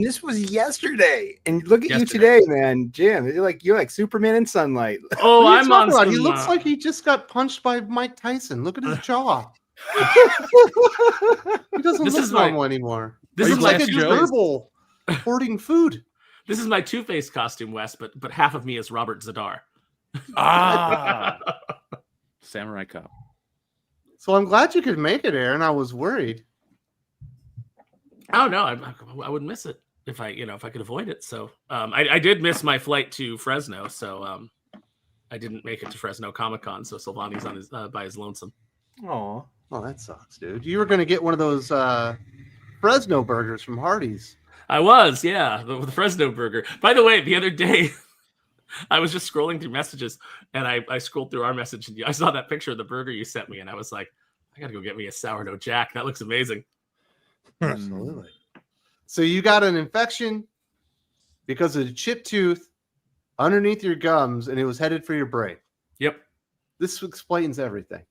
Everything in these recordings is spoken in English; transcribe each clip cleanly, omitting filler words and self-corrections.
This was yesterday, and look at you today, man, Jim. You're like Superman in sunlight. Oh, I'm on. He looks like he just got punched by Mike Tyson. Look at his jaw. He doesn't look normal anymore. This is like a gerbil hoarding food. This is my Two-Face costume, Wes, but half of me is Robert Zadar. Samurai Cop. So I'm glad you could make it, Aaron. I was worried. Oh no, I wouldn't miss it if I could avoid it. So I did miss my flight to Fresno, so I didn't make it to Fresno Comic-Con. So Silvani's on his by his lonesome. Oh, that sucks, dude. You were gonna get one of those Fresno burgers from Hardee's. I was, yeah, the Fresno burger. By the way, the other day, I was just scrolling through messages, and I scrolled through our message, and I saw that picture of the burger you sent me, and I was like, I gotta go get me a sourdough jack. That looks amazing. Absolutely. So you got an infection because of the chipped tooth underneath your gums, and it was headed for your brain. Yep. This explains everything.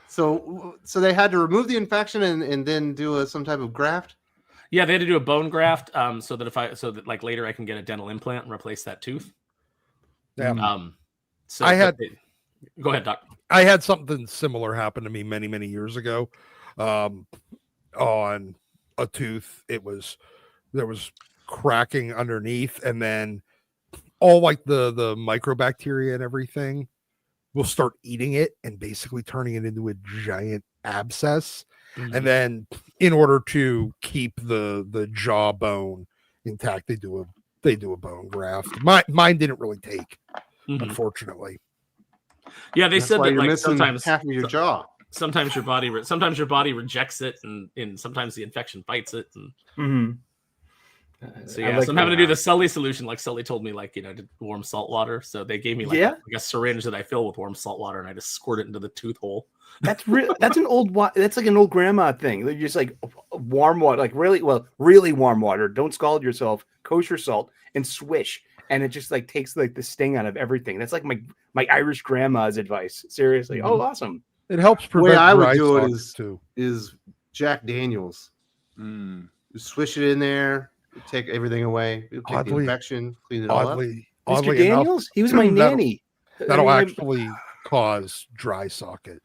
So they had to remove the infection and then do some type of graft. Yeah, they had to do a bone graft, so that like later I can get a dental implant and replace that tooth. Yeah. So go ahead, Doc. I had something similar happen to me many, many years ago. On a tooth, there was cracking underneath, and then all like the microbacteria and everything will start eating it and basically turning it into a giant abscess. Mm-hmm. And then in order to keep the jawbone intact, they do a bone graft. Mine didn't really take, unfortunately. Yeah, they said that like sometimes half of your jaw. Sometimes your body rejects it, and sometimes the infection bites it. And so yeah, so I'm having to do the Sully solution, like Sully told me, like to warm salt water. So they gave me like a syringe that I fill with warm salt water, and I just squirt it into the tooth hole. That's an old. That's like an old grandma thing. They're just like warm water, like really warm water. Don't scald yourself. Kosher salt and swish, and it just like takes like the sting out of everything. That's like my Irish grandma's advice. Seriously. Mm-hmm. Oh, awesome. It helps prevent. The way I would do it is Jack Daniels. You swish it in there, take everything away. It'll take the infection, clean it all up. Mr. Daniels, he was my nanny. That'll actually cause dry socket.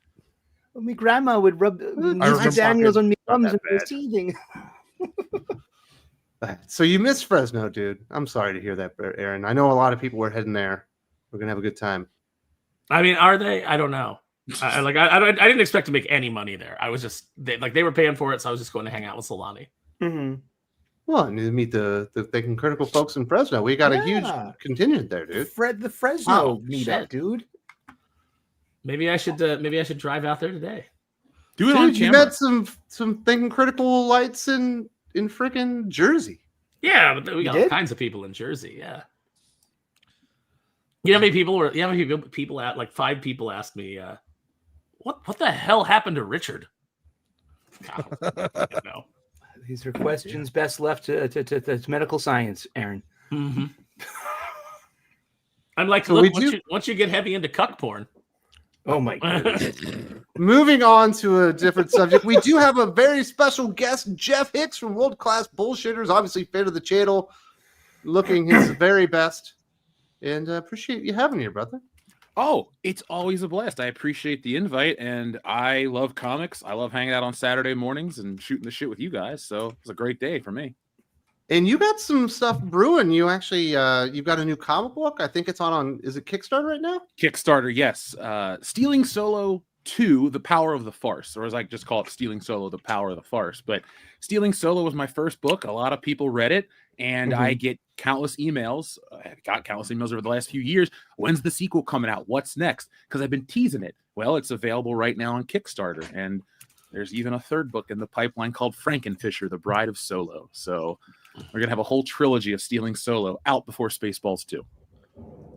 Well, my grandma would rub Mr. Daniels on my gums and proceeding. So you missed Fresno, dude. I'm sorry to hear that, Aaron. I know a lot of people were heading there. We're gonna have a good time. I mean, are they? I don't know. I didn't expect to make any money there. I was just they were paying for it, so I was just going to hang out with Solani. Mm-hmm. Well, and to meet the Thinking Critical folks in Fresno. We got a huge contingent there, dude. The Fresno meetup, dude. Maybe I should drive out there today. Do it on camera. You got some Thinking Critical lights in freaking Jersey. Yeah, but we got all kinds of people in Jersey. Yeah. You know how many people at like 5 people asked me, what the hell happened to Richard? I don't know. These are questions best left to medical science, Aaron. Mm-hmm. I'm like, look, once you get heavy into cuck porn. Oh my goodness. Moving on to a different subject, we do have a very special guest, Jeff Hicks from World Class Bullshitters, obviously fan of the channel, looking his very best. And appreciate you having me here, brother. Oh, it's always a blast. I appreciate the invite, and I love comics. I love hanging out on Saturday mornings and shooting the shit with you guys. So it's a great day for me. And you got some stuff brewing. You actually, you've got a new comic book. I think it's on is it Kickstarter right now? Kickstarter, yes. Stealing Solo 2, The Power of the Farce, or as I just call it, Stealing Solo, The Power of the Farce. But Stealing Solo was my first book. A lot of people read it, and I get countless emails. I got countless emails over the last few years. When's the sequel coming out? What's next? Because I've been teasing it. Well, it's available right now on Kickstarter, and there's even a third book in the pipeline called Frankenfisher, The Bride of Solo. So we're going to have a whole trilogy of Stealing Solo out before Spaceballs 2.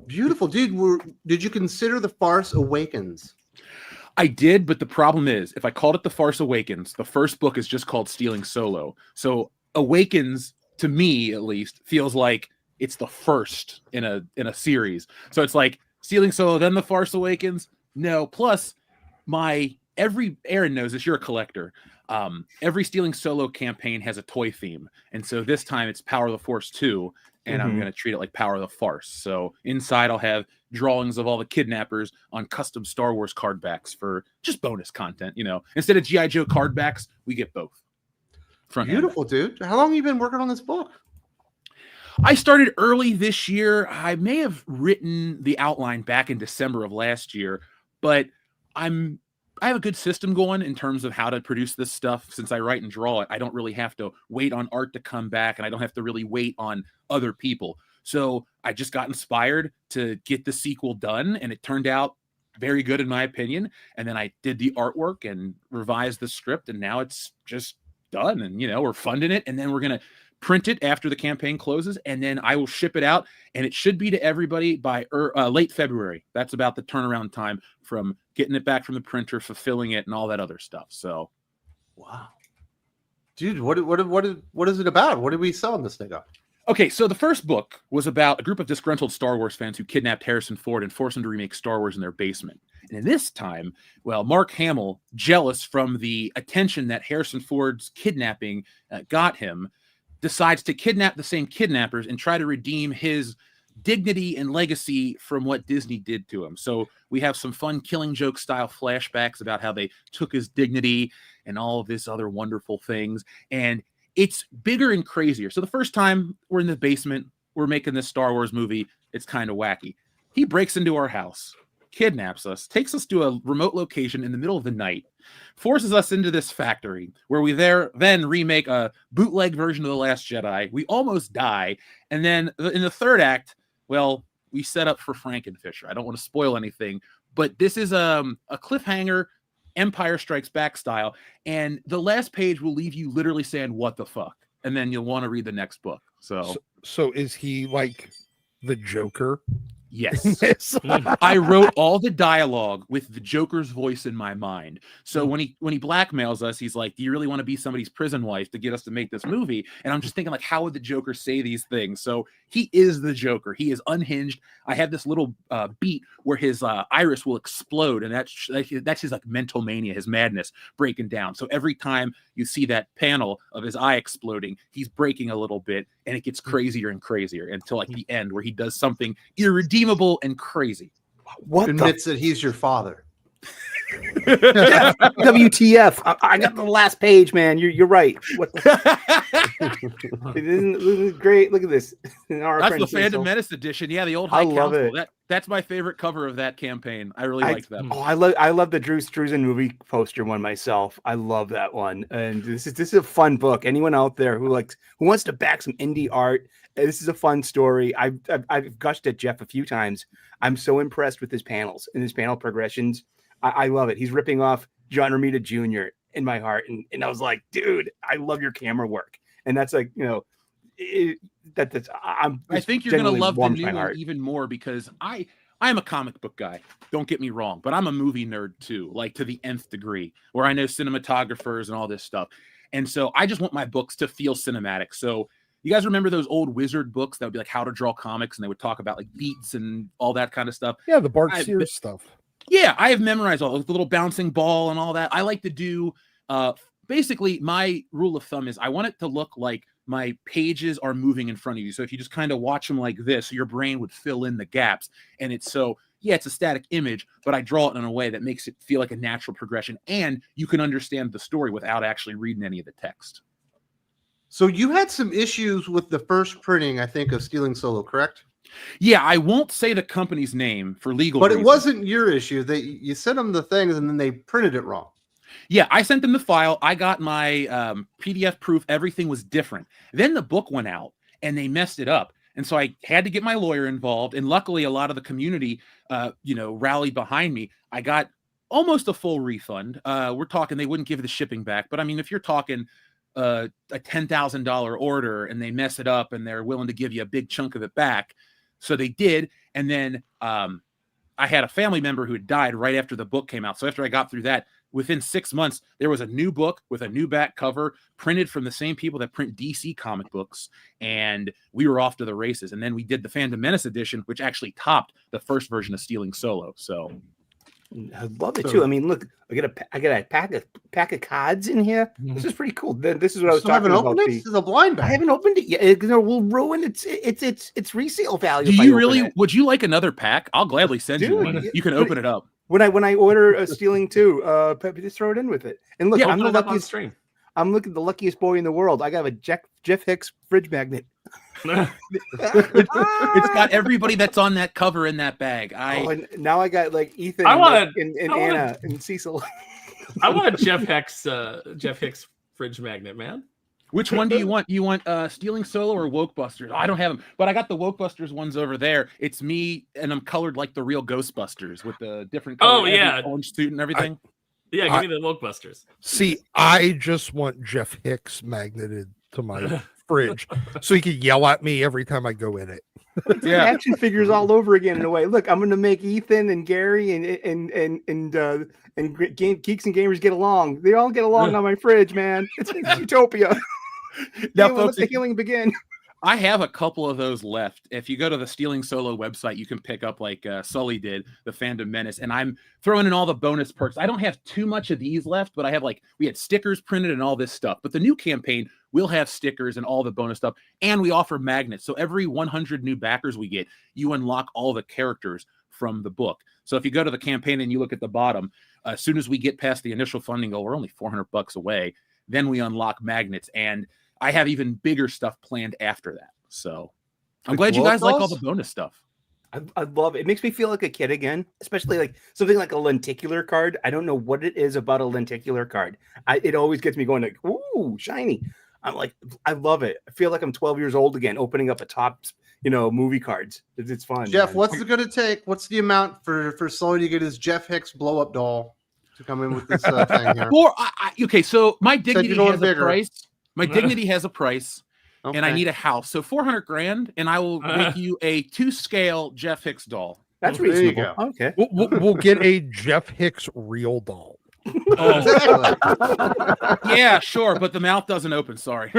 Beautiful. Dude, did you consider The Farce Awakens? I did, but the problem is, if I called it The Farce Awakens, the first book is just called Stealing Solo. So Awakens, to me at least, feels like it's the first in a series. So it's like Stealing Solo, then The Farce Awakens. No, plus Aaron knows this, you're a collector. every Stealing Solo campaign has a toy theme. And so this time it's Power of the Force 2, and I'm going to treat it like Power of the Farce. So inside I'll have drawings of all the kidnappers on custom Star Wars card backs for just bonus content. Instead of G.I. Joe card backs, we get both. Beautiful, dude. How long have you been working on this book? I started early this year. I may have written the outline back in December of last year, but I have a good system going in terms of how to produce this stuff. Since I write and draw it, I don't really have to wait on art to come back, and I don't have to really wait on other people. So I just got inspired to get the sequel done, and it turned out very good in my opinion. And then I did the artwork and revised the script, and now it's just done. And we're funding it, and then we're gonna print it after the campaign closes, and then I will ship it out, and it should be to everybody by late February. That's about the turnaround time from getting it back from the printer, fulfilling it, and all that other stuff. So, wow, dude, what is it about? What did we sell in this thing up? Okay, so the first book was about a group of disgruntled Star Wars fans who kidnapped Harrison Ford and forced him to remake Star Wars in their basement. And this time, Mark Hamill, jealous from the attention that Harrison Ford's kidnapping got him, decides to kidnap the same kidnappers and try to redeem his dignity and legacy from what Disney did to him. So we have some fun Killing Joke style flashbacks about how they took his dignity and all of this other wonderful things. And it's bigger and crazier. So the first time we're in the basement, we're making this Star Wars movie. It's kind of wacky. He breaks into our house, kidnaps us, takes us to a remote location in the middle of the night, forces us into this factory where we then remake a bootleg version of The Last Jedi. We almost die. And then in the third act, we set up for Frankenfisher. I don't want to spoil anything, but this is a cliffhanger, Empire Strikes Back style. And the last page will leave you literally saying, what the fuck? And then you'll want to read the next book. So is he like the Joker? Yes. I wrote all the dialogue with the Joker's voice in my mind. So when he blackmails us, he's like, do you really want to be somebody's prison wife to get us to make this movie? And I'm just thinking, like, how would the Joker say these things? So he is the Joker. He is unhinged. I have this little beat where his iris will explode, and that's his like mental mania, his madness breaking down. So every time you see that panel of his eye exploding, he's breaking a little bit, and it gets crazier and crazier until like the end where he does something irredeemable and crazy. What admits that he's your father? WTF? I got the last page, man. You're right. What isn't great? Look at this. That's the Phantom Menace edition. Yeah, the old High Council. That's my favorite cover of that campaign. I really like that. Oh, I love the Drew Struzan movie poster one myself. I love that one. And this is a fun book. Anyone out there who wants to back some indie art, this is a fun story. I've gushed at Jeff a few times. I'm so impressed with his panels and his panel progressions. I love it. He's ripping off John Romita Jr. in my heart. And I was like, dude, I love your camera work. And that's like, I think you're going to love the new one even more because I am a comic book guy. Don't get me wrong, but I'm a movie nerd too, like to the nth degree, where I know cinematographers and all this stuff. And so I just want my books to feel cinematic. So you guys remember those old wizard books that would be like how to draw comics, and they would talk about like beats and all that kind of stuff? Yeah, the Bart Sears stuff. Yeah, I have memorized all the little bouncing ball and all that. I like to do basically my rule of thumb is I want it to look like my pages are moving in front of you. So if you just kind of watch them like this, your brain would fill in the gaps. And it's a static image, but I draw it in a way that makes it feel like a natural progression. And you can understand the story without actually reading any of the text. So you had some issues with the first printing, I think, of Stealing Solo, correct? Yeah, I won't say the company's name for legal reasons. But it wasn't your issue. You sent them the things and then they printed it wrong. Yeah, I sent them the file. I got my PDF proof. Everything was different. Then the book went out and they messed it up. And so I had to get my lawyer involved. And luckily, a lot of the community, rallied behind me. I got almost a full refund. We're talking, they wouldn't give the shipping back. But I mean, if you're talking a $10,000 order and they mess it up and they're willing to give you a big chunk of it back. So they did. And then I had a family member who had died right after the book came out. So after I got through that, within 6 months, there was a new book with a new back cover printed from the same people that print DC comic books. And we were off to the races. And then we did the Phantom Menace edition, which actually topped the first version of Stealing Solo. So I love it too. I mean, look, I got a pack of cards in here. This is pretty cool. This is what I was talking about. This is a blind bag. I haven't opened it yet. It will ruin its resale value. Do you really? Would you like another pack? I'll gladly send you one. You can open it up. When I order a Stealing 2, just throw it in with it. And look, yeah, I'm the luckiest. I'm looking the luckiest boy in the world. I got a Jeff Hicks fridge magnet. It's got everybody that's on that cover in that bag. And now I got like Ethan and Anna and Cecil. I want a Jeff Hicks fridge magnet, man. Which one do you want? You want Stealing Solo or Woke Busters? I don't have them, but I got the Woke Busters ones over there. It's me, and I'm colored like the real Ghostbusters with the different color, orange suit and everything. Give me the Woke Busters. See, I just want Jeff Hicks magneted to my fridge so he could yell at me every time I go in it. Yeah, action figures all over again in a way. Look, I'm going to make Ethan and Gary and Geeks and Gamers get along. They all get along on my fridge, man. It's utopia. Now, folks, let the healing begin. I have a couple of those left. If you go to the Stealing Solo website, you can pick up like Sully did, the Fandom Menace, and I'm throwing in all the bonus perks. I don't have too much of these left, but I have we had stickers printed and all this stuff. But the new campaign will have stickers and all the bonus stuff, and we offer magnets. So every 100 new backers we get, you unlock all the characters from the book. So if you go to the campaign and you look at the bottom, as soon as we get past the initial funding goal, we're only $400 away. Then we unlock magnets, and I have even bigger stuff planned after that. So I'm glad you guys like all the bonus stuff. I love it. It makes me feel like a kid again, especially like something like a lenticular card. I don't know what it is about a lenticular card. It always gets me going like, ooh, shiny. I'm like, I love it. I feel like I'm 12 years old again, opening up a Topps, movie cards. It's fun. Jeff, man. what's it going to take? What's the amount for Sully to get his Jeff Hicks blow up doll to come in with this thing here? Okay, so my dignity has a price. My dignity has a price, and I need a house. So $400,000, and I will make you a 2-scale Jeff Hicks doll. That's reasonable. Okay, we'll get a Jeff Hicks real doll. Oh, yeah, sure, but the mouth doesn't open. Sorry.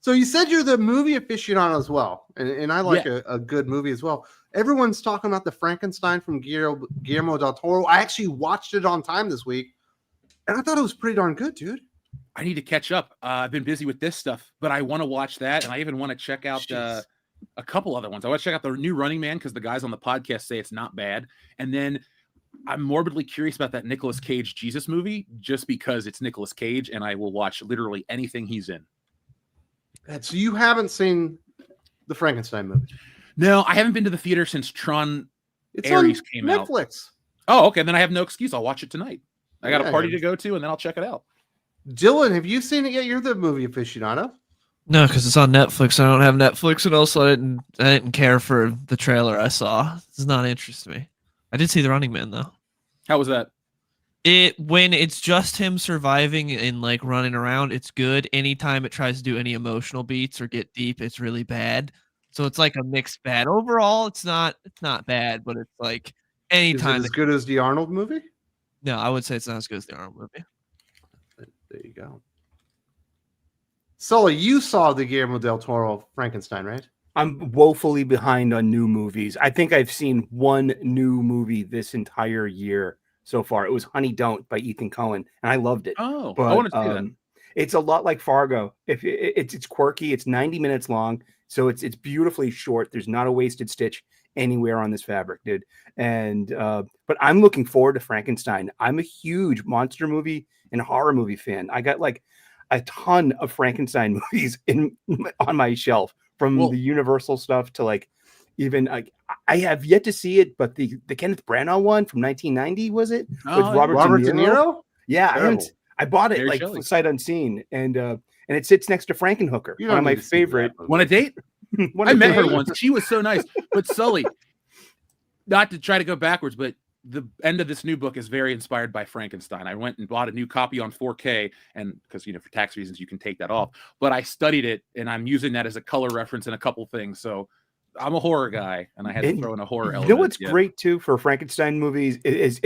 So you said you're the movie aficionado as well, and I like a good movie as well. Everyone's talking about the Frankenstein from Guillermo del Toro. I actually watched it on time this week, and I thought it was pretty darn good, dude. I need to catch up. I've been busy with this stuff, but I want to watch that, and I even want to check out a couple other ones. I want to check out the new Running Man because the guys on the podcast say it's not bad. And then I'm morbidly curious about that Nicolas Cage Jesus movie just because it's Nicolas Cage, and I will watch literally anything he's in. So you haven't seen the Frankenstein movie? No, I haven't been to the theater since Tron Ares came out. Netflix. Oh, okay. Then I have no excuse. I'll watch it tonight. I got a party to go to, and then I'll check it out. Dylan, have you seen it yet? You're the movie aficionado. No, because it's on Netflix. I don't have Netflix, and also I didn't care for the trailer I saw. It does not interest me. I did see The Running Man though. How was that? When it's just him surviving and like running around, it's good. Anytime it tries to do any emotional beats or get deep, it's really bad. So it's like a mixed bad. Overall, it's not bad, but it's like anytime. Is it as good as the Arnold movie? No, I would say it's not as good as the Arnold movie. There you go. Sully, you saw the Guillermo del Toro Frankenstein, right? I'm woefully behind on new movies. I think I've seen one new movie this entire year so far. It was Honey Don't by Ethan Coen, and I loved it. Oh, but, I want to see that. It's a lot like Fargo. It's quirky. It's 90 minutes long, so it's beautifully short. There's not a wasted stitch anywhere on this fabric, dude. And but I'm looking forward to Frankenstein. I'm a huge monster movie and horror movie fan. I got like a ton of Frankenstein movies on my shelf, from the Universal stuff to like even like I have yet to see it, but the Kenneth Branagh one from 1990, was it? With Robert De Niro? Yeah, I bought it like sight unseen, and it sits next to Frankenhooker, one of my favorite. Want a date? I met her once. She was so nice. But Sully, not to try to go backwards, but the end of this new book is very inspired by Frankenstein. I went and bought a new copy on 4K, and because for tax reasons you can take that off. But I studied it, and I'm using that as a color reference in a couple things. So I'm a horror guy, and I had to throw in a horror element. You know what's great too for Frankenstein movies is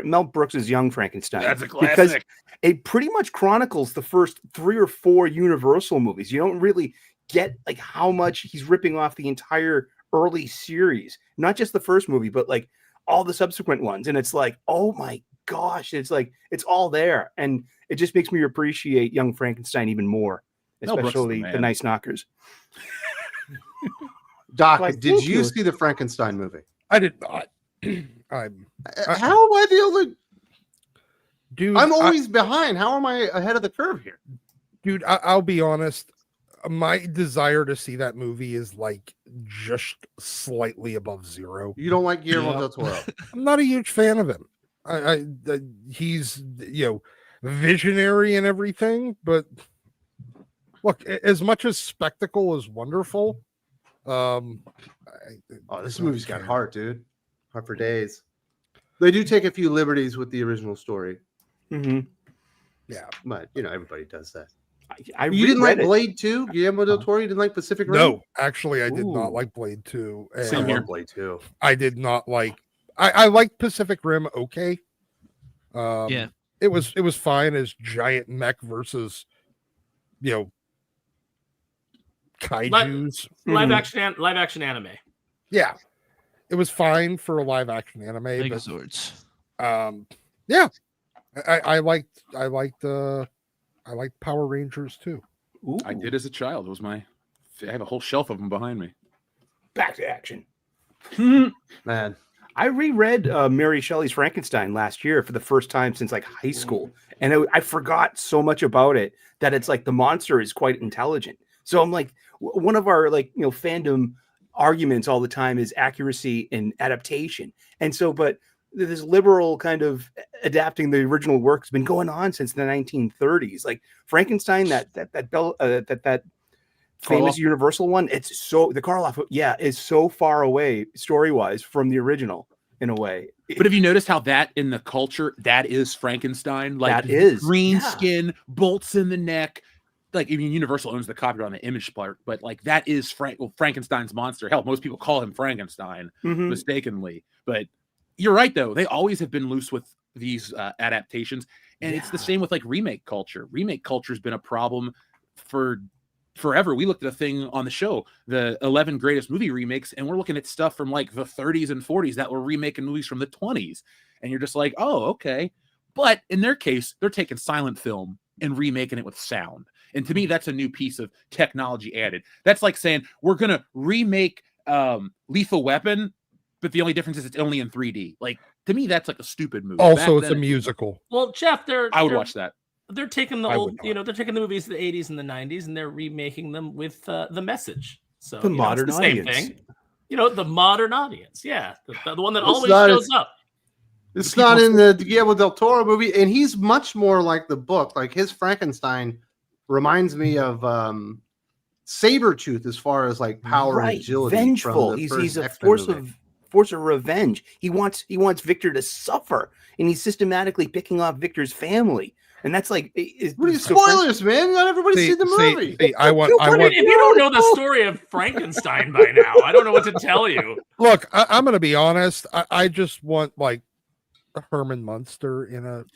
Mel Brooks' Young Frankenstein. That's a classic. Because it pretty much chronicles the first 3 or 4 Universal movies. You don't really get like how much he's ripping off the entire early series, not just the first movie, but like all the subsequent ones, and it's like, oh my gosh, it's like it's all there, and it just makes me appreciate Young Frankenstein even more, especially the Nice Knockers. Doc, did you see the Frankenstein movie? I did not. How am I the only dude? I'm always behind. How am I ahead of the curve here? Dude, I'll be honest. My desire to see that movie is like just slightly above zero. You don't like Guillermo del Toro? I'm not a huge fan of him. He's visionary and everything, but look, as much as spectacle is wonderful, this movie's got heart, dude. Heart for days. They do take a few liberties with the original story. Mm-hmm. Yeah, but everybody does that. You didn't like Blade 2? Guillermo del Toro? You didn't like Pacific Rim? No, actually, I did not like Blade 2. Same here. Blade 2. I did not like. I liked Pacific Rim. Okay. Yeah. It was fine as giant mech versus, kaijus. Live action anime. Yeah, it was fine for a live action anime. Megazords. Yeah, I liked Power Rangers too. Ooh. I did as a child. It was I have a whole shelf of them behind me. Back to action. Man, I reread Mary Shelley's Frankenstein last year for the first time since like high school, and I forgot so much about it that it's like the monster is quite intelligent. So I'm like, one of our fandom arguments all the time is accuracy and adaptation, and so but this liberal kind of adapting the original work has been going on since the 1930s. Like Frankenstein, that famous Universal one, it's so the Karloff, is so far away story wise from the original in a way. But have you noticed how that in the culture that is Frankenstein? Like that is green skin, bolts in the neck. Like even Universal owns the copyright on the image part, but like that is Frankenstein's monster. Hell, most people call him Frankenstein mistakenly, but. You're right, though. They always have been loose with these adaptations. And it's the same with like remake culture. Remake culture has been a problem for forever. We looked at a thing on the show, the 11 greatest movie remakes, and we're looking at stuff from like the 30s and 40s that were remaking movies from the 20s. And you're just like, oh, okay. But in their case, they're taking silent film and remaking it with sound. And to me, that's a new piece of technology added. That's like saying we're going to remake Lethal Weapon, but the only difference is it's only in 3D. Like to me, that's like a stupid movie. Also, it's a musical. Well, Jeff, I would watch that. They're taking the old, they're taking the movies of the 80s and the 90s, and they're remaking them with the message. So the modern it's the audience. same thing. The modern audience. Yeah, the one that always shows up. It's not in the Guillermo del Toro movie, and he's much more like the book. Like his Frankenstein reminds me of Sabretooth as far as like power and agility. Vengeful. He's a force of revenge. He wants Victor to suffer, and he's systematically picking off Victor's family. And that's like spoilers, man. Not everybody's seen the movie. If you don't know the story of Frankenstein by now, I don't know what to tell you. Look, I'm going to be honest. I just want like a Herman Munster in a.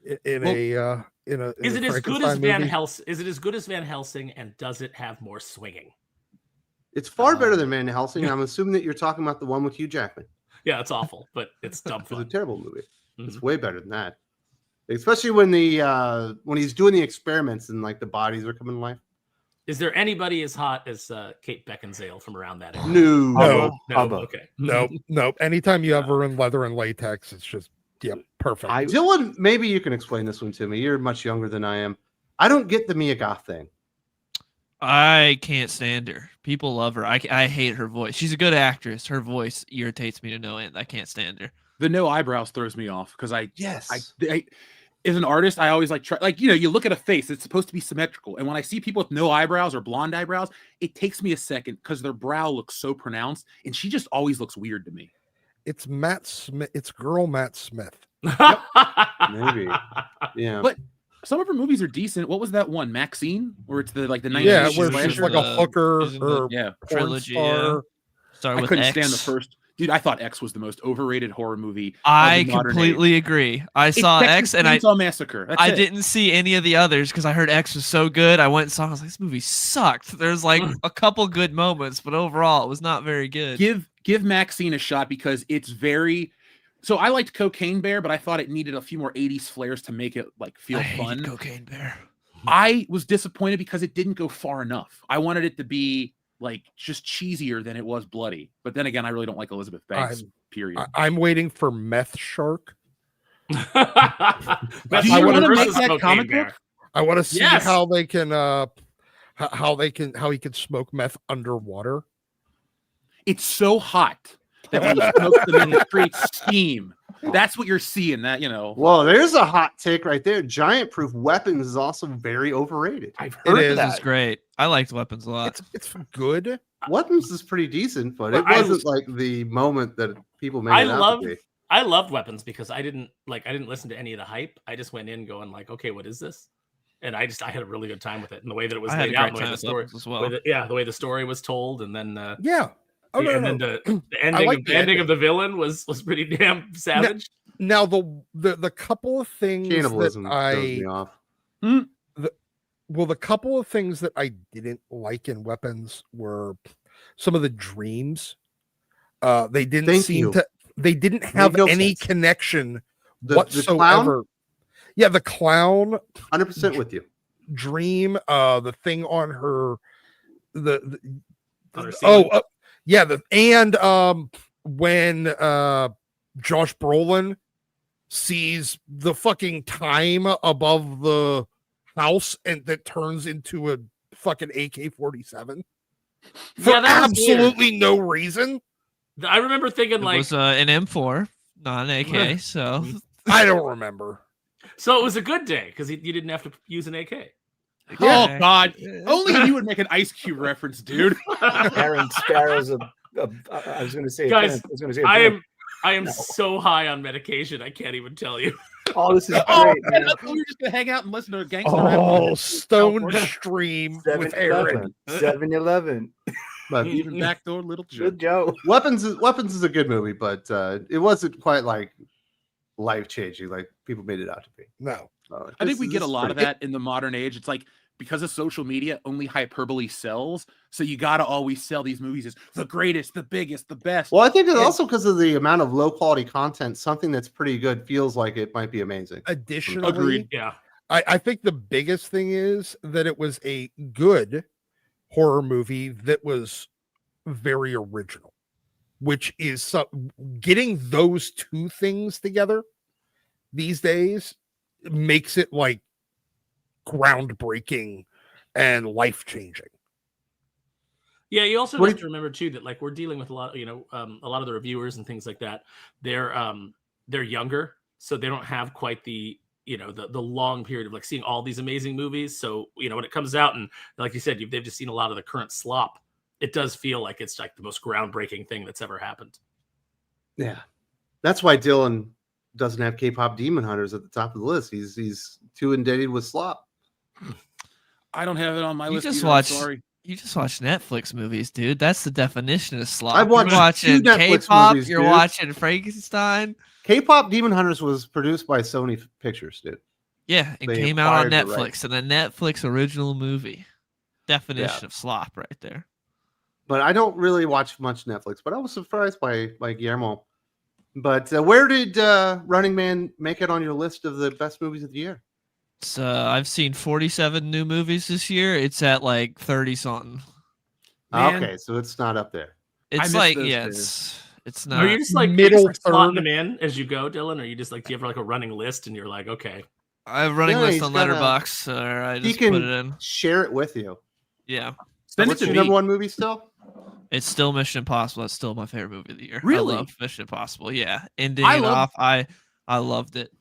Is it as good as Van Helsing? Is it as good as Van Helsing? And does it have more swinging? It's far better than Van Helsing. I'm assuming that you're talking about the one with Hugh Jackman. Yeah, it's awful, but it's dumb fun. It's a terrible movie. Mm-hmm. It's way better than that. Especially when when he's doing the experiments and like the bodies are coming to life. Is there anybody as hot as Kate Beckinsale from around that area? No. Okay. No. Anytime you ever in leather and latex, it's just perfect. Dylan, maybe you can explain this one to me. You're much younger than I am. I don't get the Mia Goth thing. I can't stand her. People love her. I hate her voice. She's a good actress. Her voice irritates me to no end. I can't stand her. The no eyebrows throws me off because I as an artist, I always like try, like, you look at a face, it's supposed to be symmetrical. And when I see people with no eyebrows or blonde eyebrows, it takes me a second because their brow looks so pronounced. And she just always looks weird to me. It's Matt Smith. It's girl Matt Smith. Maybe. Yeah. But some of her movies are decent. What was that one? Maxine? Where it's the 90s. Yeah, where she's like a hooker or trilogy. I couldn't stand the first. Dude, I thought X was the most overrated horror movie. I completely agree. I saw X and I saw Massacre. I didn't see any of the others because I heard X was so good. I went and saw it. I was like, this movie sucked. There's like a couple good moments, but overall it was not very good. give Maxine a shot because it's very. So I liked Cocaine Bear, but I thought it needed a few more 80s flares to make it like feel I fun. hated Cocaine Bear. I was disappointed because it didn't go far enough. I wanted it to be like just cheesier than it was bloody. But then again, I really don't like Elizabeth Banks. Period. I'm waiting for Meth Shark. Do you want to make that comic book? I want to see how they can how he can smoke meth underwater. It's so hot that when you smoke them in, it creates steam. That's what you're seeing. That Well, there's a hot take right there. Giant-proof weapons is also very overrated. I've heard That is great. I liked Weapons a lot. It's good. Weapons is pretty decent, but it wasn't like the moment that people made it out to be. I loved Weapons because I didn't listen to any of the hype. I just went in going like, okay, what is this? And I had a really good time with it, and the way that it was laid out, and the way the story as well. The way the story was told, and then Then the ending of the villain was pretty damn savage. Now the couple of things Cannibalism that throws me off. The couple of things that I didn't like in Weapons were some of the dreams. They didn't have any connection whatsoever. The clown? Yeah, the clown. 100% with you. Dream. The thing on her. When Josh Brolin sees the fucking time above the house and that turns into a fucking AK-47 for absolutely no reason. I remember thinking it was an M4, not an AK. So I don't remember. So it was a good day because you didn't have to use an AK. Oh God! Only you would make an Ice Cube reference, dude. Aaron Sparrow's I was going to say, guys. I am so high on medication. I can't even tell you. Oh, this is great. We're just gonna hang out and listen to a gangster. Stone Stream with Aaron. 7-Eleven. But even backdoor little Good Joe. Weapons is a good movie, but it wasn't quite like life changing like people made it out to be. No. I think we get a lot of that in the modern age. It's like because of social media, only hyperbole sells. So you got to always sell these movies as the greatest, the biggest, the best. Well, I think it's also because of the amount of low quality content, something that's pretty good feels like it might be amazing. Additionally, agreed. Yeah. I think the biggest thing is that it was a good horror movie that was very original, which is getting those two things together these days makes it like groundbreaking and life-changing. Yeah, you also have to remember too that like we're dealing with a lot, a lot of the reviewers and things like that. They're younger, so they don't have quite the the long period of like seeing all these amazing movies. So when it comes out and like you said, they've just seen a lot of the current slop. It does feel like it's like the most groundbreaking thing that's ever happened. Yeah, that's why Dylan doesn't have K-pop Demon Hunters at the top of the list. He's too indebted with slop. I don't have it on my list. You just watch Netflix movies, dude. That's the definition of slop. I've watched you're watching K-pop. Movies, you're watching Frankenstein. K-pop Demon Hunters was produced by Sony Pictures, dude. Yeah, it came out on Netflix, and a Netflix original movie. Definition of slop, right there. But I don't really watch much Netflix. But I was surprised by Guillermo. But where did Running Man make it on your list of the best movies of the year? I've seen 47 new movies this year. It's at like 30 something. Okay, so it's not up there. It's like it's not. Are you just like middle slotting them in as you go, Dylan? Or you just like do you have like a running list and you're like, okay, I have a running list on Letterboxd, or I just put it in. Share it with you. Yeah. What's your number one movie still? It's still Mission Impossible. It's still my favorite movie of the year. Really? I love Mission Impossible. Yeah. Ending it off, I loved it.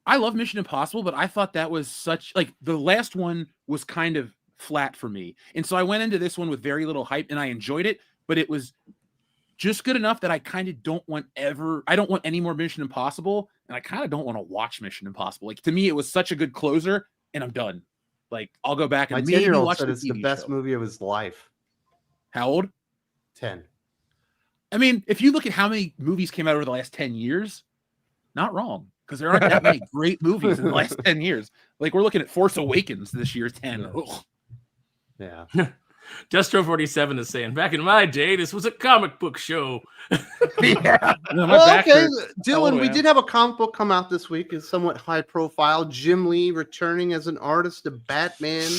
I love Mission Impossible, but I thought that was such like the last one was kind of flat for me. And so I went into this one with very little hype and I enjoyed it, but it was just good enough that I kind of don't want any more Mission Impossible. And I kind of don't want to watch Mission Impossible. Like to me, it was such a good closer and I'm done. Like I'll go back and maybe watch said it's the best movie of his life. How old? 10. I mean, if you look at how many movies came out over the last 10 years, not wrong. Because there aren't that many great movies in the last 10 years. Like we're looking at Force Awakens this year, 10. Ugh. Yeah. Destro47 is saying, back in my day, this was a comic book show. Yeah. No, my Well, back okay, hurts. How old Dylan, do we I did have a comic book come out this week. It's somewhat high profile. Jim Lee returning as an artist of Batman.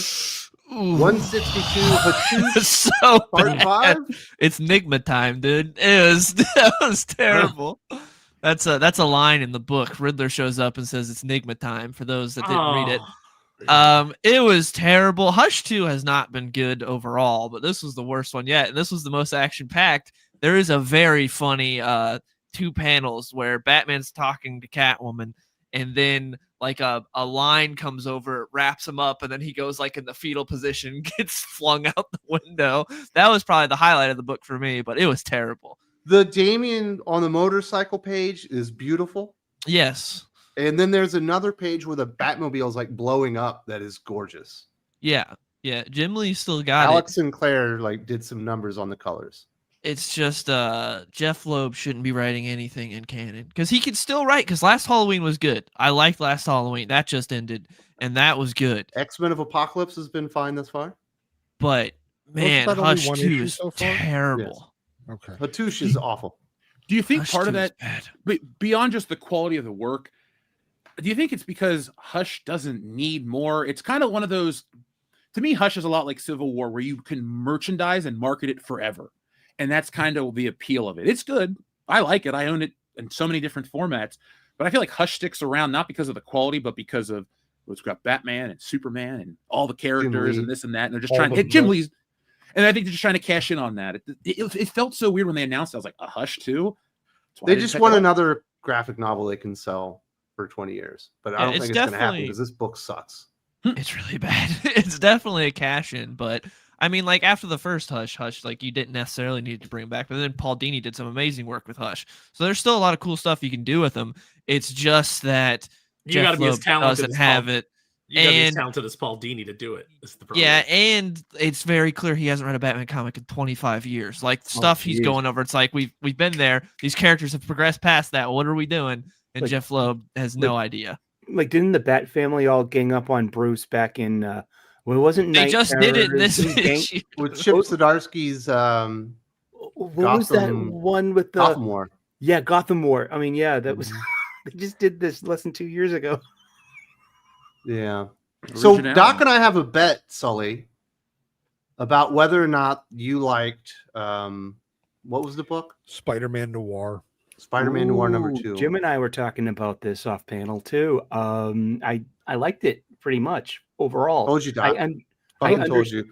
162 Hattush, So Part bad. 5. It's Nigma time, dude. That was terrible. That's a line in the book. Riddler shows up and says it's Nigma time for those that didn't read it. It was terrible. Hush 2 has not been good overall, but this was the worst one yet, and this was the most action packed. There is a very funny 2 panels where Batman's talking to Catwoman, and then like a line comes over, wraps him up, and then he goes like in the fetal position, gets flung out the window. That was probably the highlight of the book for me, but it was terrible. The Damien on the motorcycle page is beautiful. Yes. And then there's another page where the Batmobile is like blowing up that is gorgeous. Yeah. Jim Lee still got Alex it. Sinclair like did some numbers on the colors. It's just Jeff Loeb shouldn't be writing anything in canon because he could still write, because Last Halloween was good. I liked Last Halloween. That just ended, and that was good. X-Men of Apocalypse has been fine thus far. But man, that only Hush one 2 issue is so far? terrible. Okay. Hattush is awful. Do you think Hush part of 2 is that, bad. but beyond just the quality of the work, do you think it's because Hush doesn't need more? It's kind of one of those, to me, Hush is a lot like Civil War, where you can merchandise and market it forever. And that's kind of the appeal of it. It's good. I like it. I own it in so many different formats. But I feel like Hush sticks around not because of the quality, but because of it's got Batman and Superman and all the characters and this and that. And they're just trying to hit Jim Lee's. And I think they're just trying to cash in on that. It felt so weird when they announced it. I was like, a Hush too? They just want another graphic novel they can sell for 20 years. But I don't think it's going to happen because this book sucks. It's really bad. It's definitely a cash in, but I mean, like after the first Hush, like you didn't necessarily need to bring it back, but then Paul Dini did some amazing work with Hush. So there's still a lot of cool stuff you can do with them. It's just that You got to be as talented doesn't have it. You got to be as talented as Paul Dini to do it. Is the problem. Yeah, and it's very clear he hasn't read a Batman comic in 25 years. Like stuff he's going over, it's like we've been there. These characters have progressed past that. What are we doing? And like, Jeff Loeb has no idea. Like, didn't the Bat family all gang up on Bruce back in? Well, it wasn't. They just did it in this issue with Chip Zdarsky's. What was that one with the Gotham War? Yeah, Gotham War. I mean, yeah, that was. They just did this less than 2 years ago. Yeah. So Doc and I have a bet, Sully, about whether or not you liked what was the book? Spider-Man Noir. Spider-Man Noir #2. Jim and I were talking about this off panel too. I liked it pretty much overall. Told you, Doc. I told you.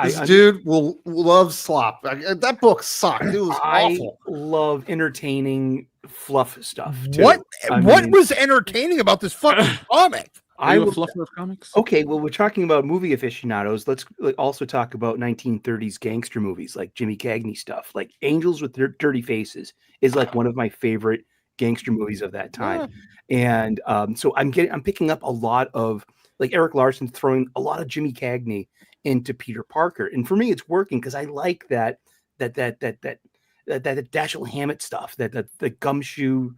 This dude will love slop. That book sucked. It was awful. I love entertaining fluff stuff too. What was entertaining about this fucking comic? Are you a fluffer of comics? Okay, well, we're talking about movie aficionados. Let's also talk about 1930s gangster movies like Jimmy Cagney stuff. Like Angels with Dirty Faces is like one of my favorite gangster movies of that time. Yeah. And so I'm picking up a lot of like Eric Larson throwing a lot of Jimmy Cagney into Peter Parker, and for me, it's working because I like that Dashiell Hammett stuff, that the gumshoe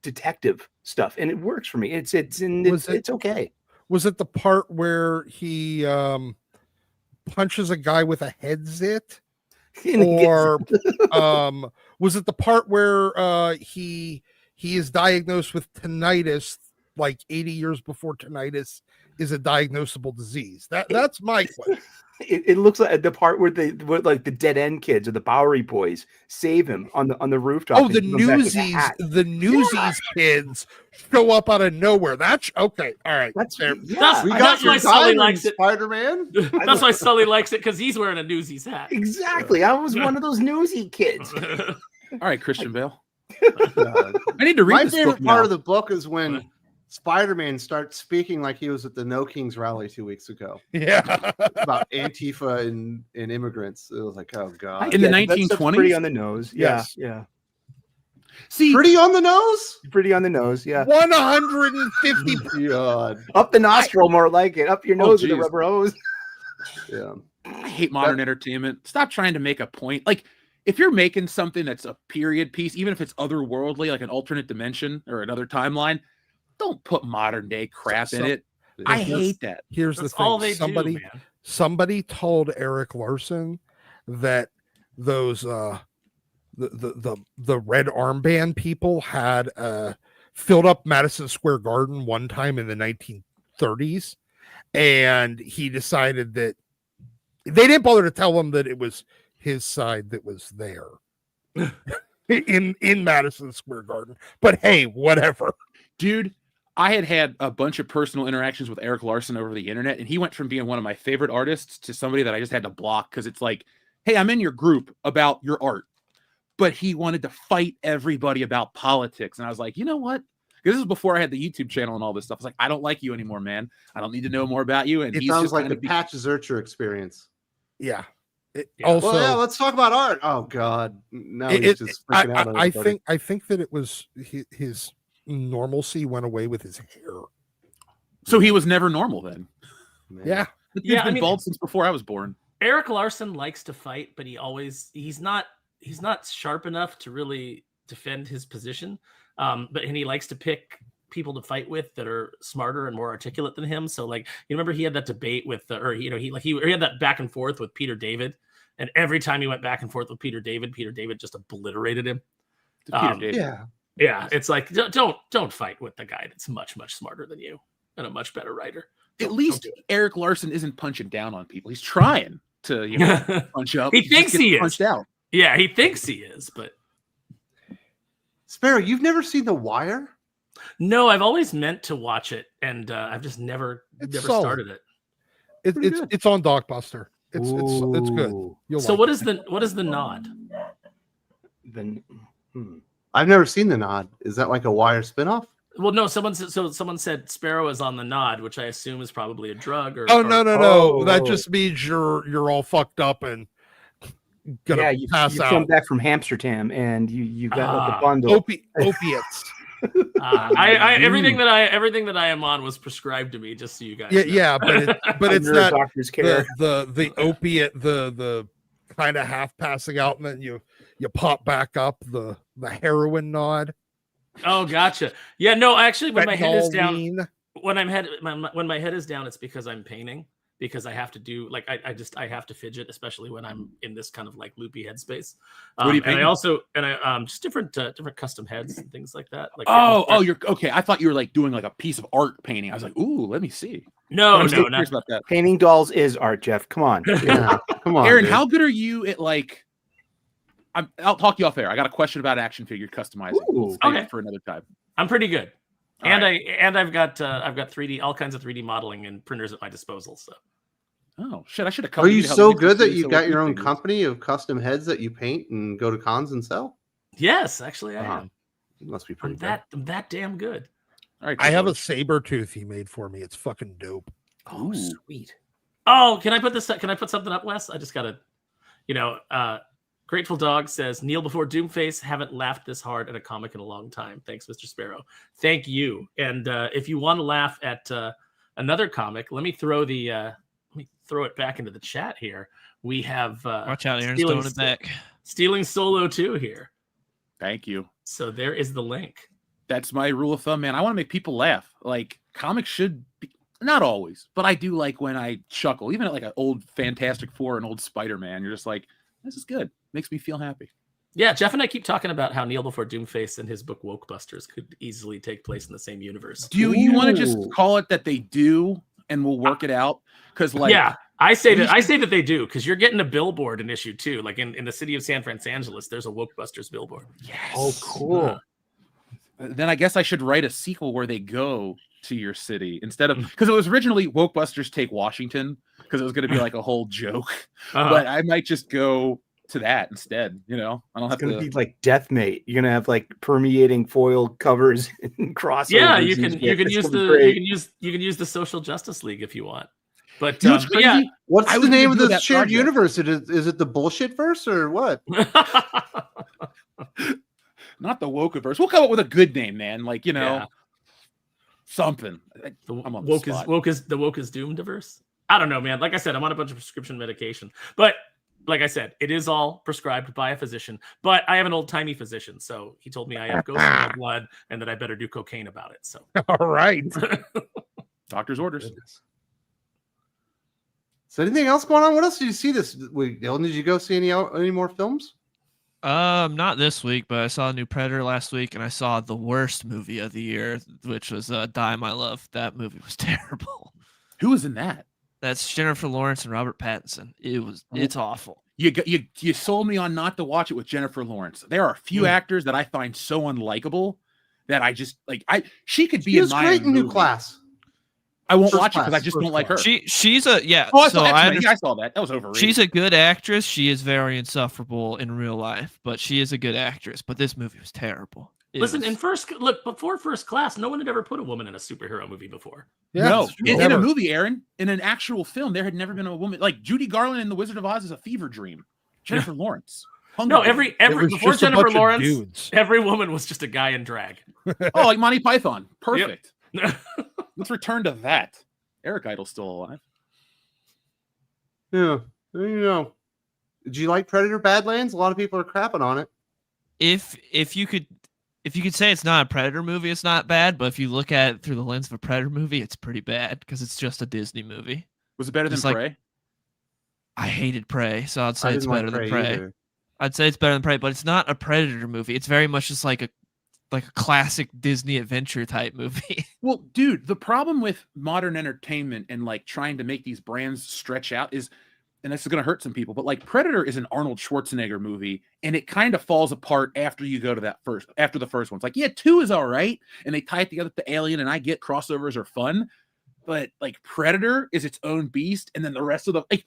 detective stuff, and it works for me. It's okay. Was it the part where he punches a guy with a head zit, or was it the part where he is diagnosed with tinnitus like 80 years before tinnitus is a diagnosable disease? That's my question. It looks like the part where the dead end kids or the Bowery boys save him on the rooftop. Oh, the Newsies kids show up out of nowhere. That's okay. All right, that's fair. Yeah. That's why Sully likes it. Spider-Man. That's why Sully likes it, because he's wearing a Newsies hat. Exactly. I was one of those Newsy kids. All right, Christian Bale. I need to read My this favorite book part now. of the book is when Spider-Man starts speaking like he was at the No Kings rally 2 weeks ago. Yeah. About Antifa and immigrants. It was like, oh God. In the 1920s? Pretty on the nose. Yes. Yeah. See, pretty on the nose? Pretty on the nose, yeah. 150 God. Up the nostril, more like it. Up your nose with a rubber hose. Yeah. I hate modern entertainment. Stop trying to make a point. Like, if you're making something that's a period piece, even if it's otherworldly, like an alternate dimension or another timeline, don't put modern day crap in it. I hate that. Here's That's the thing. all they do, man. somebody told Eric Larson that those the red armband people had filled up Madison Square Garden one time in the 1930s, and he decided that they didn't bother to tell him that it was his side that was there in Madison Square Garden. But hey, whatever. Dude, I had a bunch of personal interactions with Eric Larson over the internet, and he went from being one of my favorite artists to somebody that I just had to block because it's like, hey, I'm in your group about your art. But he wanted to fight everybody about politics. And I was like, you know what? This is before I had the YouTube channel and all this stuff. I was like, I don't like you anymore, man. I don't need to know more about you. And it sounds like the Patch Zurcher experience. Yeah. Also, well, yeah, let's talk about art. Oh God, no, he's just freaking out on everybody. I think that it was his normalcy went away with his hair. So he was never normal then. Man. Yeah, he's been bald since before I was born. Eric Larson likes to fight, but he's not sharp enough to really defend his position. But he likes to pick people to fight with that are smarter and more articulate than him. So like, you remember he had that debate with he had that back and forth with Peter David. And every time he went back and forth with Peter David just obliterated him. Yeah. It's like, don't fight with the guy that's much, much smarter than you and a much better writer. At least Eric Larson isn't punching down on people. He's trying to punch up. He thinks he is. Punched out. Yeah, he thinks he is, but Sparrow, you've never seen The Wire? No, I've always meant to watch it, and I've just never started it. It's on Dockbuster. It's good. So what is the nod? I've never seen The Nod. Is that like a Wire spinoff? Well, no. Someone said Sparrow is on the nod, which I assume is probably a drug. No. That just means you're all fucked up and gonna pass out. You come back from Amsterdam and you got like a bundle opiates. Everything that I am on was prescribed to me, just so you guys know. Yeah, but it's not doctor's care. The opiate, the kind of half passing out, and then you pop back up, the heroin nod. Oh, gotcha. Yeah, no, actually, when my head is down, when my head is down, it's because I'm painting. Because I have to do I have to fidget, especially when I'm in this kind of like loopy headspace. And I just different custom heads and things like that. Like you're okay. I thought you were like doing like a piece of art painting. I was like, ooh, let me see. No, not about that. Painting dolls is art, Jeff. Come on, come on, Aaron. dude. How good are you at like? I'll talk you off air. I got a question about action figure customizing. Okay, for another time. I'm pretty good. I've got 3D, all kinds of 3D modeling and printers at my disposal. So, oh shit, I should have come. Are you so good that you got your own company of custom heads that you paint and go to cons and sell? Yes, actually, I am. It must be pretty good. I'm that damn good. All right, I have a saber tooth he made for me. It's fucking dope. Oh, sweet. Oh, can I put this? Can I put something up, Wes? I just gotta, Grateful Dog says, kneel before Doomface. Haven't laughed this hard at a comic in a long time. Thanks, Mr. Sparrow. Thank you. And if you want to laugh at another comic, let me throw it back into the chat here. We have watch out, Aaron's throwing it back. Stealing Solo 2 here. Thank you. So there is the link. That's my rule of thumb, man. I want to make people laugh. Like comics should be, not always, but I do like when I chuckle. Even at like an old Fantastic Four, an old Spider-Man, you're just like, this is good. Makes me feel happy. Yeah, Jeff and I keep talking about how Kneel Before Doomface and his book Wokebusters could easily take place in the same universe. Do you want to just call it that they do, and we'll work it out? Because I say that they do, because you're getting a billboard in issue 2. Like in the city of San Francisco, there's a Wokebusters billboard. Yes. Oh, cool. Then I guess I should write a sequel where they go to your city instead of, because it was originally Wokebusters Take Washington, because it was going to be like a whole joke. But I might just go to that instead. I don't have to. It's going to be like Deathmate. You're going to have like permeating foil covers and crossovers. Yeah, you can use the Social Justice League if you want. But yeah, what's the name of this shared universe? Is it the bullshit verse or what? Not the Wokeverse. We'll come up with a good name, man. Like something. I'm on the woke is Doomdiverse. I don't know, man. Like I said, I'm on a bunch of prescription medication, but like I said, it is all prescribed by a physician. But I have an old timey physician, so he told me I have ghosts in my blood and that I better do cocaine about it. So all right, doctor's orders. So anything else going on? What else did you see this week, Dylan? Did you go see any more films? Not this week, but I saw a new Predator last week, and I saw the worst movie of the year, which was Die My Love. That movie was terrible. Who was in that? That's Jennifer Lawrence and Robert Pattinson. It's awful. You sold me on not to watch it with Jennifer Lawrence. There are a few actors that I find so unlikable that I just like. She could be She was in my great in New movie. Class. I won't First watch it because I Class, just First don't like her. Class. She's a yeah. Oh, I so saw I X-Men. Yeah, I saw that. That was overrated. She's a good actress. She is very insufferable in real life, but she is a good actress. But this movie was terrible. Listen, before First Class, no one had ever put a woman in a superhero movie before. Yeah, no, in a never. movie, Aaron, in an actual film, there had never been a woman like Judy Garland in The Wizard of Oz is a fever dream. Jennifer Lawrence. No, Games. every It was before just a Jennifer bunch of Lawrence, dudes. every woman was just a guy in drag. Oh, like Monty Python. Perfect. Yep. Let's return to that. Eric Idle's still alive. Yeah, you know. Did you like Predator Badlands? A lot of people are crapping on it. If you could say it's not a Predator movie, it's not bad. But if you look at it through the lens of a Predator movie, it's pretty bad because it's just a Disney movie. Was it better than Just like- Prey? I hated Prey, so I'd I say it's didn't like better than Prey. either. I'd say it's better than Prey, but it's not a Predator movie. It's very much just like a classic Disney adventure type movie. Well, dude, the problem with modern entertainment and like trying to make these brands stretch out is, and this is going to hurt some people, but like Predator is an Arnold Schwarzenegger movie, and it kind of falls apart after you go to after the first one. It's like, yeah, 2 is all right, and they tie it together with the Alien, and I get crossovers are fun, but like Predator is its own beast, and then the rest of the like,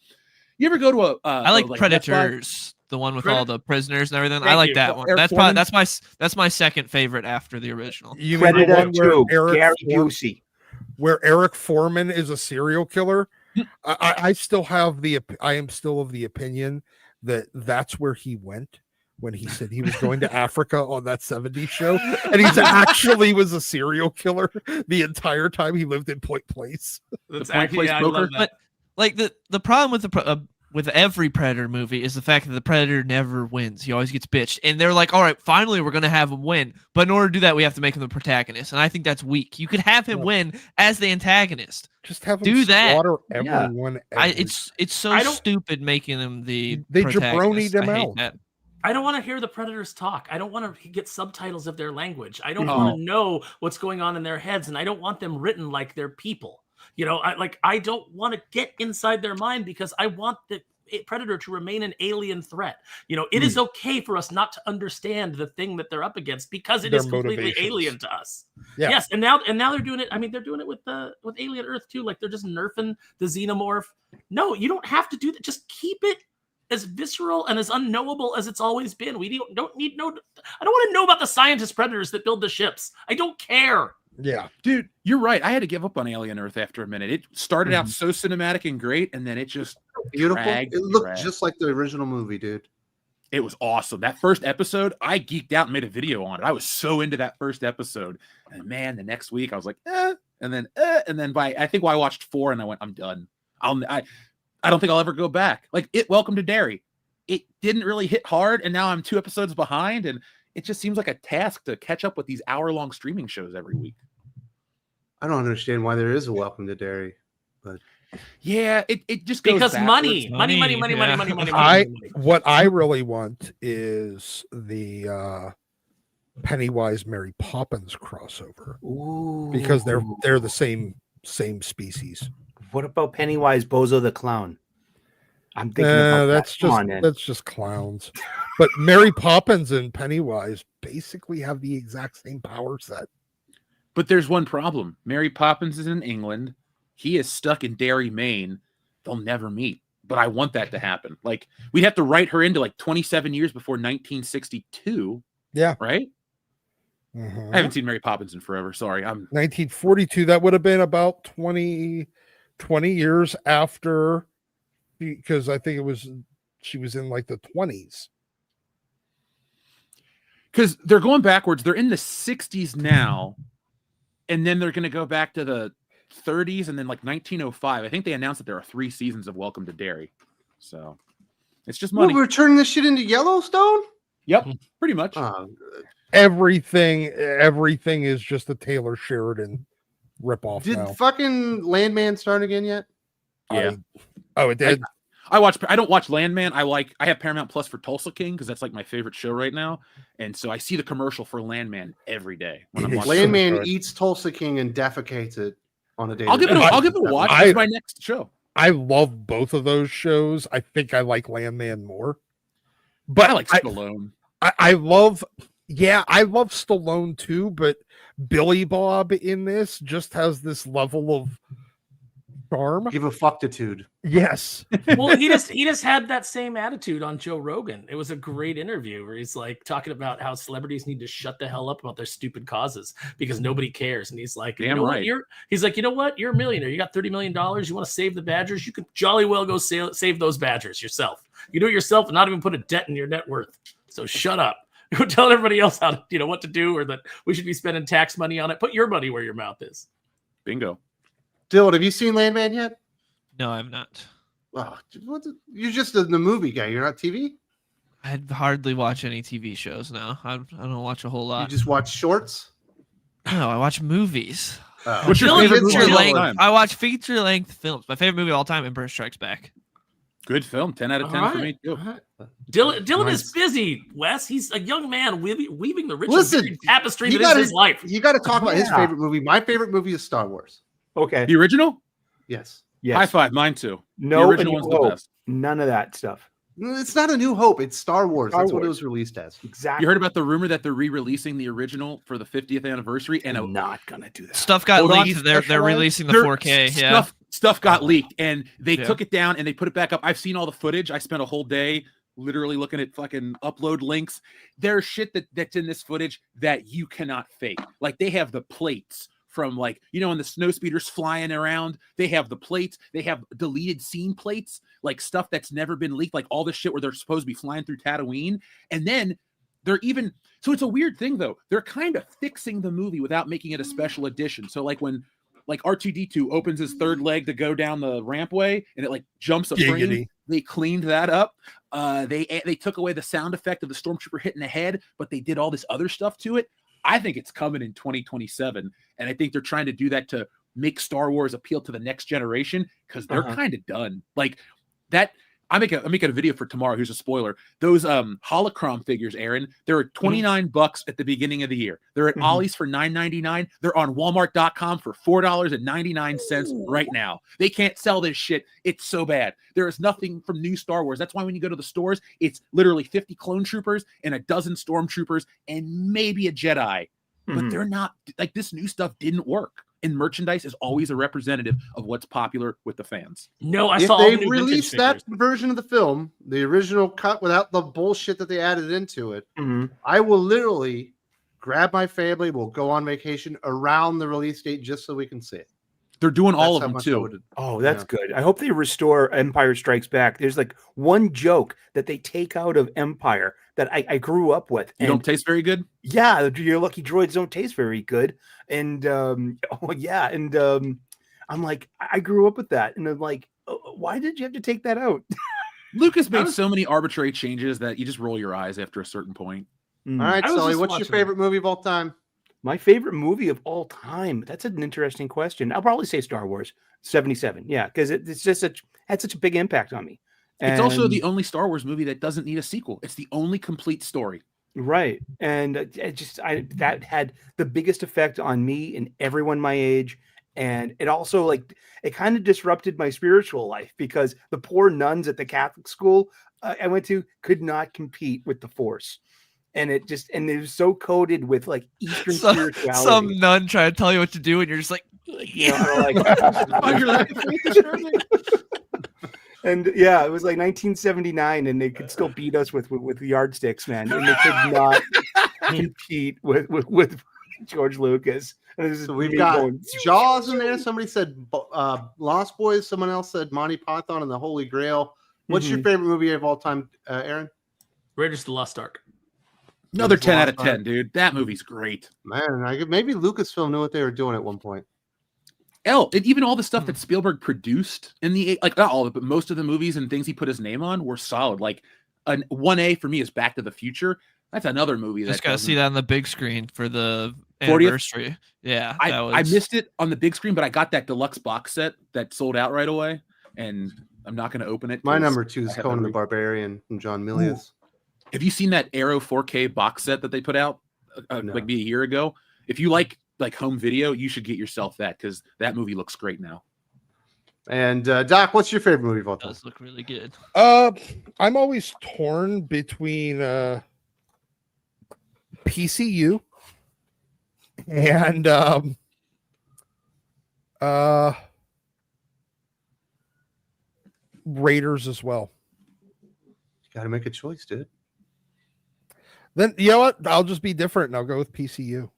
you ever go to a I like like Predators, the one with all the prisoners and everything. Thank I like you. that one. Eric That's Foreman? that's my second favorite after the original. You mean the Predator one where 2, Eric Gary Foreman- Busey. where Eric Foreman is a serial killer? I still have I am still of the opinion that that's where he went when he said he was going to Africa on that 70s show, and he's actually was a serial killer the entire time he lived in Point Place. That's Point Place I love poker? that. Like the problem with every Predator movie is the fact that the Predator never wins. He always gets bitched. And they're like, all right, finally, we're going to have him win. But in order to do that, we have to make him the protagonist. And I think that's weak. You could have him win as the antagonist. Just have him Do that. slaughter Yeah. everyone. It's so stupid making him the They protagonist. jabronied him I hate out. that. I don't want to hear the Predators talk. I don't want to get subtitles of their language. I don't No. want to know what's going on in their heads, and I don't want them written like they're people. You know, I don't want to get inside their mind because I want the Predator to remain an alien threat. You know, it is okay for us not to understand the thing that they're up against because it Their is completely motivations. alien to us. Yeah. Yes, and now they're doing it. I mean, they're doing it with Alien Earth too. Like they're just nerfing the xenomorph. No, you don't have to do that. Just keep it as visceral and as unknowable as it's always been. We don't need I don't want to know about the scientist predators that build the ships. I don't care. Yeah. Dude, you're right. I had to give up on Alien Earth after a minute. It started out so cinematic and great, and then it just Beautiful. dragged, It looked dragged. just like the original movie, dude. It was awesome. That first episode, I geeked out and made a video on it. I was so into that first episode. And man, the next week I was like, and then by I think I watched 4 and I went, I'm done. I don't think I'll ever go back. Like Welcome to Derry. It didn't really hit hard, and now I'm 2 episodes behind, and it just seems like a task to catch up with these hour-long streaming shows every week. I don't understand why there is a Welcome to Derry. Yeah, it just goes Because backwards. money. What I really want is the Pennywise Mary Poppins crossover Ooh. because they're the same species. What about Pennywise Bozo the Clown? I'm thinking about that's that. Come on, then. that's just clowns. But Mary Poppins and Pennywise basically have the exact same power set. But there's one problem. Mary Poppins is in England. He is stuck in Derry, Maine. They'll never meet. But I want that to happen. Like, we'd have to write her into like 27 years before 1962. Yeah. Right? Mhm. I haven't seen Mary Poppins in forever. Sorry. 1942. That would have been about 20 years after, because I think she was in like the 20s. Because they're going backwards. They're in the 60s now. And then they're going to go back to the 30s and then like 1905. I think they announced that there are 3 seasons of Welcome to Derry. So it's just money. We're turning this shit into Yellowstone? Yep, pretty much. Everything is just a Taylor Sheridan ripoff Did now. fucking Landman start again yet? Yeah. Oh, it did. I don't watch Landman. I have Paramount Plus for Tulsa King because that's like my favorite show right now, and so I see the commercial for Landman every day when I'm watching. Landman eats Tulsa King and defecates it on a daily. I'll give it a watch. It's my next show. I love both of those shows. I think I like Landman more, but I like Stallone. I love Stallone too, but Billy Bob in this just has this level of charm. Give a fucktitude. Yes. Well, he just had that same attitude on Joe Rogan. It was a great interview where he's like talking about how celebrities need to shut the hell up about their stupid causes because nobody cares. And he's like, you know what? He's like, you know what? You're a millionaire. You got $30 million. You want to save the Badgers? You could jolly well go save those Badgers yourself. You do it yourself and not even put a debt in your net worth. So shut up. You're telling everybody else how to, what to do, or that we should be spending tax money on it. Put your money where your mouth is. Bingo. Dylan, have you seen Landman yet? No, I'm not. Oh, you're just the movie guy. You're not TV? I hardly watch any TV shows now. I don't watch a whole lot. You just watch shorts? No, I watch movies. What's your favorite movie of all length? time? I watch feature-length films. My favorite movie of all time, Empire Strikes Back. Good film. 10 out of 10 for me, too. Dylan is busy, Wes. He's a young man weaving the rich tapestry that is his life. You got to talk about his favorite movie. My favorite movie is Star Wars. Okay. The original? Yes. High five. Mine, too. No, the original one's the best. None of that stuff. It's not A New Hope. It's Star Wars. That's what it was released as. Exactly. You heard about the rumor that they're re-releasing the original for the 50th anniversary? And I'm not going to do that. Stuff got leaked. They're releasing the 4K. Stuff got leaked, and they took it down, and they put it back up. I've seen all the footage. I spent a whole day literally looking at fucking upload links. There's shit that's in this footage that you cannot fake. Like, they have the plates from, like, when the snow speeders flying around, they have the plates. They have deleted scene plates, like stuff that's never been leaked, like all this shit where they're supposed to be flying through Tatooine. And then they're even, so it's a weird thing though. They're kind of fixing the movie without making it a special edition. So like when R2-D2 opens his third leg to go down the rampway and it like jumps a frame, they cleaned that up. They took away the sound effect of the stormtrooper hitting the head, but they did all this other stuff to it. I think it's coming in 2027, and I think they're trying to do that to make Star Wars appeal to the next generation because they're kind of done. Like that, I'm making a video for tomorrow. Here's a spoiler. Those holocron figures, Aaron, they're at $29 at the beginning of the year. They're at Ollie's for $9.99. They're on Walmart.com for $4.99 right now. They can't sell this shit. It's so bad. There is nothing from new Star Wars. That's why when you go to the stores, it's literally 50 clone troopers and a dozen stormtroopers and maybe a Jedi. But they're not, like, this new stuff didn't work. And merchandise is always a representative of what's popular with the fans. No, if they released that version of the film, the original cut without the bullshit that they added into it, I will literally grab my family, we'll go on vacation around the release date just so we can see it. They're doing all of them too. Oh, that's good. I hope they restore Empire Strikes Back. There's like one joke that they take out of Empire that I grew up with. You don't taste very good? Yeah, your lucky droids don't taste very good. And I'm like, I grew up with that. And I'm like, why did you have to take that out? Lucas made so many arbitrary changes that you just roll your eyes after a certain point. All right, Sully, what's your favorite movie of all time? My favorite movie of all time. That's an interesting question. I'll probably say Star Wars 77. Yeah, because it's just had such a big impact on me. And it's also the only Star Wars movie that doesn't need a sequel. It's the only complete story. Right. And that had the biggest effect on me and everyone my age. And it also it kind of disrupted my spiritual life because the poor nuns at the Catholic school I went to could not compete with the Force. And it was so coded with like Eastern spirituality. Some nun trying to tell you what to do, and you're just like, and yeah, it was like 1979, and they could still beat us with yardsticks, man. And they could not compete with George Lucas. So we've got Jaws in there. Somebody said Lost Boys. Someone else said Monty Python and the Holy Grail. What's your favorite movie of all time, Aaron? Raiders of the Lost Ark. Another 10 out of 10, dude. That movie's great. Man, maybe Lucasfilm knew what they were doing at one point. Even all the stuff that Spielberg produced in the, like, not all of it, but most of the movies and things he put his name on were solid. Like, 1A for me is Back to the Future. That's another movie. Just got to see that on the big screen for the anniversary. 40th? Yeah. I missed it on the big screen, but I got that deluxe box set that sold out right away. And I'm not going to open it. My number 2 is Conan the Barbarian from John Milius. Have you seen that Arrow 4K box set that they put out No. like maybe a year ago? If you like home video, you should get yourself that because that movie looks great now. And Doc, what's your favorite movie of all It time? does look really good. I'm always torn between PCU and Raiders as well. Got to make a choice, dude. Then you know what? I'll just be different and I'll go with PCU.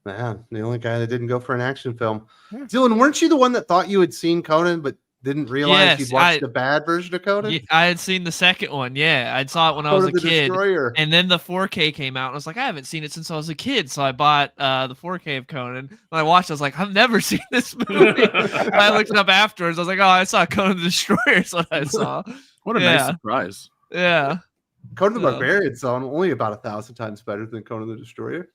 Man, the only guy that didn't go for an action film. Yeah. Dylan, weren't you the one that thought you had seen Conan but didn't realize Yes, you'd watched the bad version of Conan? Yeah, I had seen the second one. Yeah, I saw it when I was a Conan the kid. Destroyer. And then the 4K came out, and I was like, I haven't seen it since I was a kid. So I bought the 4K of Conan. When I watched it, I was like, I've never seen this movie. I looked it up afterwards. I was like, oh, I saw Conan the Destroyer. Is what I saw. What a nice surprise. Yeah. Conan the Barbarian's only about 1,000 times better than Conan the Destroyer.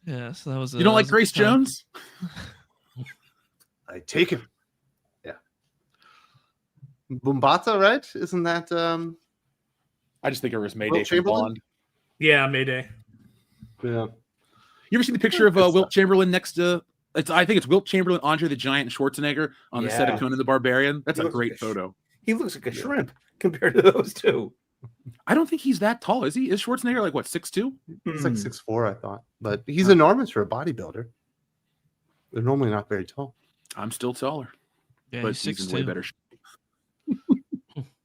Yeah, so that was. You don't like Grace Jones? I take it. Yeah. Bumbata, right? Isn't that I just think it was Mayday from Chamberlain? Bond. Yeah, Mayday. Yeah. You ever seen the picture of Wilt Chamberlain next to? I think it's Wilt Chamberlain, Andre the Giant, and Schwarzenegger on the set of Conan the Barbarian. That's a great photo. He looks like a shrimp compared to those two. I don't think he's that tall, is he? Is Schwarzenegger like what, 6'2"? He's like 6'4", I thought. But he's enormous for a bodybuilder. They're normally not very tall. I'm still taller. Yeah, But he's he's in way 6'2". better shape.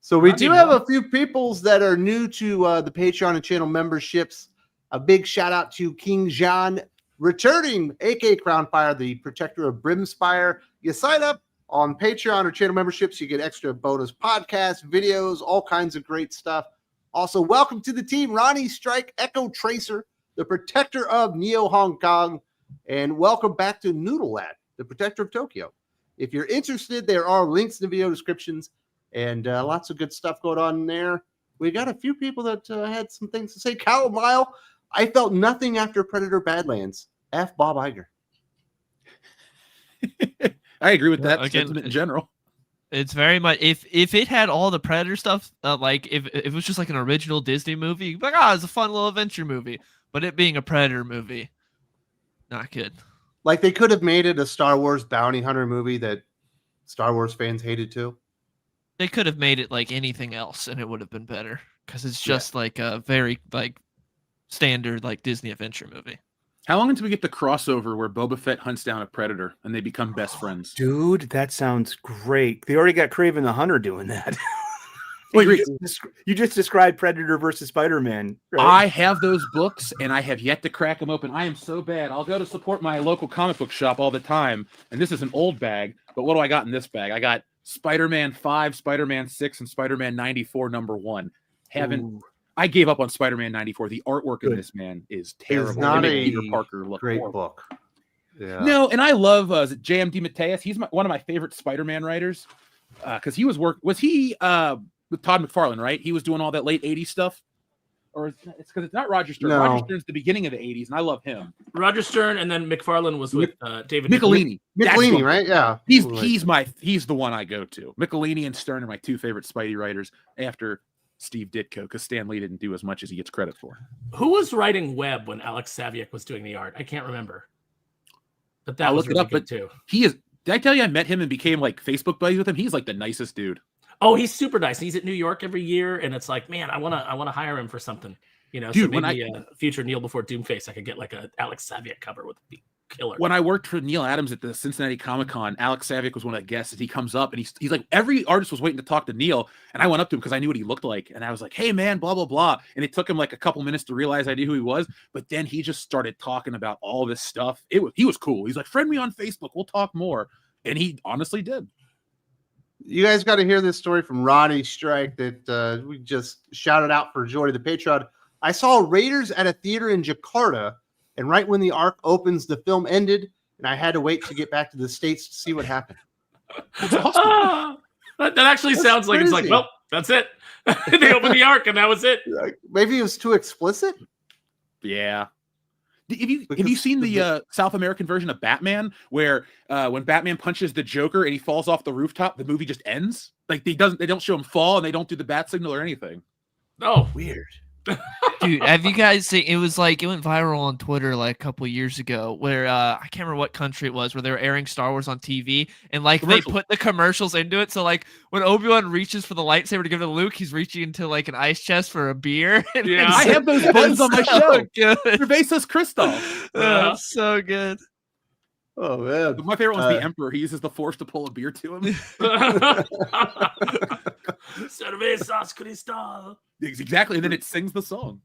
So we Not do anymore. have a few peoples that are new to the Patreon and channel memberships. A big shout out to King John returning, aka Crownfire, the protector of Brimspire. You sign up on Patreon or channel memberships, you get extra bonus podcasts, videos, all kinds of great stuff. Also, welcome to the team, Ronnie Strike, Echo Tracer, the protector of Neo Hong Kong, and welcome back to Noodle Lad, the protector of Tokyo. If you're interested, there are links in the video descriptions and lots of good stuff going on in there. We got a few people that had some things to say. Callum Lyle, I felt nothing after Predator Badlands. F. Bob Iger. I agree with that Again, sentiment in general. It's very much if it had all the Predator stuff, like if it was just like an original Disney movie, you'd be like, it's a fun little adventure movie. But it being a Predator movie, not good. Like they could have made it a Star Wars bounty hunter movie that Star Wars fans hated too. They could have made it like anything else, and it would have been better because it's just like a very like standard like Disney adventure movie. How long until we get the crossover where Boba Fett hunts down a predator and they become best friends? Dude, that sounds great. They already got Kraven the Hunter doing that. Wait, you just described Predator versus Spider-Man. Right? I have those books and I have yet to crack them open. I am so bad. I'll go to support my local comic book shop all the time. And this is an old bag, but what do I got in this bag? I got Spider-Man 5, Spider-Man 6, and Spider-Man 94 #1. I gave up on Spider-Man 94. The artwork in this, man, is terrible. It's not They make a Peter Parker look great horrible. book. Yeah. No, and I love J.M. DeMatteis. He's one of my favorite Spider-Man writers because he was with Todd McFarlane, right? He was doing all that late 80s stuff. Or it's because it's not Roger Stern. No. Roger Stern's the beginning of the 80s, and I love him. Roger Stern, and then McFarlane was with David Michelini. Michelini, right? Yeah. He's the one I go to. Michelini and Stern are my two favorite Spidey writers after Steve Ditko, because Stan Lee didn't do as much as he gets credit for. Who was writing Web when Alex Saviuk was doing the art? I can't remember. But that I'll was look it really up, good but too. he is. Did I tell you I met him and became like Facebook buddies with him? He's like the nicest dude. Oh, he's super nice. He's at New York every year, and it's like, man, I wanna hire him for something. You know, Dude, so maybe future Neil Before Doomface, I could get like a Alex Saviuk cover with the killer. When I worked for Neil Adams at the Cincinnati Comic-Con, Alex Saviuk was one of the guests, and he comes up and he's like, every artist was waiting to talk to Neil, and I went up to him because I knew what he looked like, and I was like, hey man, blah blah blah, and it took him like a couple minutes to realize I knew who he was, but then he just started talking about all this stuff. He was cool. He's like, friend me on Facebook, we'll talk more, and he honestly did. You guys got to hear this story from Ronnie Strike that we just shouted out for Jordy the Patreon. I saw Raiders at a theater in Jakarta, and right when the arc opens, the film ended, and I had to wait to get back to the States to see what happened. That's awesome. That actually sounds like it's like, crazy. well, that's it. They opened the arc, and that was it. Maybe it was too explicit. Yeah. Have you seen the South American version of Batman where when Batman punches the Joker and he falls off the rooftop, the movie just ends? Like they don't show him fall, and they don't do the bat signal or anything. Oh, Weird. Dude, have you guys seen? It went viral on Twitter like a couple of years ago, where I can't remember what country it was, where they were airing Star Wars on TV, and like they put the commercials into it. So like when Obi-Wan reaches for the lightsaber to give it to Luke, he's reaching into like an ice chest for a beer. Yeah. I have those buttons on my show. Good. Cervezas Cristal. So good. Oh man, My favorite one's the Emperor. He uses the Force to pull a beer to him. Cervezas Cristal. Exactly, and then it sings the song.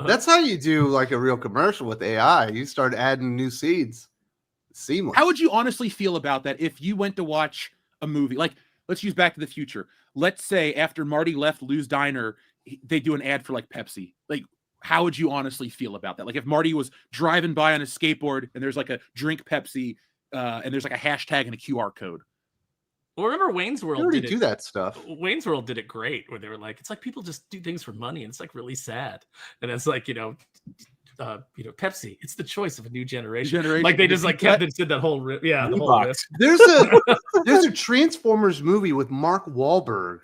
that's how you do like a real commercial with AI. You start adding new seeds. Seamless. How would you honestly feel about that if you went to watch a movie? Like, let's use Back to the Future. Let's say after Marty left Lou's Diner, they do an ad for like Pepsi. Like, how would you honestly feel about that? Like if Marty was driving by on a skateboard and there's like a drink Pepsi and there's like a hashtag and a QR code. Well, remember Wayne's You World already did do it. that stuff. Wayne's World did it great, where they were like, it's like people just do things for money, and it's like really sad. And it's like, Pepsi, it's the choice of a new generation. Like they just like kept it, did that whole the whole risk. There's a Transformers movie with Mark Wahlberg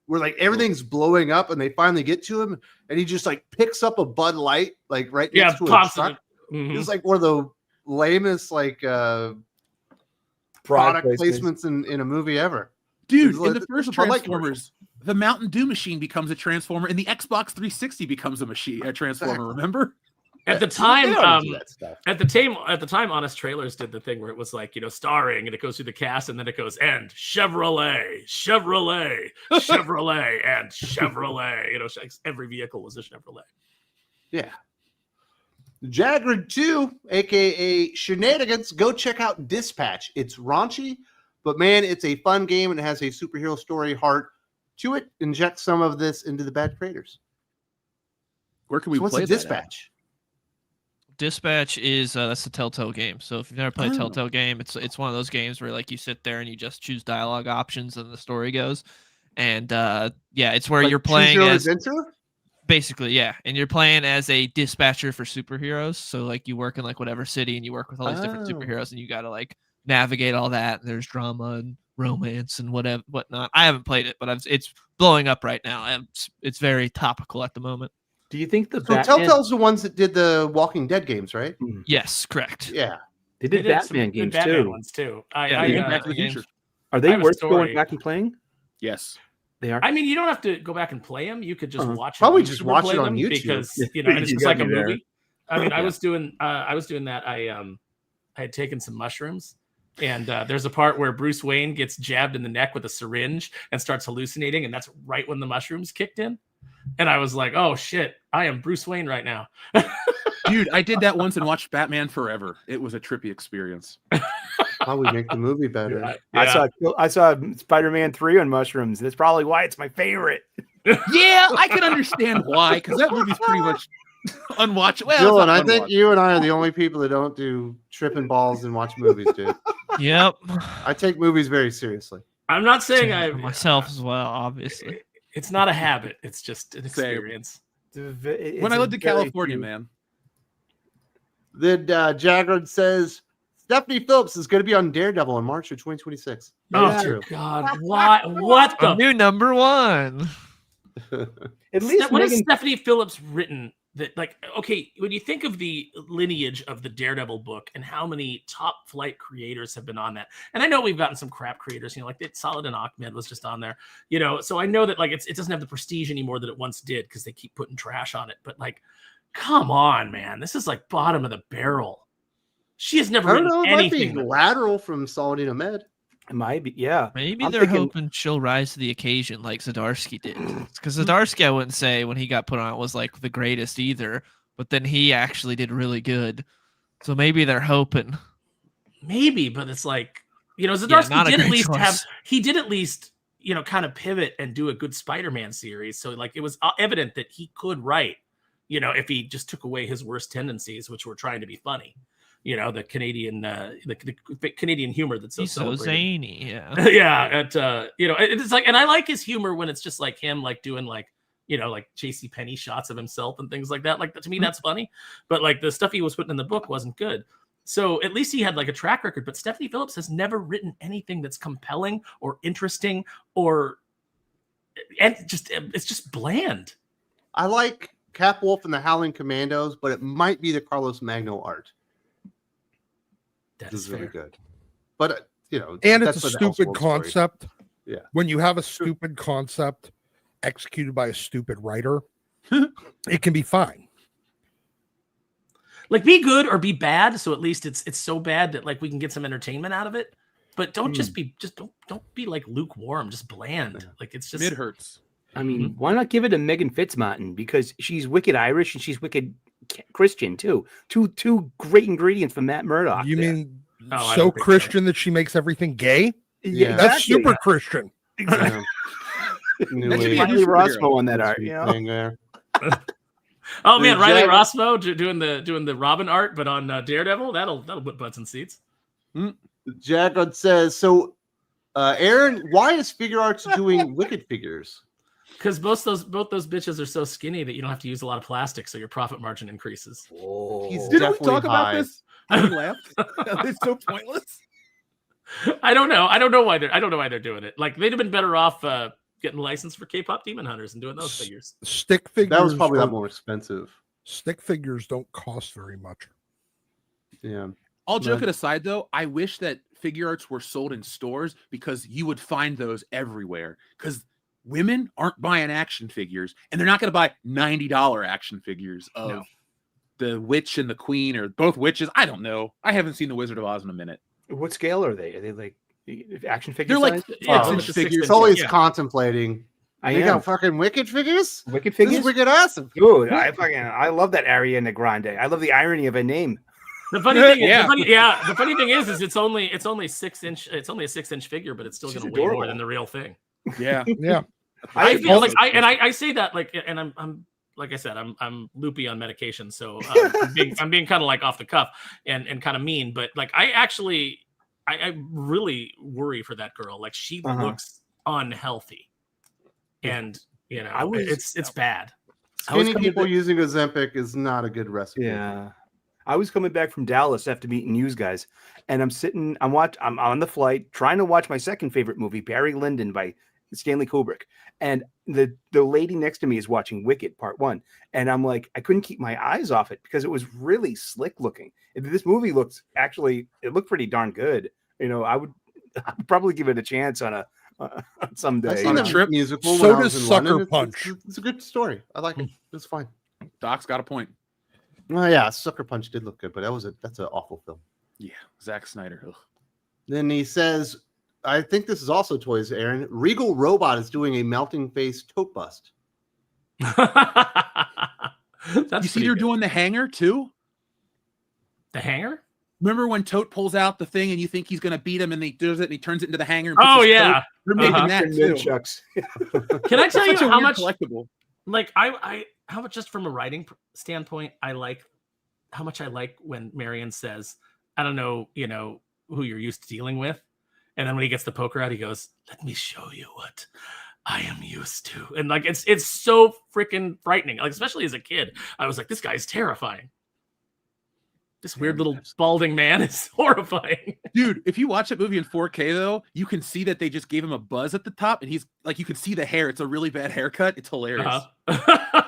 where like everything's blowing up and they finally get to him and he just like picks up a Bud Light like right next to a pops truck. it. It's like one of the lamest like product placements in a movie ever. Dude, Like, in the first Transformers, the Mountain Dew machine becomes a Transformer and the Xbox 360 becomes a Transformer, remember? At the time, At the time, Honest Trailers did the thing where it was like, starring, and it goes through the cast, and then it goes, and Chevrolet, and Chevrolet. Every vehicle was a Chevrolet. Yeah. Jagged 2, aka Shenanigans. Go check out Dispatch. It's raunchy, but man, it's a fun game and it has a superhero story heart to it. Inject some of this into the bad creators. Where can we What's play a that Dispatch? Dispatch is that's a Telltale game. So if you've never played a Telltale game, it's one of those games where like you sit there and you just choose dialogue options and the story goes. And it's where Like you're playing Choose Your as Adventure? basically, yeah, and you're playing as a dispatcher for superheroes. So like you work in like whatever city and you work with all these different superheroes and you got to like navigate all that. There's drama and romance and whatnot. I haven't played it, but it's blowing up right now. It's very topical at the moment. Do you think the So Telltale's the ones that did the Walking Dead games, right? Yes, correct. Yeah. They did Batman games too. Ones too. Back to the Future. Are they worth going back and playing? Yes. They are. I mean, you don't have to go back and play them. You could just watch. Probably just watch it on YouTube because and it's just like a movie. I mean, I was doing that. I had taken some mushrooms, and there's a part where Bruce Wayne gets jabbed in the neck with a syringe and starts hallucinating, and that's right when the mushrooms kicked in. And I was like, "Oh shit, I am Bruce Wayne right now." Dude, I did that once and watched Batman Forever. It was a trippy experience. Probably make the movie better. Yeah. I saw Spider-Man 3 on mushrooms. That's probably why it's my favorite. Yeah, I can understand why, because that movie's pretty much unwatchable. Well, Dylan, I think you and I are the only people that don't do tripping balls and watch movies, dude. Yep. I take movies very seriously. I'm not saying I myself as well, obviously. It's not a habit. It's just an experience. When I lived in California, man. Then Jagged says Stephanie Phillips is going to be on Daredevil in March of 2026. Oh, true. God. Why? What the? New number one. At least What has Stephanie Phillips written that, like, okay, when you think of the lineage of the Daredevil book and how many top flight creators have been on that, and I know we've gotten some crap creators, like Solid and Ahmed was just on there, so I know that like it doesn't have the prestige anymore that it once did because they keep putting trash on it, but like, come on, man, this is like bottom of the barrel. She has never written anything. It might be lateral from Solid and Ahmed. It might be, yeah. Maybe they're hoping she'll rise to the occasion like Zdarsky did. Because Zdarsky, I wouldn't say when he got put on it was like the greatest either, but then he actually did really good. So maybe they're hoping. Maybe, but it's like, Zdarsky did at least kind of pivot and do a good Spider-Man series. So like it was evident that he could write, if he just took away his worst tendencies, which were trying to be funny. The Canadian, the Canadian humor that's so zany, yeah, yeah. It's like, and I like his humor when it's just like him, like doing like J.C. Penney shots of himself and things like that. Like to me, that's funny. But like the stuff he was putting in the book wasn't good. So at least he had like a track record. But Stephanie Phillips has never written anything that's compelling or interesting or and it's just bland. I like Cap Wolf and the Howling Commandos, but it might be the Carlos Magno art. That This is is really fair. good. But And that's it's a for the stupid Elseworlds story. concept. Yeah. When you have a stupid concept executed by a stupid writer, it can be fine. Like, be good or be bad, so at least it's so bad that like we can get some entertainment out of it. But don't don't be like lukewarm, just bland. Like it's just Mid hurts. I mean, why not give it to Megan Fitzmartin, because she's wicked Irish and she's wicked Christian too. Two great ingredients for Matt Murdock. You there. mean I so don't think Christian that she makes everything gay? Yeah. That's super Christian. Yeah. New That should be Age a Riley superhero. Rossmo on that art, you know? thing there. Oh man, Dude, Riley Jag- Rossmo doing the Robin art, but on Daredevil, that'll put butts in seats. Jagod says, so Aaron, why is Figure Arts doing Wicked figures? Because both those bitches are so skinny that you don't have to use a lot of plastic, so your profit margin increases. He's Didn't we definitely talk about high. this? I laughed. It's so pointless. I don't know why they're doing it. Like they'd have been better off getting licensed for K-pop Demon Hunters and doing those figures. Stick figures. That was probably a lot are- more expensive. Stick figures don't cost very much. Yeah. All No. joking aside, though, I wish that Figure Arts were sold in stores because you would find those everywhere. Because women aren't buying action figures, and they're not going to buy $90 action figures of the witch and the queen, or both witches. I don't know. I haven't seen the Wizard of Oz in a minute. What scale are they? Are they like action figure They're like size? Yeah, Oh, it's six figures. inch. It's always Yeah. contemplating. I They am. got fucking Wicked figures? Wicked This figures? is wicked awesome. Dude, I love that Ariana Grande. I love the irony of a name. The funny thing, Yeah. the funny thing is it's only a 6-inch figger, but it's still She's going to weigh more adorable. than the real thing. Yeah. Yeah. I feel also- like I say that like, and I'm like I said, I'm loopy on medication, so I'm being kind of like off the cuff and kind of mean, but like I really worry for that girl. Like she looks unhealthy, and you know it's bad. Skinny people using Ozempic is not a good recipe. Yeah. I was coming back from Dallas after meeting you guys, and I'm on the flight trying to watch my second favorite movie, Barry Lyndon by Stanley Kubrick. And the lady next to me is watching Wicked Part 1. And I'm like, I couldn't keep my eyes off it because it was really slick looking. This movie looked pretty darn good. You know, I'd probably give it a chance on someday. I've seen On a the trip. musical. So when I does was in Sucker London. Punch. It's a good story. I like it. It's fine. Doc's got a point. Oh yeah, Sucker Punch did look good, but that's an awful film. Yeah. Zack Snyder. Ugh. Then he says, I think this is also toys, Aaron. Regal Robot is doing a melting face tote bust. That's You see, they're doing the hanger too. the hanger. Remember when Tote pulls out the thing and you think he's going to beat him, and he does it and he turns it into the hanger? And Oh puts his yeah. coat? They're making Uh-huh. that too. Chucks. Can I tell you Such a how weird much? collectible. Like how much, just from a writing standpoint, how much I like when Marion says, I don't know, who you're used to dealing with. And then when he gets the poker out, he goes, let me show you what I am used to. And like, it's so freaking frightening. Like, especially as a kid, I was like, this guy's terrifying. This weird little balding man is horrifying. Dude, if you watch that movie in 4K though, you can see that they just gave him a buzz at the top, and he's like, you can see the hair. It's a really bad haircut. It's hilarious. Uh-huh.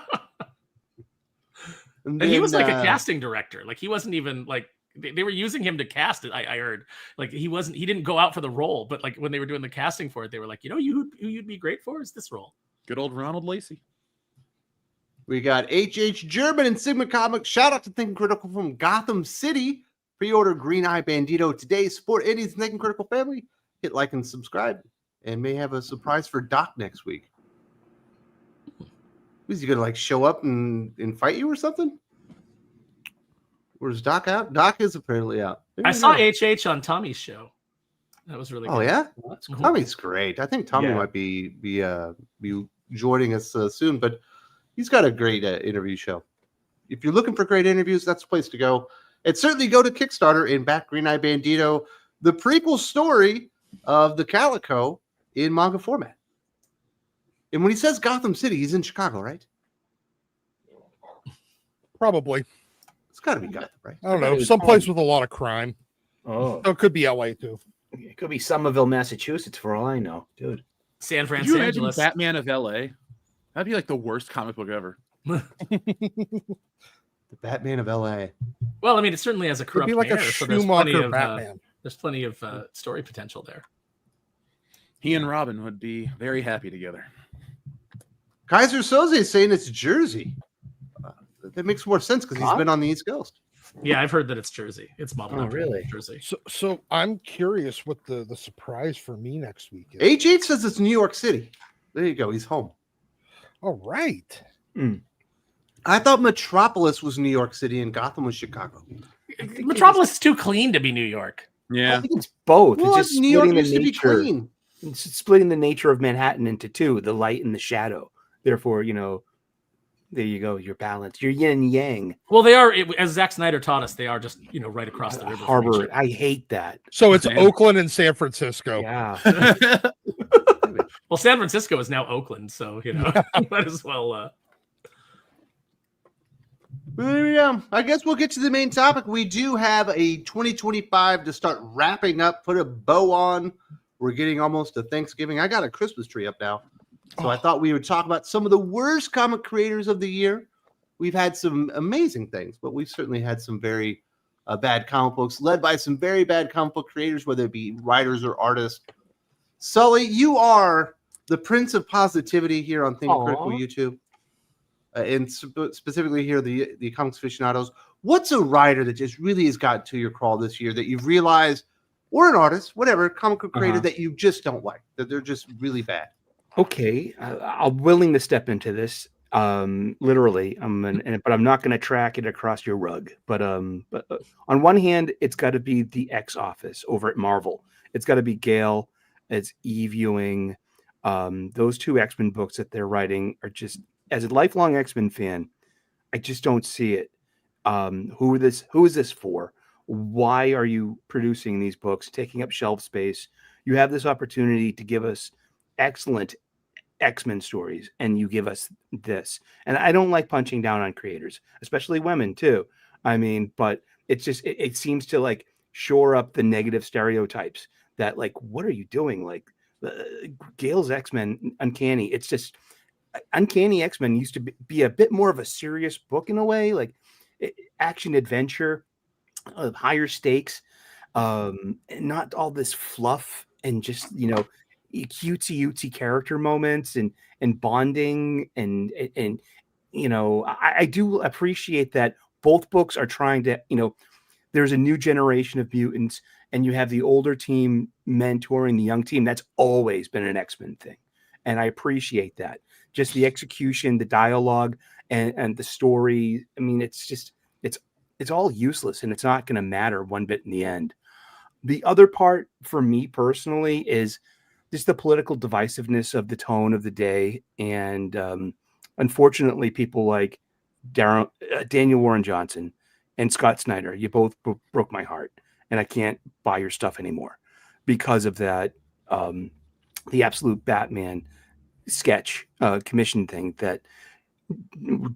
And And he was like a then, casting director. Like he wasn't even like they were using him to cast it. I heard like he didn't go out for the role, but like when they were doing the casting for it, they were like, who you'd be great for is this role. Good old Ronald Lacey. We got HH German and Sigma Comics. Shout out to Thinking Critical from Gotham City. Pre-order Green Eye Bandito today. Support Eddie's Thinking Critical family. Hit like and subscribe. And may have a surprise for Doc next week. Is he gonna like show up and fight you or something? Where's Doc out? Doc is apparently out. I saw HH on Tommy's show. That was really good. Oh yeah, That's cool. Tommy's great. I think Tommy Yeah. might be joining us soon, but he's got a great interview show. If you're looking for great interviews, that's the place to go. And certainly go to Kickstarter and back Green Eye Bandito, the prequel story of the Calico in manga format. And when he says Gotham City, he's in Chicago, right? Probably. It's got to be Gotham, right? I don't know. Someplace with a lot of crime. Oh, So it could be LA too. it could be Somerville, Massachusetts, for all I know, dude. San Could you imagine Francisco. Batman of LA? That'd be like the worst comic book ever. The Batman of LA. Well, I mean, it certainly has a It'd corrupt be like mayor, a so there's plenty Schumacher of Batman. there's plenty of story potential there. He and Robin would be very happy together. Kaiser Soze is saying it's Jersey. That makes more sense because he's been on the East Coast. Yeah, I've heard that it's Jersey. It's modeled Oh, after really? Jersey. So I'm curious what the surprise for me next week is. H8 says it's New York City. There you go. He's home. All right. I thought Metropolis was New York City and Gotham was Chicago. Metropolis is too clean to be New York. I Yeah. think it's both. Well, It's just New York splitting used the to be nature. clean. It's splitting the nature of Manhattan into two: the light and the shadow. Therefore, there you go. You're balanced. You're yin and yang. Well, they are, as Zack Snyder taught us, they are just right across the river. from each Harbor. other. I hate that. So it's Man. Oakland and San Francisco. Yeah. Well, San Francisco is now Oakland, so might as well. I guess we'll get to the main topic. We do have a 2025 to start wrapping up, put a bow on. We're getting almost to Thanksgiving. I got a Christmas tree up now. So I thought we would talk about some of the worst comic creators of the year. We've had some amazing things, but we've certainly had some very bad comic books led by some very bad comic book creators, whether it be writers or artists. Sully, you are the Prince of Positivity here on Think Critical YouTube. And specifically here, the Comics Aficionados. What's a writer that just really has gotten to your crawl this year that you've realized, or an artist, whatever, comic book creator that you just don't like, that they're just really bad? Okay, I'm willing to step into this. Literally, but I'm not going to track it across your rug. But on one hand, it's got to be the X Office over at Marvel. It's got to be Gail. It's Eve Ewing. Those two X-Men books that they're writing are just, as a lifelong X-Men fan, I just don't see it. Who is this for? Why are you producing these books, taking up shelf space? You have this opportunity to give us excellent X-Men stories, and you give us this. And I don't like punching down on creators, especially women too. I mean, but it's just it seems to like shore up the negative stereotypes that, like, what are you doing? Like Gail's X-Men Uncanny. It's just Uncanny X-Men used to be a bit more of a serious book in a way, like action adventure, higher stakes, not all this fluff and just cutesy character moments and bonding and I do appreciate that both books are trying to, there's a new generation of mutants and you have the older team mentoring the young team. That's always been an X-Men thing, and I appreciate that. Just the execution, the dialogue, and the story. I mean, it's just it's all useless, and it's not going to matter one bit in the end. The other part for me personally is just the political divisiveness of the tone of the day, and unfortunately, people like Daniel Warren Johnson and Scott Snyder, you both broke my heart, and I can't buy your stuff anymore because of that. The Absolute Batman sketch commission thing that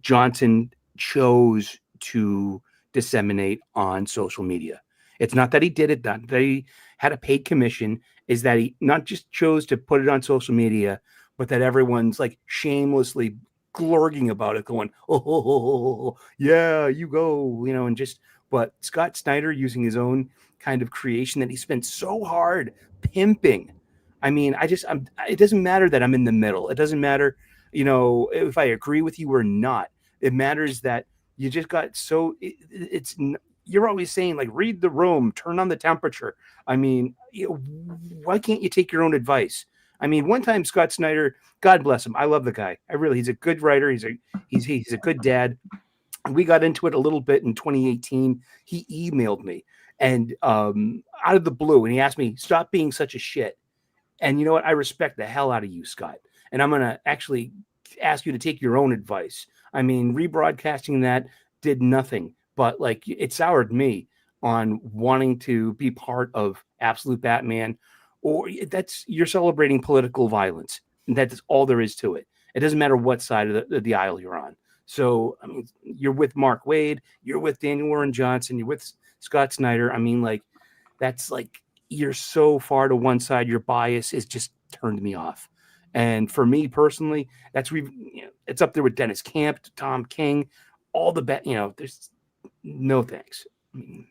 Johnson chose to disseminate on social media. It's not that he did it, that he had a paid commission, is that he not just chose to put it on social media, but that everyone's like shamelessly glorging about it, going, oh, yeah, you go, and just, but Scott Snyder using his own kind of creation that he spent so hard pimping. I mean, it doesn't matter that I'm in the middle. It doesn't matter, if I agree with you or not. It matters that you just got so you're always saying, like, read the room, turn on the temperature. I mean, why can't you take your own advice? I mean, one time Scott Snyder, God bless him, I love the guy. He's a good writer. He's a good dad. We got into it a little bit in 2018. He emailed me and out of the blue, and he asked me, stop being such a shit. And you know what? I respect the hell out of you, Scott. And I'm going to actually ask you to take your own advice. I mean, rebroadcasting that did nothing, but like it soured me on wanting to be part of Absolute Batman, or you're celebrating political violence. And that's all there is to it. It doesn't matter what side of the aisle you're on. So, I mean, you're with Mark Waid, you're with Daniel Warren Johnson, you're with Scott Snyder. I mean, like, that's like, you're so far to one side, your bias has just turned me off. And for me personally, it's up there with Deniz Camp, Tom King, all the there's no thanks. I mean,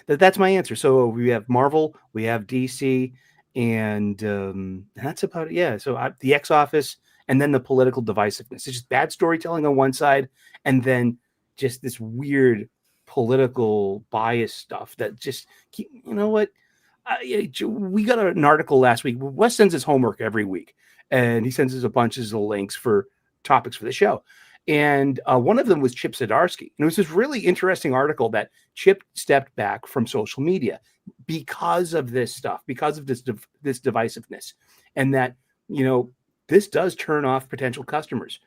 that's my answer. So we have Marvel, we have DC, and that's about it. Yeah. So the X Office, and then the political divisiveness. It's just bad storytelling on one side, and then just this weird political bias stuff that just you know what. We got an article last week. Wes sends his homework every week, and he sends us a bunch of links for topics for the show. And one of them was Chip Zdarsky. And it was this really interesting article that Chip stepped back from social media because of this stuff, because of this divisiveness, and that this does turn off potential customers.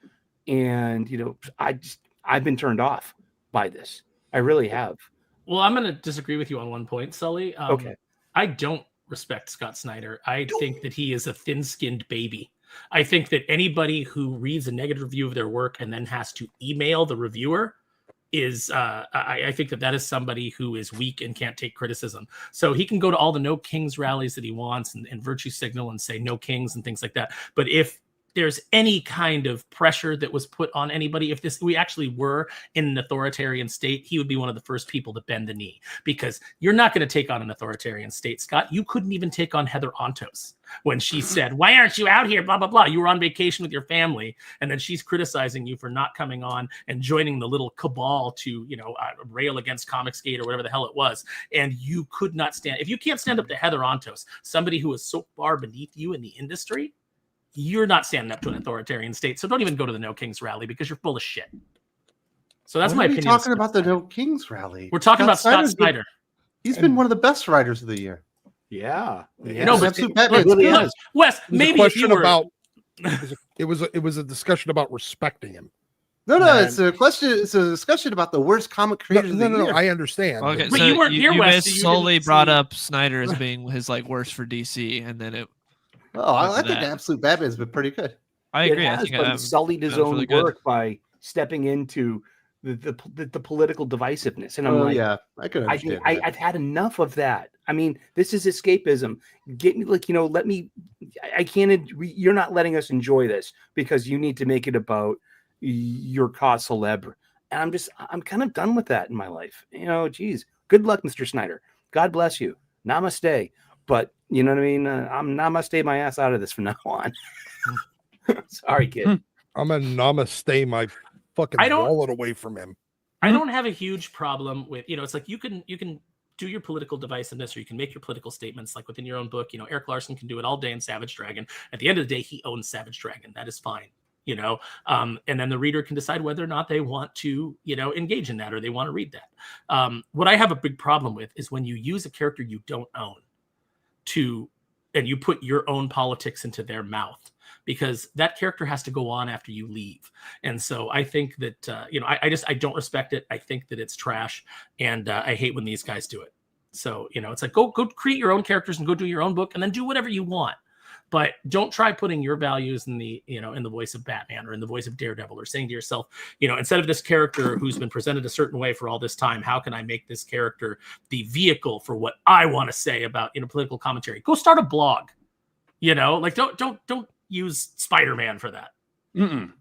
And I've been turned off by this. I really have. Well, I'm going to disagree with you on one point, Sully. Okay. I don't respect Scott Snyder. I think that he is a thin-skinned baby. I think that anybody who reads a negative review of their work and then has to email the reviewer is, I think that is somebody who is weak and can't take criticism. So he can go to all the No Kings rallies that he wants and virtue signal and say no kings and things like that. But if there's any kind of pressure that was put on anybody, if we actually were in an authoritarian state, he would be one of the first people to bend the knee, because you're not going to take on an authoritarian state, Scott. You couldn't even take on Heather Ontos when she said, "Why aren't you out here? Blah, blah, blah." You were on vacation with your family, and then she's criticizing you for not coming on and joining the little cabal to, rail against Comicsgate or whatever the hell it was. And you could not stand. If you can't stand up to Heather Ontos, somebody who is so far beneath you in the industry, you're not standing up to an authoritarian state. So don't even go to the No Kings rally, because you're full of shit. So that's my opinion. Talking about the No Kings rally. We're talking about Scott Snyder. He's been one of the best writers of the year. Yeah. No, but really Wes, maybe if you were... it was a discussion about respecting him. No, it's a question. It's a discussion about the worst comic creators of the year. I understand. Okay, but so you weren't here, Wes. You solely brought up Snyder as being his worst for DC, and then it. Oh, I think Absolute Batman's been pretty good. I agree. I think he sullied his own work by stepping into the political divisiveness, and I'm I could understand. I've had enough of that. I mean, this is escapism. Get me, let me. I can't. You're not letting us enjoy this because you need to make it about your cause célèbre, and I'm kind of done with that in my life. Geez, good luck, Mr. Snyder. God bless you. Namaste. But you know what I mean? I'm namaste my ass out of this from now on. Sorry, kid. I'm gonna namaste my fucking wallet away from him. I don't have a huge problem with, it's like you can do your political divisiveness, or you can make your political statements like within your own book. Eric Larson can do it all day in Savage Dragon. At the end of the day, he owns Savage Dragon. That is fine. And then the reader can decide whether or not they want to, engage in that, or they want to read that. What I have a big problem with is when you use a character you don't own and you put your own politics into their mouth, because that character has to go on after you leave. And so I think that, I don't respect it. I think that it's trash, and I hate when these guys do it. So, it's like, go create your own characters and go do your own book and then do whatever you want. But don't try putting your values in the voice of Batman or in the voice of Daredevil, or saying to yourself, instead of this character who's been presented a certain way for all this time, how can I make this character the vehicle for what I want to say about political commentary? Go start a blog. Don't use Spider-Man for that. Mm-mm.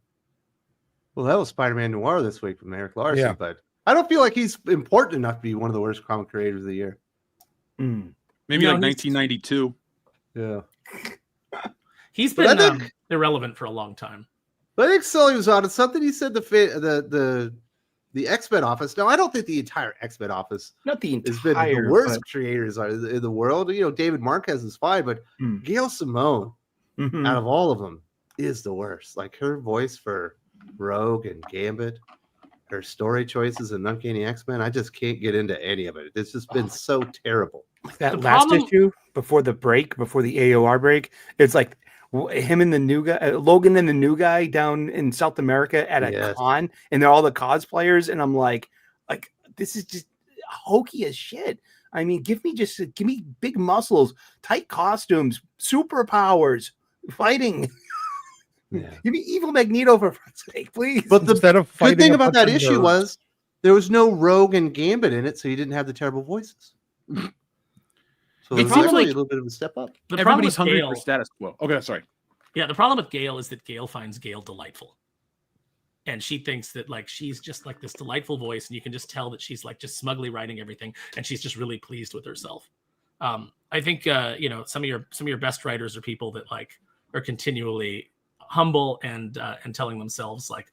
Well, that was Spider-Man Noir this week from Eric Larson, but I don't feel like he's important enough to be one of the worst comic creators of the year. Maybe 1992. Yeah. He's been irrelevant for a long time. But I think Sully was on to something. He said the X-Men office. Now, I don't think the entire X-Men office has been the worst creators in the world. David Marquez is fine, but Gail Simone, out of all of them, is the worst. Like, her voice for Rogue and Gambit, her story choices in Uncanny X-Men, I just can't get into any of it. It's just been so terrible. That last issue before the AOR break, it's like him and the new guy, Logan and the new guy down in South America at a con, and they're all the cosplayers, and I'm like this is just hokey as shit. I mean, give me big muscles, tight costumes, superpowers, fighting. Yeah. Give me evil Magneto for sake, please. But the good thing about that issue was there was no Rogue and Gambit in it, so you didn't have the terrible voices. So it seems like a little bit of a step up. Everybody's hungry for status quo. Okay, sorry. Yeah, the problem with Gail is that Gail finds Gail delightful. And she thinks that like she's just like this delightful voice, and you can just tell that she's like just smugly writing everything, and she's just really pleased with herself. I think some of your best writers are people that like are continually humble and telling themselves like,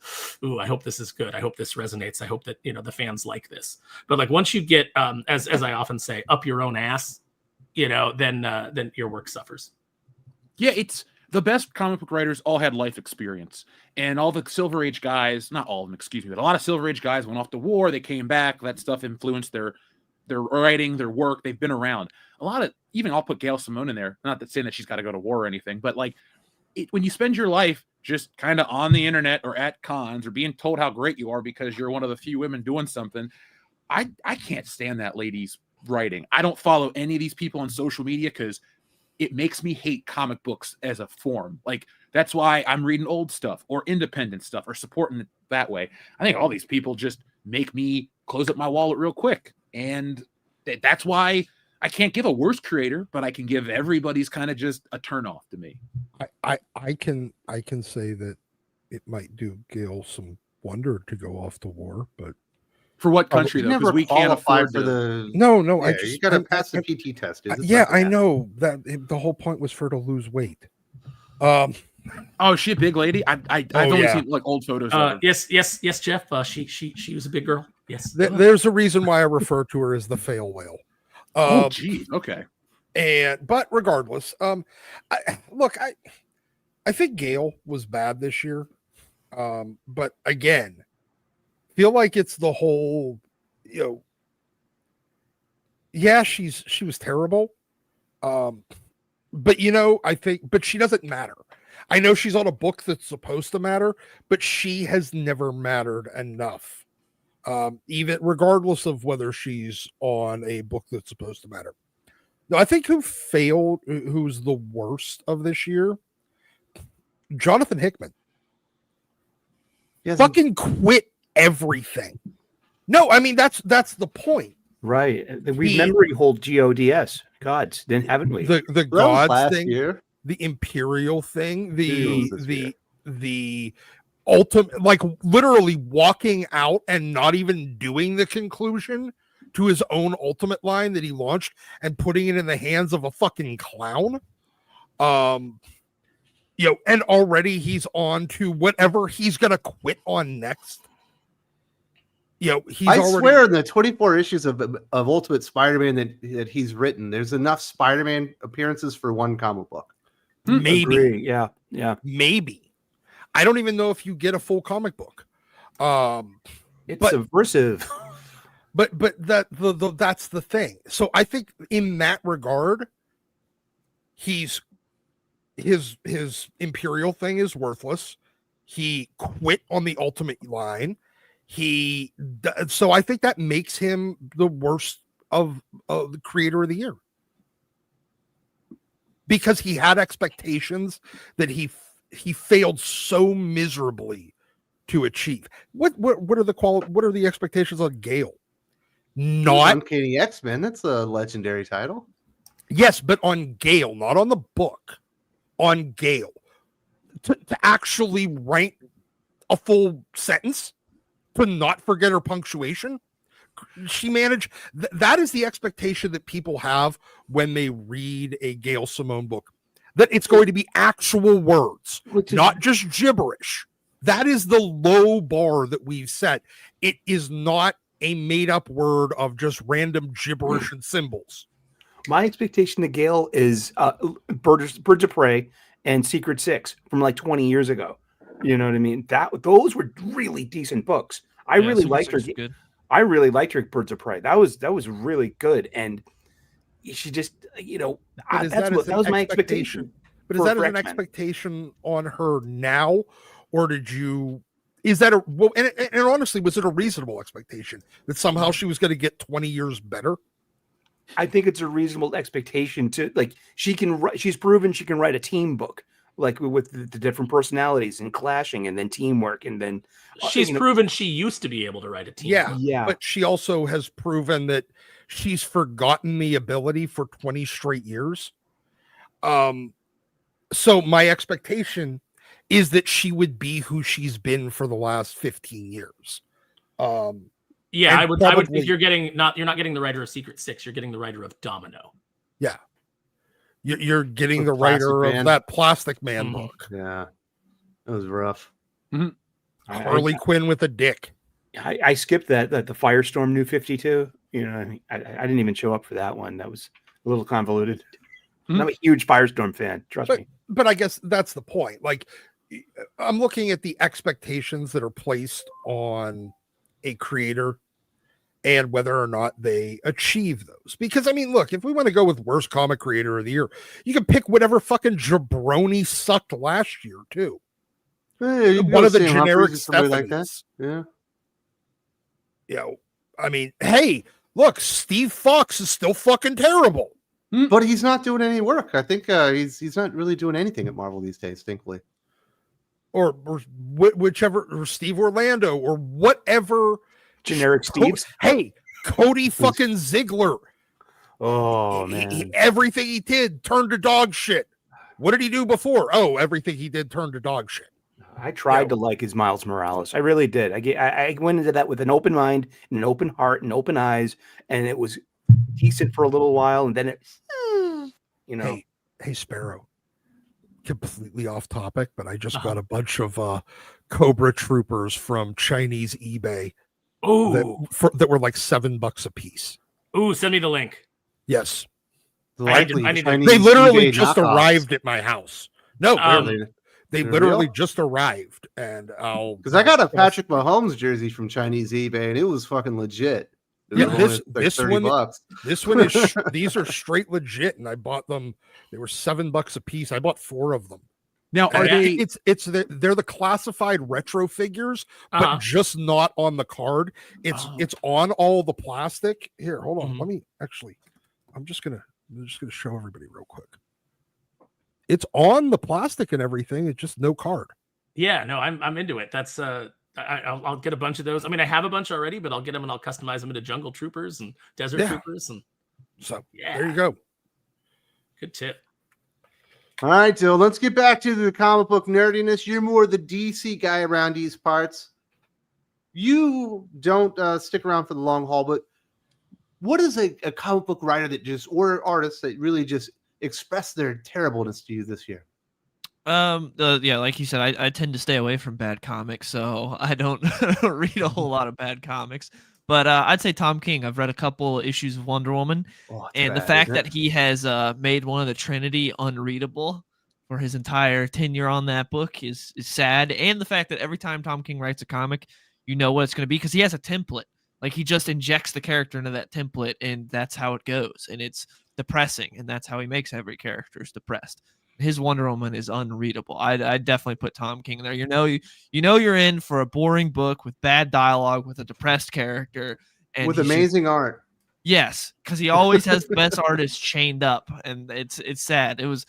"Ooh, I hope this is good. I hope this resonates. I hope that the fans like this." But like once you get as I often say, up your own ass, then your work suffers. Yeah, it's the best comic book writers all had life experience, and all the Silver Age guys, not all of them, excuse me, but a lot of Silver Age guys went off to war. They came back. That stuff influenced their writing, their work. They've been around. A lot of, even I'll put Gail Simone in there. Not that saying that she's got to go to war or anything, but like when you spend your life just kind of on the internet or at cons or being told how great you are because you're one of the few women doing something, I can't stand that lady's writing. I don't follow any of these people on social media because it makes me hate comic books as a form. Like, that's why I'm reading old stuff or independent stuff or supporting it that way. I think all these people just make me close up my wallet real quick. And that's why I can't give a worse creator, but I can give everybody's kind of just a turn off to me. I can say that it might do Gail some wonder to go off to war, but for what country though? Because we can't afford for the. No, Yeah, you got to pass the PT test. I know that the whole point was for her to lose weight. Oh, is she a big lady? I've only seen like old photos. Yes, Jeff. She was a big girl. Yes. There's a reason why I refer to her as the fail whale. Oh, geez. Okay. But regardless, I think Gail was bad this year. But again, feel like it's the whole, yeah, she was terrible. But but she doesn't matter. I know she's on a book that's supposed to matter, but she has never mattered enough. Even regardless of whether she's on a book that's supposed to matter. No, I think who's the worst of this year? Jonathan Hickman. Fucking quit everything. No, I mean that's the point. Right. We memory hold GODS. Gods, then haven't we? The gods thing, year. The Imperial thing, the ultimate, like literally walking out and not even doing the conclusion to his own ultimate line that he launched and putting it in the hands of a fucking clown. And already he's on to whatever he's gonna quit on next. I swear in the 24 issues of Ultimate Spider-Man that he's written, there's enough Spider-Man appearances for one comic book. Maybe. Agree. Yeah. Maybe. I don't even know if you get a full comic book. It's subversive. But that's the thing. So I think in that regard, his Imperial thing is worthless. He quit on the ultimate line. So I think that makes him the worst of the creator of the year, because he had expectations that he failed so miserably to achieve. What are the expectations on Gail? Not Uncanny X-Men. That's a legendary title. Yes, but on Gail, not on the book. On Gail, to actually write a full sentence, to not forget her punctuation. She managed. That is the expectation that people have when they read a Gail Simone book, that it's going to be actual words, not just gibberish. That is the low bar that we've set. It is not a made-up word of just random gibberish and symbols. My expectation to Gail is Birds of Prey and Secret Six from like 20 years ago. You know what I mean? Those were really decent books. I really liked her. Good. I really liked her Birds of Prey. That was really good. And she just, that was my expectation. But is that an expectation on her now, or is that and honestly, was it a reasonable expectation that somehow she was going to get 20 years better? I think it's a reasonable expectation to, like, she's proven she can write a team book, like with the different personalities and clashing and then teamwork. And then she's proven she used to be able to write a team. Yeah. But she also has proven that she's forgotten the ability for 20 straight years. So my expectation is that she would be who she's been for the last 15 years. Yeah, I would think you're not getting the writer of Secret Six, you're getting the writer of Domino. Yeah. You're getting the writer of that Plastic Man book. Yeah. That was rough. Mm-hmm. Harley Quinn with a dick. I skipped that the Firestorm New 52. You know, I didn't even show up for that one. That was a little convoluted. Mm-hmm. I'm a huge Firestorm fan. Trust me. But I guess that's the point. Like, I'm looking at the expectations that are placed on a creator and whether or not they achieve those. Because, I mean, look, if we want to go with worst comic creator of the year, you can pick whatever fucking jabroni sucked last year, too. Hey, one of the generic Stephanies. Like that. Yeah. You know, I mean, hey, look, Steve Fox is still fucking terrible. But he's not doing any work. I think he's not really doing anything at Marvel these days, thankfully. Or whichever, or Steve Orlando, or whatever. Generic Steves. Hey, Cody fucking Ziegler. Oh, man. Everything he did turned to dog shit. What did he do before? Oh, everything he did turned to dog shit. I tried to like his Miles Morales. I really did. I went into that with an open mind and an open heart and open eyes, and it was decent for a little while, and then it, you know. Hey, Sparrow. Completely off topic, but I just got a bunch of Cobra Troopers from Chinese eBay. That were like $7 a piece. Ooh, send me the link. Yes. They literally just arrived at my house. No, they literally real? Just arrived, and because I got a Patrick Mahomes jersey from Chinese eBay, and it was fucking legit. Yeah, this one, this one is these are straight legit, and I bought them. They were $7 a piece. I bought 4 of them. Now, are they? They're the classified retro figures, but just not on the card. It's on all the plastic. Here, hold on. Let me actually. I'm just gonna show everybody real quick. It's on the plastic and everything. It's just no card. Yeah, no, I'm into it. That's I'll get a bunch of those. I mean, I have a bunch already, but I'll get them and I'll customize them into Jungle Troopers and Desert Troopers, and so there you go. Good tip. All right, Dill, let's get back to the comic book nerdiness. You're more the DC guy around these parts. You don't stick around for the long haul, but what is a comic book writer or artist that really just express their terribleness to you this year? Yeah, like you said, I tend to stay away from bad comics, so I don't read a whole lot of bad comics. But I'd say Tom King. I've read a couple issues of Wonder Woman, and the fact that he has made one of the Trinity unreadable for his entire tenure on that book is sad. And the fact that every time Tom King writes a comic, you know what it's going to be because he has a template. Like he just injects the character into that template, and that's how it goes. And it's depressing, and that's how he makes every character is depressed. His Wonder Woman is unreadable. I definitely put Tom King there. You know you're in for a boring book with bad dialogue, with a depressed character, and with amazing art. Yes, because he always has the best artists chained up, and it's sad. It was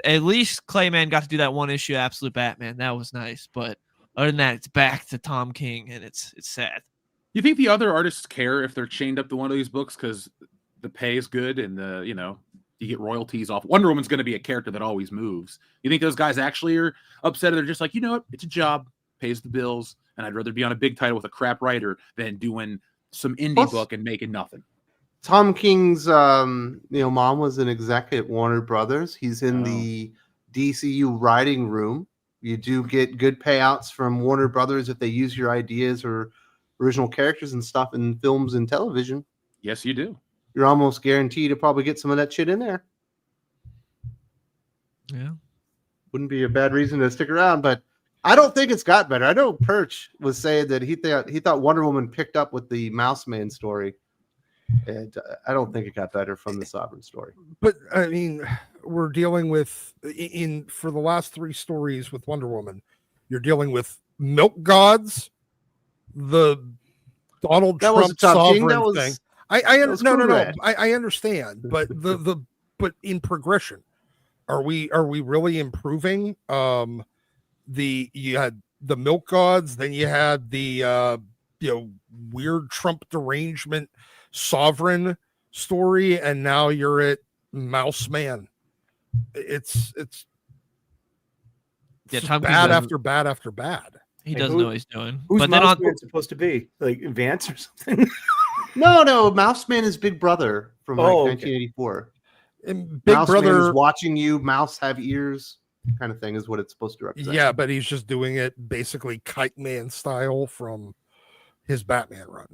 at least Clayman got to do that one issue, Absolute Batman. That was nice, but other than that, it's back to Tom King, and it's sad. You think the other artists care if they're chained up to one of these books because the pay is good and you get royalties off? Wonder Woman's going to be a character that always moves. You think those guys actually are upset, or they're just like, you know what, it's a job, pays the bills, and I'd rather be on a big title with a crap writer than doing some indie book and making nothing? Tom King's mom was an exec at Warner Brothers. He's in the DCU writing room. You do get good payouts from Warner Brothers if they use your ideas or original characters and stuff in films and television. Yes, you do. You're almost guaranteed to probably get some of that shit in there. Yeah. Wouldn't be a bad reason to stick around, but I don't think it's got better. I know Perch was saying that he thought Wonder Woman picked up with the Mouse Man story, and I don't think it got better from the Sovereign story. But I mean, we're dealing with for the last 3 stories with Wonder Woman, you're dealing with milk gods, the Donald Trump sovereign thing. I understand, but but in progression, are we really improving? You had the milk gods, then you had the weird Trump derangement sovereign story, and now you're at Mouse Man. It's Yeah, It's Tom bad King after bad after bad. he Like, doesn't know what he's doing. Who's But then Mouse on Man supposed to be? Like Vance or something? No, Mouse Man is Big Brother from like Oh, okay. 1984. And Big Mouse Man Brother is watching you. Mouse have ears, kind of thing is what it's supposed to represent. Yeah, but he's just doing it basically Kite Man style from his Batman run.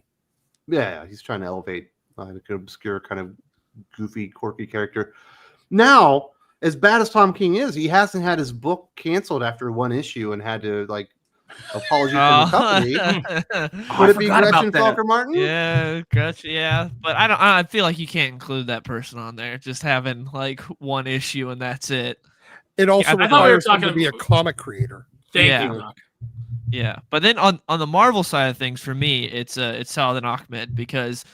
Yeah, he's trying to elevate like an obscure, kind of goofy, quirky character. Now, as bad as Tom King is, he hasn't had his book canceled after one issue and had to like apology from the company. Would it be Gretchen Falker Martin? Yeah, Gretchen. Yeah, but I feel like you can't include that person on there. Just having like one issue and that's it. It also I thought we were requires him to talking be a comic creator. Thank you, Rock. Yeah, but then on the Marvel side of things, for me, it's Saladin Ahmed, because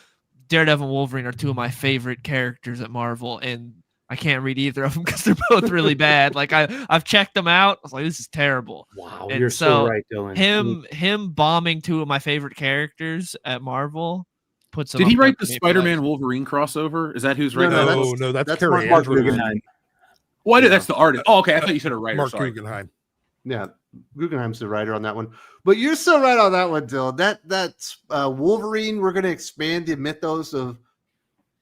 Daredevil and Wolverine are two of my favorite characters at Marvel, and I can't read either of them because they're both really bad. Like I've checked them out. I was like, this is terrible. Wow, And you're so so right, Dylan. Him bombing two of my favorite characters at Marvel puts. Did he write the Spider-Man Wolverine crossover? Is that who's writing? No, that's Carrie Mark Andrews. Guggenheim. Well, that's the artist. Oh, okay. I thought you said a writer. Mark Sorry. Guggenheim. Yeah, Guggenheim's the writer on that one. But you're so right on that one, Dylan. That's Wolverine. We're going to expand the mythos of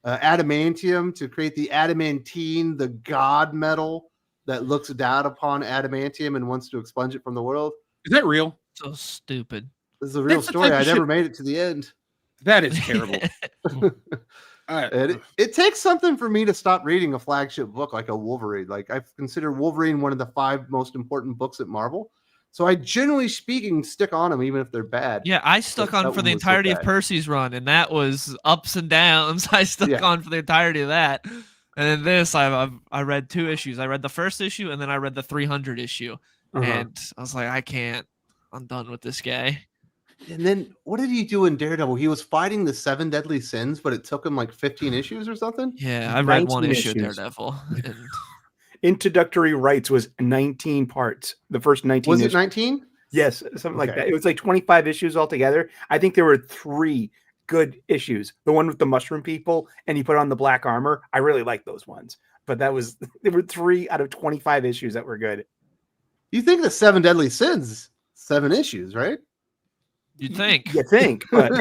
adamantium to create the adamantine, the god metal that looks down upon adamantium and wants to expunge it from the world. Is that real? So stupid. This is a real That's the story. type I of never shit- made it to the end. That is terrible. It takes something for me to stop reading a flagship book like a Wolverine. Like I consider Wolverine one of the 5 most important books at Marvel. So I generally speaking stick on them even if they're bad. Yeah, I stuck on That for the one was so entirety of bad. Percy's run, and that was ups and downs. I stuck on for the entirety of that. And then this, I read 2 issues. I read the first issue, and then I read the 300 issue. And I was like, I can't. I'm done with this guy. And then what did he do in Daredevil? He was fighting the 7 deadly sins, but it took him like 15 issues or something. Yeah, I read 1 issue of issues. Daredevil. And Introductory rights was 19 parts. The first 19 Was issues. it 19? Yes, something like Okay. that. It was like 25 issues altogether. I think there were 3 good issues. The one with the mushroom people, and he put on the black armor. I really like those ones. But there were 3 out of 25 issues that were good. You think the 7 deadly sins, 7 issues, right? you'd think. You think, but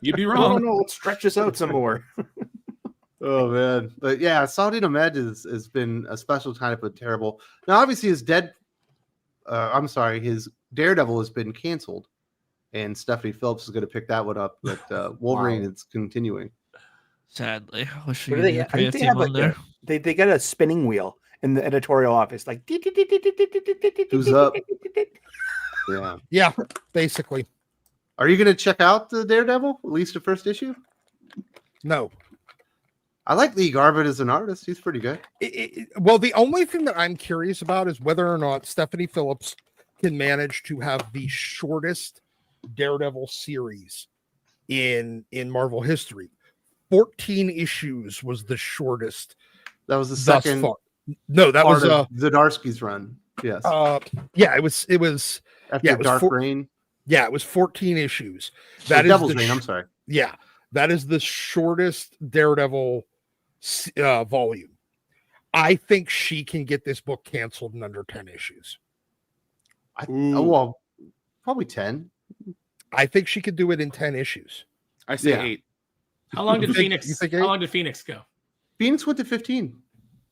You'd be I wrong. don't know. Let's stretch this out some more. Oh man, but yeah, Saladin Ahmed has been a special type of terrible. Now, obviously, his Daredevil has been canceled, and Stephanie Phillips is going to pick that one up. But Wolverine is continuing. Sadly, I wish we What could do get a I think creative they team have on there. they got a spinning wheel in the editorial office, like Who's up? Yeah. Yeah, basically. Are you going to check out the Daredevil, at least the first issue? No. I like Lee Garbett as an artist. He's pretty good. Well, the only thing that I'm curious about is whether or not Stephanie Phillips can manage to have the shortest Daredevil series in Marvel history. 14 issues was the shortest. That was the thus second far. No, that was Zdarsky's run. Yes. Yeah, it was After it was Dark Reign. Yeah, it was 14 issues. That That is Devil's the Reign. I'm sorry. Yeah, that is the shortest Daredevil volume. I think she can get this book canceled in under 10 issues. Well, probably 10. I think she could do it in 10 issues. I say 8. How long did You think- Phoenix? you think How 8? long did Phoenix go? Phoenix went to 15,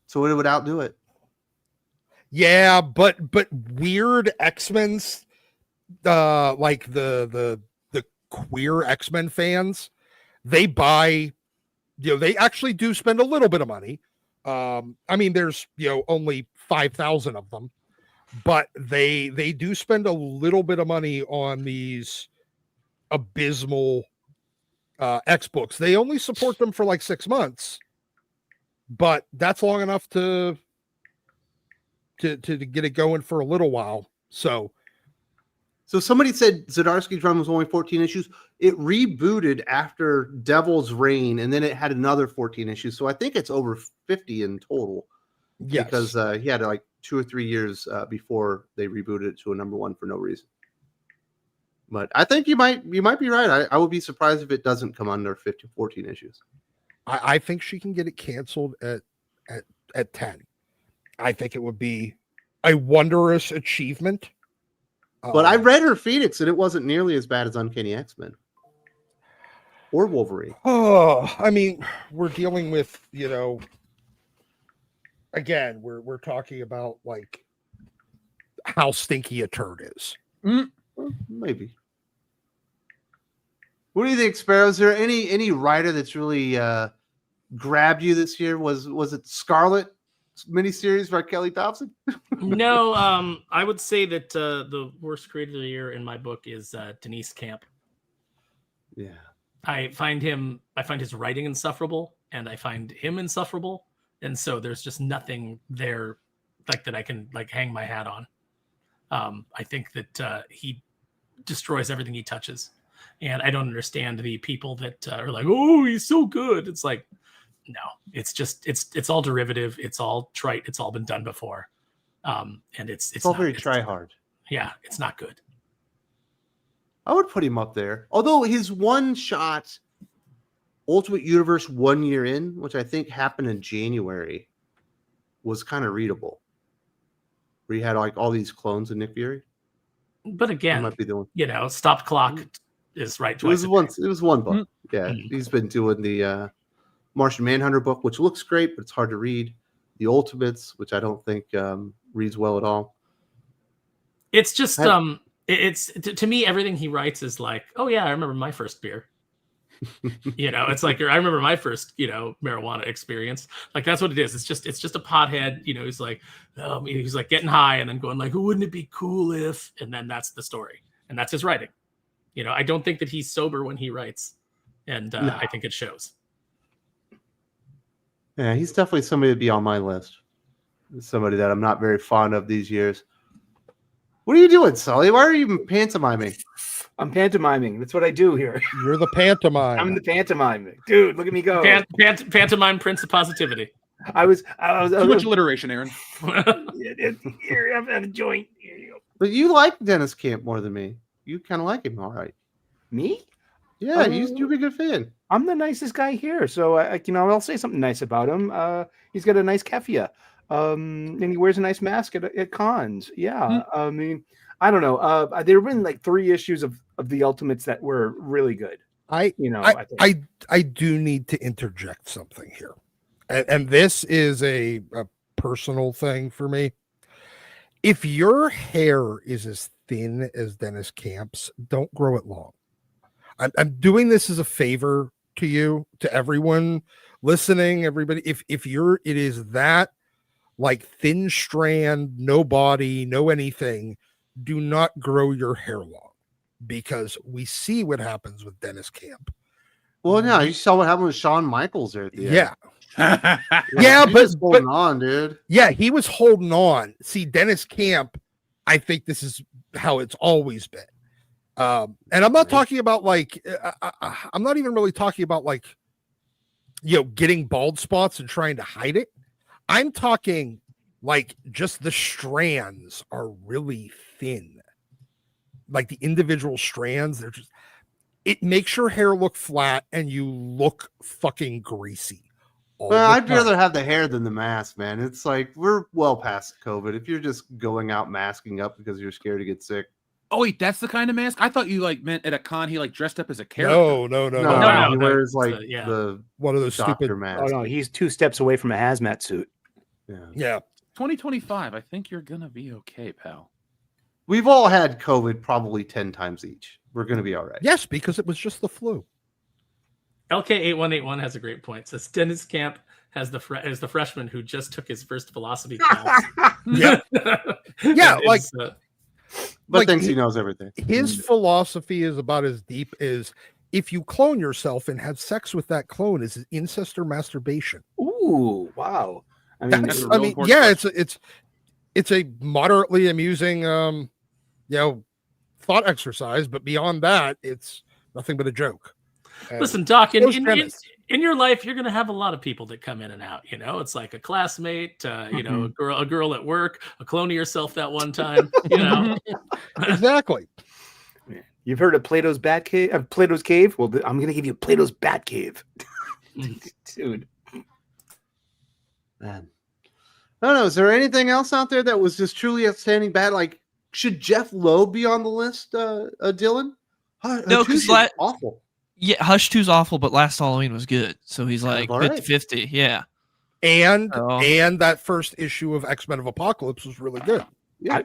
so it would outdo it. Yeah, but weird X-Men's like the queer X-Men fans, they buy, they actually do spend a little bit of money. I mean, there's only 5,000 of them, but they do spend a little bit of money on these abysmal X books. They only support them for like 6 months, but that's long enough to get it going for a little while. So somebody said Zdarsky's run was only 14 issues. It rebooted after Devil's Reign, and then it had another 14 issues. So I think it's over 50 in total. yes, Because he had like 2 or 3 years before they rebooted it to a #1 for no reason. But I think you might be right. I would be surprised if it doesn't come under 14 issues. I think she can get it canceled at 10. I think it would be a wondrous achievement. But I read her Phoenix, and it wasn't nearly as bad as Uncanny X-Men or Wolverine. Oh, I mean, we're dealing with, again, we're talking about like how stinky a turd is. Well, maybe. What do you think, Sparrow? Is there any writer that's really grabbed you this year? Was it Scarlet miniseries by Kelly Thompson? No, I would say that the worst creator of the year in my book is Deniz Camp. Yeah, I find his writing insufferable, and I find him insufferable, and so there's just nothing there like that I can like hang my hat on. I think that he destroys everything he touches, and I don't understand the people that are like, "Oh, he's so good." It's like, no, it's just it's all derivative, it's all trite, it's all been done before, and it's all not, very try hard. Yeah, it's not good. I would put him up there. Although his one shot Ultimate Universe 1 year in, which I think happened in January, was kind of readable. Where he had like all these clones of Nick Fury. But again, might be the one. Stop clock is right It twice. was one book. Yeah, he's been doing the Martian Manhunter book, which looks great, but it's hard to read. The Ultimates, which I don't think reads well at all. It's just it's to me, everything he writes is like, oh yeah, I remember my first beer. It's like I remember my first marijuana experience. Like that's what it is. It's just a pothead. He's like he's like getting high and then going like, wouldn't it be cool if? And then that's the story, and that's his writing. I don't think that he's sober when he writes, and no. I think it shows. Yeah, he's definitely somebody to be on my list. Somebody that I'm not very fond of these years. What are you doing, Sully? Why are you pantomiming? I'm pantomiming. That's what I do here. You're the pantomime. I'm the pantomime. Dude, look at me go. Pantomime Prince of Positivity. I was too much alliteration, Aaron. Here, I'm a joint. Here you go. But you like Deniz Camp more than me. You kind of like him, all right. Me? Yeah, you'd be a good fan. I'm the nicest guy here, so I'll say something nice about him. He's got a nice keffia, and he wears a nice mask at cons. Yeah, I mean, I don't know. There have been like 3 issues of the Ultimates that were really good. I do need to interject something here, and this is a personal thing for me. If your hair is as thin as Deniz Camp's, don't grow it long. I'm doing this as a favor to you, to everyone listening, everybody. If it is that like thin strand, no body, no anything, do not grow your hair long, because we see what happens with Deniz Camp. Well, no, you saw what happened with Shawn Michaels there at the end. Yeah, but holding on, dude. Yeah, he was holding on. See, Deniz Camp, I think this is how it's always been. And I'm not talking about like, I'm not even really talking about like, getting bald spots and trying to hide it. I'm talking like just the strands are really thin. Like the individual strands, it makes your hair look flat and you look fucking greasy. Well, I'd rather have the hair than the mask, man. It's like we're well past COVID. If you're just going out masking up because you're scared to get sick. Oh wait, that's the kind of mask? I thought you meant at a con he dressed up as a character. No. He wears the one of those stupid masks. Oh no, he's 2 steps away from a hazmat suit. Yeah. 2025. I think you're gonna be okay, pal. We've all had COVID probably 10 times each. We're gonna be all right. Yes, because it was just the flu. LK8181 has a great point. It says Deniz Camp has the freshman who just took his first philosophy class. Yeah, like. But thinks he knows everything. His philosophy is about as deep as if you clone yourself and have sex with that clone, is it incest or masturbation? Ooh, wow. I mean, it's a moderately amusing, thought exercise, but beyond that, it's nothing but a joke. Listen, Doc, in your life, you're going to have a lot of people that come in and out. It's like a classmate, a girl at work, a clone of yourself that one time. Exactly. You've heard of Plato's Plato's cave? Well, I'm going to give you Plato's Bat Cave, dude. Man. I don't know. Is there anything else out there that was just truly outstanding bad? Like, should Jeff Lowe be on the list, Dylan? No, because awful. Yeah, Hush 2's awful, but Last Halloween was good. So he's like 50-50. Yeah. And that first issue of X-Men of Apocalypse was really good. Yeah,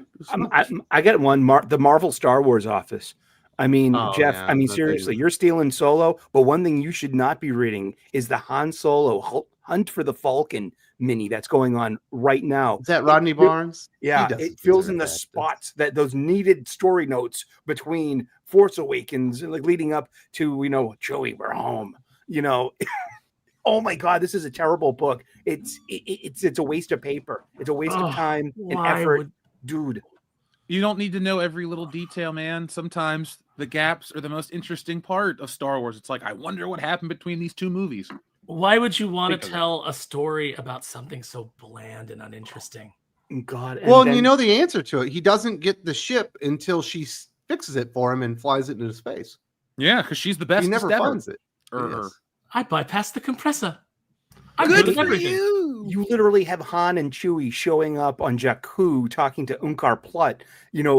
I got one. The Marvel Star Wars office. I mean, Jeff. Yeah, I mean, seriously, you're stealing Solo. But one thing you should not be reading is the Han Solo Hunt for the Falcon mini that's going on right now. Is that Rodney Barnes? Yeah, it fills in the spots that those needed story notes between Force Awakens and like leading up to Joey, we're home. Oh my God, this is a terrible book. It's a waste of paper. It's a waste of time and effort, dude. You don't need to know every little detail, man. Sometimes the gaps are the most interesting part of Star Wars. It's like, I wonder what happened between these two movies. Why would you want to tell a story about something so bland and uninteresting? God. Well, you know the answer to it. He doesn't get the ship until she fixes it for him and flies it into space. Yeah, because she's the best. He never finds it. I bypassed the compressor. Good for you. You literally have Han and Chewie showing up on Jakku talking to Unkar Plutt,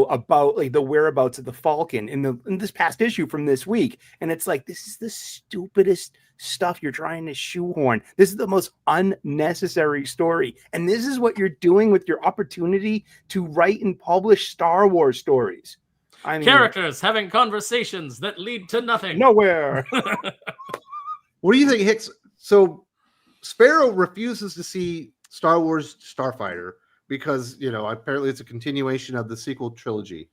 about like the whereabouts of the Falcon in this past issue from this week. And it's like, this is the stupidest stuff you're trying to shoehorn. This is the most unnecessary story. And this is what you're doing with your opportunity to write and publish Star Wars stories. I mean, characters having conversations that lead to nothing. Nowhere. What do you think, Hicks? So Sparrow refuses to see Star Wars Starfighter because, apparently it's a continuation of the sequel trilogy.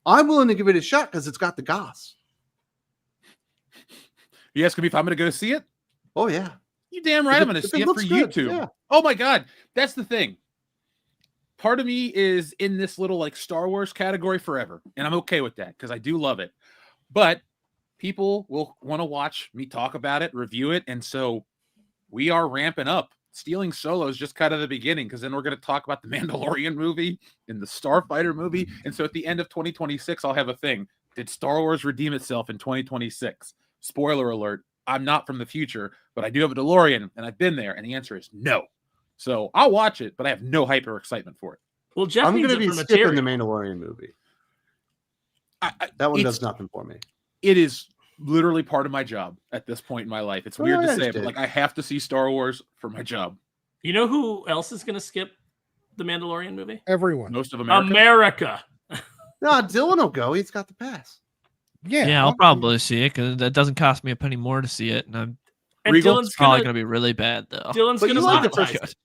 I'm willing to give it a shot because it's got the goss. You asking me if I'm going to go see it? Oh, yeah. You damn right I'm going to see it for YouTube. Yeah. Oh, my God. That's the thing. Part of me is in this little like Star Wars category forever, and I'm okay with that because I do love it. But people will want to watch me talk about it, review it, and so we are ramping up. Stealing Solo is just kind of the beginning because then we're going to talk about the Mandalorian movie and the Starfighter movie, and so at the end of 2026, I'll have a thing. Did Star Wars redeem itself in 2026? Spoiler alert, I'm not from the future, but I do have a DeLorean, and I've been there, and the answer is no. So I'll watch it, but I have no hyper excitement for it. Well, Jeff, I'm going to be skipping the Mandalorian movie. That one does nothing for me. It is literally part of my job at this point in my life. It's weird to say, but like I have to see Star Wars for my job. You know who else is going to skip the Mandalorian movie? Everyone. Most of America. No, Dylan will go. He's got the pass. Yeah, I'll probably see it because that doesn't cost me a penny more to see it, and Dylan's probably going to be really bad though. Dylan's going to like it.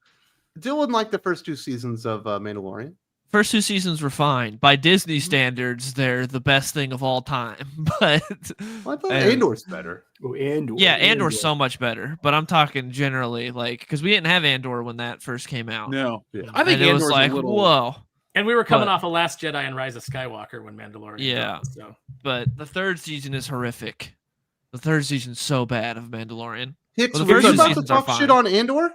Dylan liked the first 2 seasons of Mandalorian. First 2 seasons were fine. By Disney standards, they're the best thing of all time. But I thought Andor's better. Oh, Andor. Yeah, Andor's so much better. But I'm talking generally, like, because we didn't have Andor when that first came out. No. Yeah. I think it was like, whoa. And we were coming off of Last Jedi and Rise of Skywalker when Mandalorian. Yeah. But the 3rd season is horrific. The 3rd season's so bad of Mandalorian. Hicks, were you about to talk shit on Andor?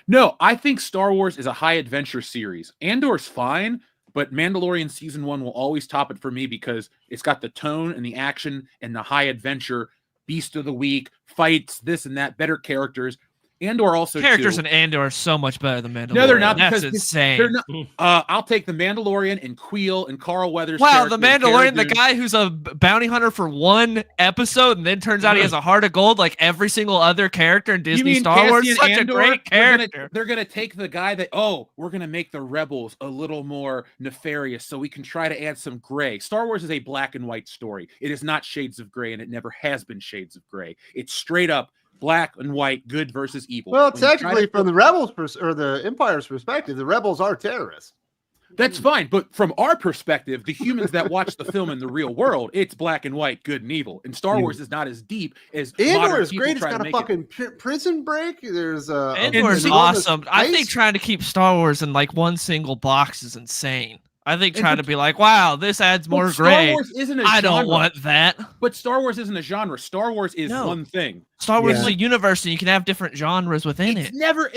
No, I think Star Wars is a high adventure series. Andor's fine, but Mandalorian season 1 will always top it for me because it's got the tone and the action and the high adventure, beast of the week, fights, this and that, better characters. Andor also characters in Andor are so much better than Mandalorian. No, they're not. That's insane. They're not, I'll take the Mandalorian and Queel and Carl Weathers. Wow, the Mandalorian, the guy who's a bounty hunter for 1 episode and then turns out he has a heart of gold like every single other character in Disney Star Wars. Such a great character. They're gonna take the guy that we're gonna make the rebels a little more nefarious so we can try to add some gray. Star Wars is a black and white story. It is not shades of gray, and it never has been shades of gray. It's straight up black and white, good versus evil. Well, technically, from the rebels or the Empire's perspective, the rebels are terrorists. That's fine, but from our perspective, the humans that watch the film in the real world, it's black and white, good and evil. And Star Wars is not as deep as Andor is great. It's got a fucking prison break. There's Andor is awesome. I think trying to keep Star Wars in like one single box is insane. I think trying to be like, wow, this adds more gray. Star Wars isn't a I genre. don't want that. But Star Wars isn't a genre. Star Wars is one thing. Star Wars is a universe, and you can have different genres within It's it. never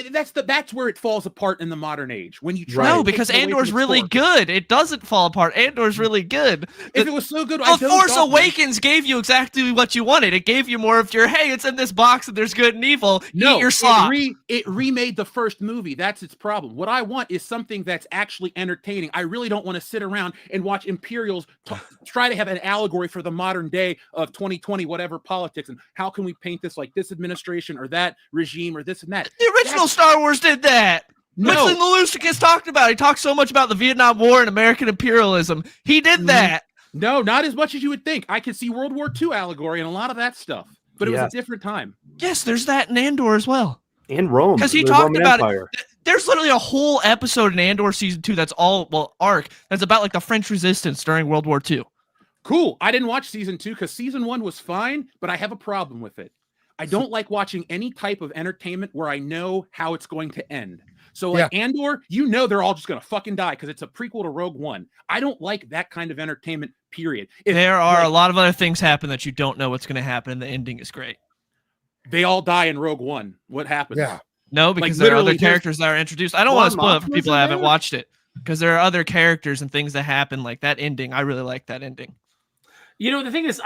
that's where it falls apart in the modern age. When you try No, to take because it away Andor's from its really core. good. It doesn't fall apart. Andor's really good. If it was so good, The Force Awakens gave you exactly what you wanted. It gave you more of your, hey, it's in this box and there's good and evil. No, Eat your slop. it remade the first movie. That's its problem. What I want is something that's actually entertaining. I really don't want to sit around and watch Imperials try to have an allegory for the modern day of 2020, whatever politics, and how can we paint this like this administration or that regime or this and that. The original Star Wars did that. No. Which Lelusticus talked about. He talked so much about the Vietnam War and American imperialism. He did that. No, not as much as you would think. I could see World War II allegory and a lot of that stuff, but it was a different time. Yes, there's that in Andor as well. In Rome. Because he talked about it. There's literally a whole episode in Andor season 2 that's arc that's about like the French resistance during World War II. Cool. I didn't watch season 2 because season 1 was fine, but I have a problem with it. I don't like watching any type of entertainment where I know how it's going to end. So like Andor, they're all just going to fucking die because it's a prequel to Rogue One. I don't like that kind of entertainment, period. There are a lot of other things happen that you don't know what's going to happen, and the ending is great. They all die in Rogue One. What happens? Yeah. No, because there are other characters that are introduced. I don't want to spoil it for people that haven't watched it, because there are other characters and things that happen, like that ending. I really like that ending. The thing is,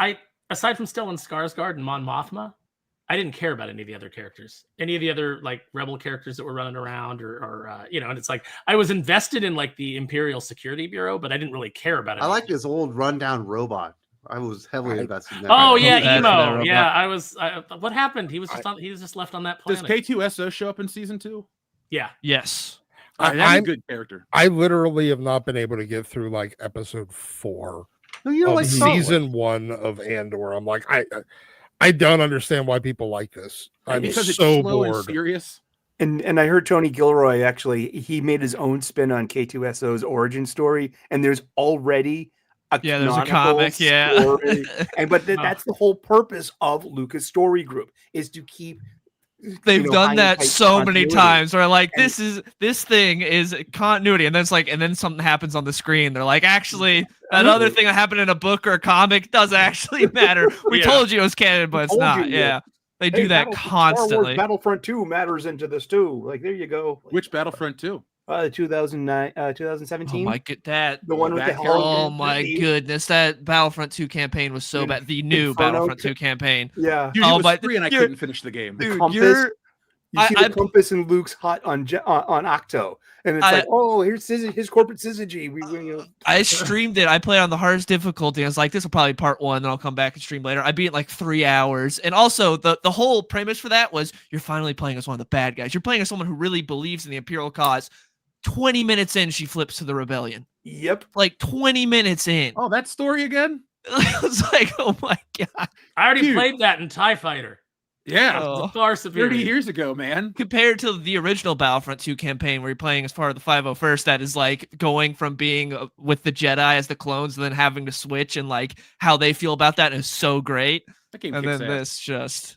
aside from Stellan Skarsgård and Mon Mothma, I didn't care about any of the other characters, any of the other like rebel characters that were running around or and it's like I was invested in like the Imperial Security Bureau, but I didn't really care about it. I like this old rundown robot. I was heavily invested in that. Oh yeah, Emo. Yeah, I was. What happened? He was just left on that planet. Does K2SO show up in season 2? Yeah. Yes. That's a good character. I literally have not been able to get through like episode 4 of season 1 of Andor. I'm like, I don't understand why people like this. I'm because it's so slow bored. and serious. And I heard Tony Gilroy he made his own spin on K2SO's origin story, and there's already there's a comic, story. But that's the whole purpose of Lucas Story Group is to keep. They've done that so many times where like this thing is continuity, and then it's like, and then something happens on the screen. They're like, actually, that other thing that happened in a book or a comic doesn't actually matter. We told you it was canon, but it's not. They do that constantly. Battlefront 2 matters into this too. Like there you go. Which Battlefront 2? 2017. Oh my god, the one with the oh my goodness, that Battlefront 2 campaign was so bad. The new Battlefront 2 campaign. Yeah. Dude, it was free and I couldn't finish the game. The compass. You see the compass in Luke's hut on Octo, and it's like, oh, here's his corporate syzygy. I streamed it. I played on the hardest difficulty. I was like, this will probably part 1, then I'll come back and stream later. I beat it like 3 hours, and also the whole premise for that was you're finally playing as one of the bad guys. You're playing as someone who really believes in the Imperial cause. 20 minutes in, she flips to the rebellion. Yep. Like 20 minutes in. Oh, that story again? I was like, oh my god. I already played that in TIE Fighter. Yeah. Far superior. 30 years ago, man. Compared to the original Battlefront 2 campaign where you're playing as part of the 501st, that is like going from being with the Jedi as the clones and then having to switch, and like how they feel about that is so great. That game and kicks then ass. this just...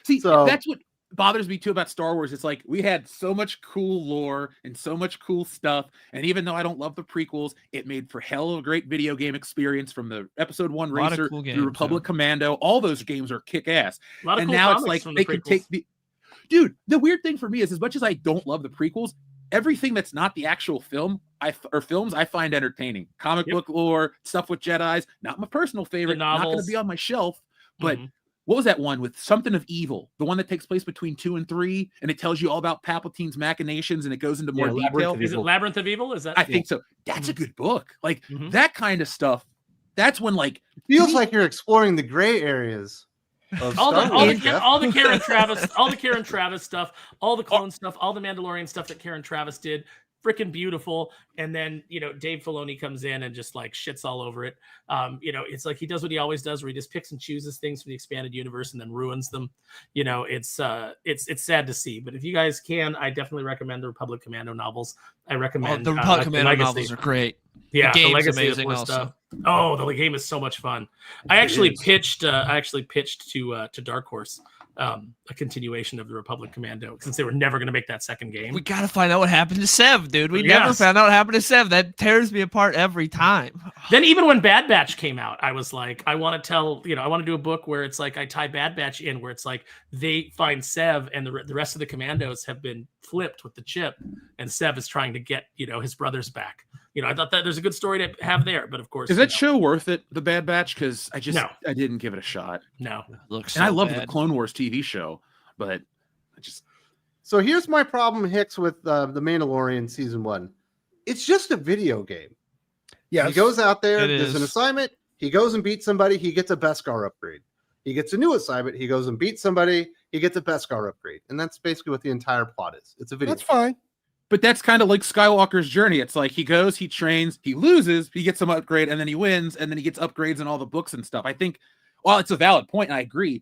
See, that's what bothers me too about Star Wars. It's like we had so much cool lore and so much cool stuff, and even though I don't love the prequels, it made for hell of a great video game experience from the Episode 1 Racer cool to games, Republic Commando. All those games are kick-ass. And now it's like they could take the... Dude, the weird thing for me is as much as I don't love the prequels, everything that's not the actual film films I find entertaining. Comic book lore, stuff with Jedis, not my personal favorite, not going to be on my shelf, but what was that one with something of evil? The one that takes place between 2 and 3, and it tells you all about Palpatine's machinations, and it goes into more detail. Is it Labyrinth of Evil? Is that? I think so. That's a good book. Like that kind of stuff. That's when like feels like you're exploring the gray areas. All the Karen Travis stuff, all the clone stuff, all the Mandalorian stuff that Karen Travis did. Freaking beautiful. And then Dave Filoni comes in and just like shits all over it. It's like he does what he always does, where he just picks and chooses things from the expanded universe and then ruins them. It's sad to see, but if you guys can, I definitely recommend the Republic Commando novels. I recommend the Republic Commando novels are great. Yeah, the game's Legacy amazing also. Stuff. Oh, the game is so much fun. I actually pitched to Dark Horse a continuation of the Republic Commando, since they were never going to make that second game. We got to find out what happened to Sev, dude. We never found out what happened to Sev. That tears me apart every time. Then even when Bad Batch came out, I was like, I want to tell, I want to do a book where it's like I tie Bad Batch in, where it's like they find Sev and the rest of the commandos have been flipped with the chip, and Sev is trying to get, his brothers back. I thought that there's a good story to have there, but of course, is that show worth it, the Bad Batch? Because I didn't give it a shot. No, looks. And I love the Clone Wars TV show, but I just. So here's my problem, Hicks, with the Mandalorian season 1. It's just a video game. Yeah, he goes out there. It There's is. an assignment. He goes and beats somebody. He gets a Beskar upgrade. He gets a new assignment. He goes and beats somebody. He gets a Beskar upgrade, and that's basically what the entire plot is. It's a video. That's fine. But that's kind of like Skywalker's journey. It's like he goes, he trains, he loses, he gets some upgrade, and then he wins, and then he gets upgrades in all the books and stuff. I think, well, it's a valid point, and I agree.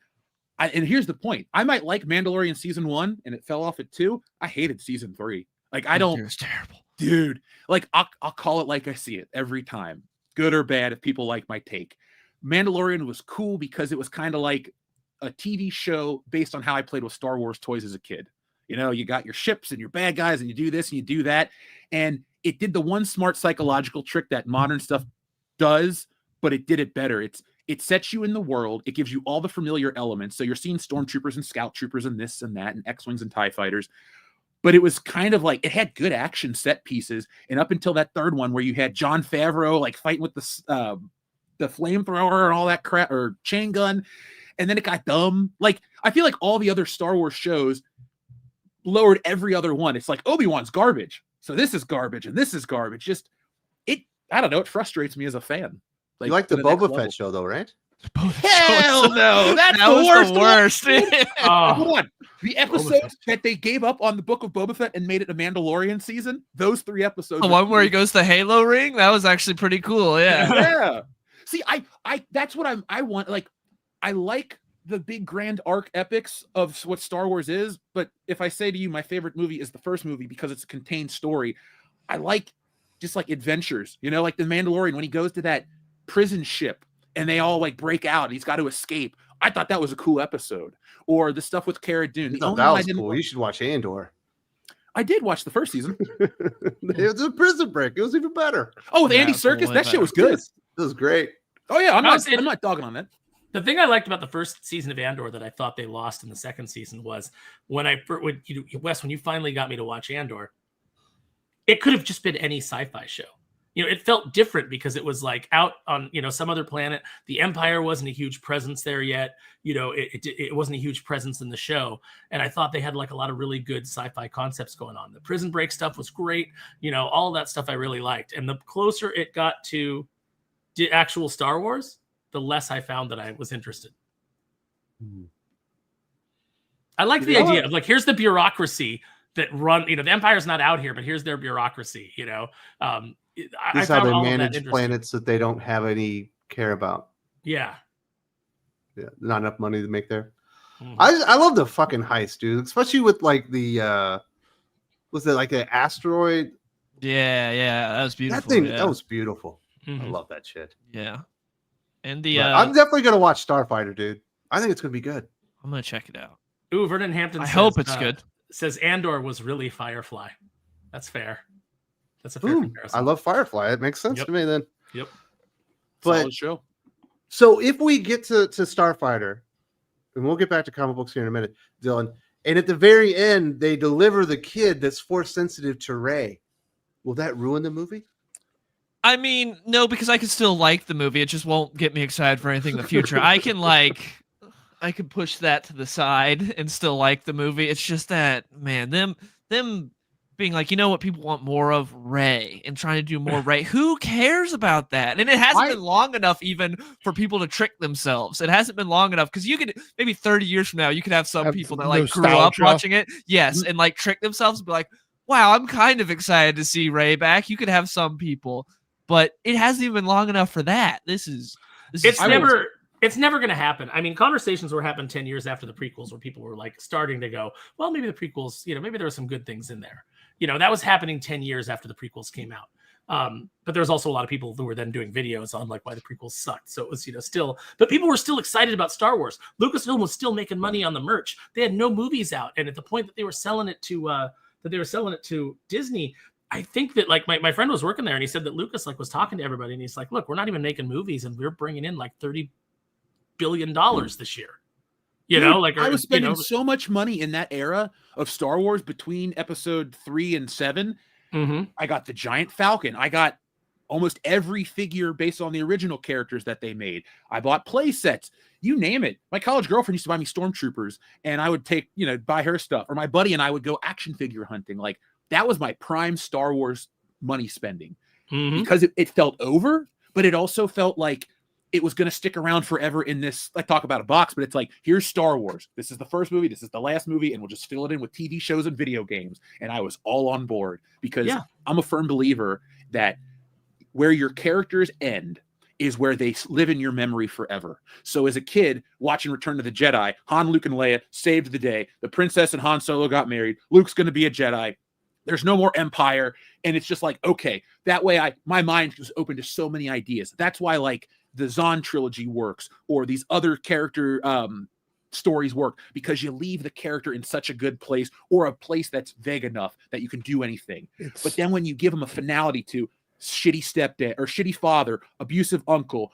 And here's the point. I might like Mandalorian season 1, and it fell off at 2. I hated season 3. Like, I don't. It was terrible. Dude, like, I'll call it like I see it every time. Good or bad, if people like my take. Mandalorian was cool because it was kind of like a TV show based on how I played with Star Wars toys as a kid. You got your ships and your bad guys, and you do this and you do that. And it did the one smart psychological trick that modern stuff does, but it did it better. It sets you in the world. It gives you all the familiar elements. So you're seeing stormtroopers and scout troopers and this and that and X-Wings and TIE fighters. But it was kind of like, it had good action set pieces. And up until that third one where you had Jon Favreau like fighting with the flamethrower and all that crap, or chain gun. And then it got dumb. Like, I feel like all the other Star Wars shows lowered every other one. It's like Obi-Wan's garbage, so this is garbage and this is garbage. I don't know, it frustrates me as a fan. You like the Boba Fett show though, right? Hell no, that's That the was worst. the worst. Hold on, the episodes that they gave up on the Book of Boba Fett and made it a Mandalorian season, those 3 episodes, The one where he goes to the Halo ring, that was actually pretty cool. Yeah. See, I that's what I want. Like, I like the big grand arc epics of what Star Wars is, but if I say to you my favorite movie is the first movie because it's a contained story, I like just like adventures, like the Mandalorian when he goes to that prison ship and they all like break out and he's got to escape. I thought that was a cool episode. Or the stuff with Cara Dune. That was cool. You should watch Andor. I did watch the first season. It was a prison break. It was even better. Oh, with Andy Serkis, that shit was good. It was great. Oh yeah, I'm not dogging on that. The thing I liked about the first season of Andor that I thought they lost in the second season was when Wes, when you finally got me to watch Andor, it could have just been any sci-fi show. It felt different because it was like out on, some other planet. The Empire wasn't a huge presence there yet. It wasn't a huge presence in the show. And I thought they had like a lot of really good sci-fi concepts going on. The prison break stuff was great. All that stuff I really liked. And the closer it got to the actual Star Wars, the less I found that I was interested. I like the idea of like, here's the bureaucracy that run, the Empire's not out here, but here's their bureaucracy, This is how they manage that planets that they don't have any care about. Yeah. Not enough money to make there. Mm. I love the fucking heist, dude, especially with like the, was it like an asteroid? Yeah. That was beautiful. That thing, yeah. that was beautiful. Mhm. I love that shit. Yeah. And the I'm definitely gonna watch Starfighter, dude. I think it's gonna be good. I'm gonna check it out. Ooh, Vernon Hampton I says, hope it's good. Says Andor was really Firefly. That's fair. That's a fair Ooh, comparison. I love Firefly. It makes sense Yep. to me then. Yep. But Solid show. so if we get to Starfighter, and we'll get back to comic books here in a minute, Dylan, and at the very end they deliver the kid that's force sensitive to Rey, will that ruin the movie? I mean, no, because I can still like the movie. It just won't get me excited for anything in the future. I can push that to the side and still like the movie. It's just that, man, them being like, what people want more of, Rey, and trying to do more Rey. Who cares about that? And it hasn't been long enough even for people to trick themselves. It hasn't been long enough because you could maybe 30 years from now, you could have some people that like grew up watching it, yes, and like trick themselves and be like, wow, I'm kind of excited to see Rey back. You could have some people. But it hasn't even been long enough for that. It's never going to happen. I mean, conversations were happening 10 years after the prequels where people were like starting to go, well, maybe the prequels, maybe there were some good things in there. That was happening 10 years after the prequels came out. But there's also a lot of people who were then doing videos on like why the prequels sucked. So it was, still, but people were still excited about Star Wars. Lucasfilm was still making money on the merch. They had no movies out, and at the point that they were selling it to Disney, I think that like my friend was working there, and he said that Lucas like was talking to everybody, and he's like, "Look, we're not even making movies, and we're bringing in like $30 billion this year." I was spending so much money in that era of Star Wars between episode 3 and 7. Mm-hmm. I got the giant Falcon. I got almost every figure based on the original characters that they made. I bought play sets, you name it. My college girlfriend used to buy me stormtroopers, and I would take, buy her stuff, or my buddy and I would go action figure hunting. Like that was my prime Star Wars money spending because it felt over, but it also felt like it was going to stick around forever in this, I talk about a box, but it's like, here's Star Wars. This is the first movie. This is the last movie. And we'll just fill it in with TV shows and video games. And I was all on board because I'm a firm believer that where your characters end is where they live in your memory forever. So as a kid watching Return of the Jedi, Han, Luke, and Leia saved the day. The princess and Han Solo got married. Luke's going to be a Jedi. There's no more Empire. And it's just like, okay, that way my mind was open to so many ideas. That's why like the Zahn trilogy works, or these other character stories work, because you leave the character in such a good place, or a place that's vague enough that you can do anything. But then when you give them a finality to shitty stepdad or shitty father, abusive uncle,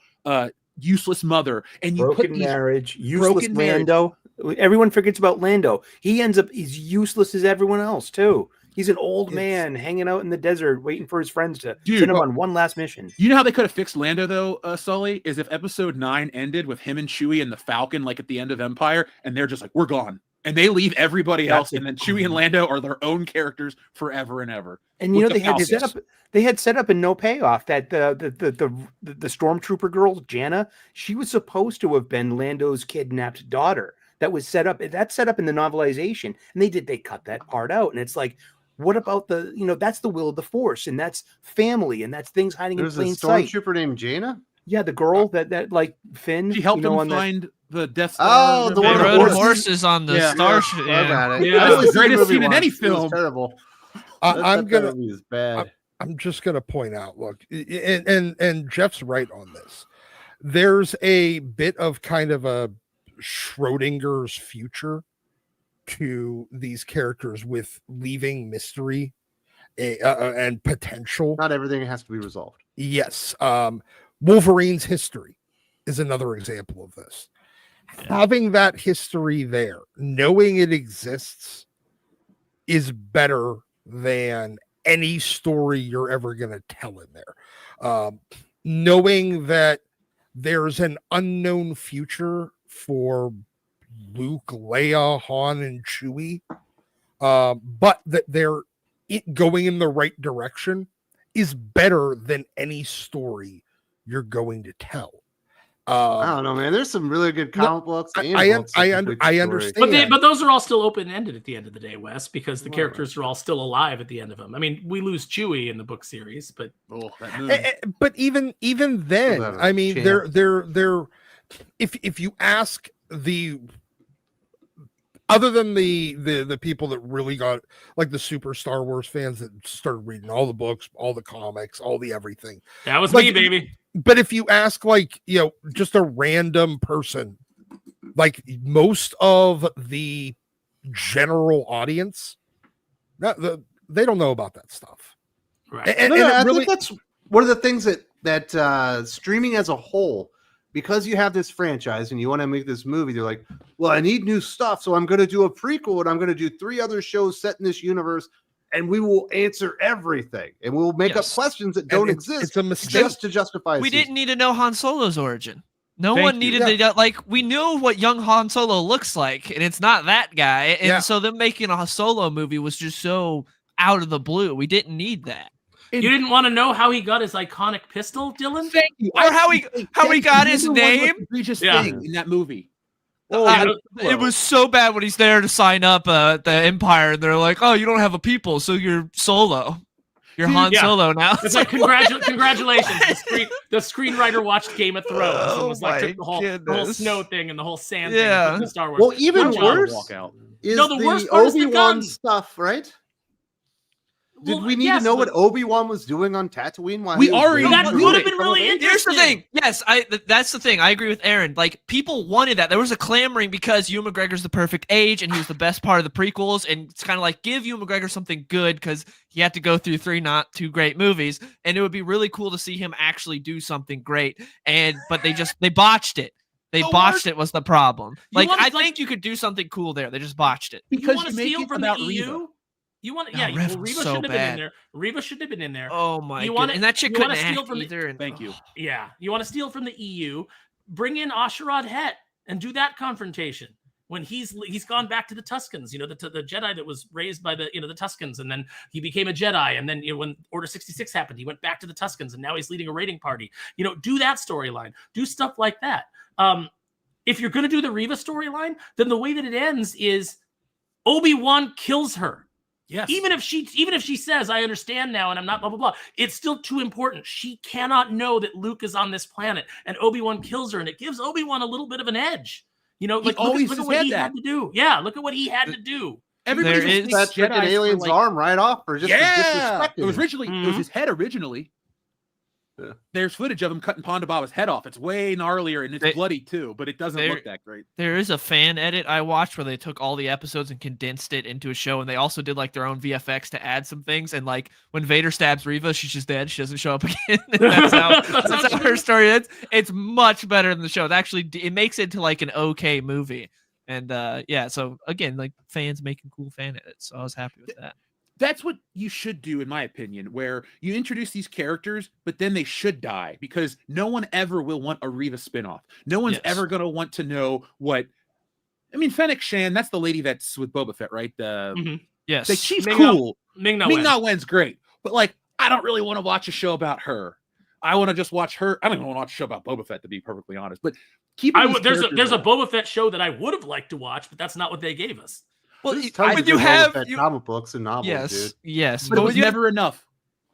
useless mother, and you broken put these marriage, useless Lando. Everyone forgets about Lando. He ends up he's useless as everyone else too. He's an old man hanging out in the desert waiting for his friends to send him on one last mission. You know how they could have fixed Lando, though, Sully? Is if episode 9 ended with him and Chewie and the Falcon, like at the end of Empire, and they're just like, we're gone. And they leave everybody else, and then Chewie and Lando are their own characters forever and ever. And they had set up and no payoff that the stormtrooper girl, Janna, she was supposed to have been Lando's kidnapped daughter. That was set up. That's set up in the novelization. And they cut that part out. And it's like, what about that's the will of the Force, and that's family, and that's things hiding in plain sight. There's a stormtrooper named Jaina? Yeah, the girl that like Finn. She helped him find the Death Star. Oh, the one rode horses on the starship. Yeah, that's the greatest scene in any film. Terrible. I'm just gonna point out. Look, and Jeff's right on this. There's a bit of kind of a Schrodinger's future to these characters with leaving mystery and potential. Not everything has to be resolved. Yes. Wolverine's history is another example of this. Yeah. Having that history there, knowing it exists, is better than any story you're ever going to tell in there. Knowing that there's an unknown future for Luke, Leia, Han, and Chewie, but that they're going in the right direction is better than any story you're going to tell. I don't know, man. There's some really good comic books. I understand, but those are all still open-ended at the end of the day, Wes, because the characters are all still alive at the end of them. I mean, we lose Chewie in the book series, but but even then, I mean, they're if you ask the other than the people that really got like the super Star Wars fans that started reading all the books, all the comics, all the everything. That was me, baby. But if you ask just a random person, like most of the general audience, they don't know about that stuff. Right. And I think that's one of the things that streaming as a whole, because you have this franchise and you want to make this movie, they're like, well, I need new stuff, so I'm going to do a prequel and I'm going to do 3 other shows set in this universe, and we will answer everything, and we'll make up questions that don't exist. It's a mistake just to justify. We didn't need to know Han Solo's origin. No one needed to, like, we knew what young Han Solo looks like, and it's not that guy. And so them making a Solo movie was just so out of the blue. We didn't need that. You didn't want to know how he got his iconic pistol, Dylan? Thank you. Or how he got his name? Egregious thing in that movie. It was so bad when he's there to sign up the Empire, and they're like, "Oh, you don't have a people, so you're Solo. You're Han Solo now." It's like congratulations. The screenwriter watched Game of Thrones and was like, took the whole snow thing and the whole sand thing in Star Wars. Well, even worse is the Obi-Wan stuff, right? Did we need to know what Obi-Wan was doing on Tatooine? While We he was already- waiting That for would have the been really Elevation? Here's the interesting. thing. Yes, that's the thing. I agree with Aaron. Like, people wanted that. There was a clamoring because Ewan McGregor's the perfect age and he was the best part of the prequels. And it's kind of like, give Ewan McGregor something good because he had to go through 3 not too great movies. And it would be really cool to see him actually do something great. But they botched it. They botched it was the problem. Like, I think you could do something cool there. They just botched it. Because you want you to make steal it from the about EU? Reva. You want to, No, Reva was shouldn't so have been bad. in there. Reva shouldn't have been in there. Oh my You god! wanna- And that chick you wanna couldn't steal act from the- either. And Thank you. Yeah, you want to steal from the EU? Bring in Asherad Het and do that confrontation when he's gone back to the Tuscans. You know, the Jedi that was raised by the the Tuscans, and then he became a Jedi, and then when Order 66 happened, he went back to the Tuscans, and now he's leading a raiding party. You know, do that storyline. Do stuff like that. If you're going to do the Reva storyline, then the way that it ends is Obi-Wan kills her. Yes. Even if she says, I understand now and I'm not blah, blah, blah, it's still too important. She cannot know that Luke is on this planet, and Obi-Wan kills her, and it gives Obi-Wan a little bit of an edge. You know, like, always look at has what had he that. had to do. Yeah, look at what he had to do. Everybody There just is- thinks That freaking Jedis alien's are like, arm right off for just disrespecting it was him. originally it was his head originally. Yeah. There's footage of him cutting Ponda Baba's head off. It's way gnarlier and it's bloody too, but it doesn't look that great. There is a fan edit I watched where they took all the episodes and condensed it into a show, and they also did like their own VFX to add some things. And like when Vader stabs Reva, she's just dead. She doesn't show up again. that's how her story is. It's much better than the show. It makes it to like an okay movie. And yeah, so again, like fans making cool fan edits. So I was happy with that. That's what you should do, in my opinion, where you introduce these characters, but then they should die because no one ever will want a Reva spinoff. No one's ever going to want to know what. I mean, Fennec Shan, that's the lady that's with Boba Fett, right? Yes. Like, she's Ming-Na- cool. Ming-Na Wen's great, but like, I don't really want to watch a show about her. I want to just watch her. I don't even want to watch a show about Boba Fett, to be perfectly honest. But there's a Boba Fett show that I would have liked to watch, but that's not what they gave us. Well, There's tons when of you good Boba have Fett comic books and novels, dude. yes, but it was never enough.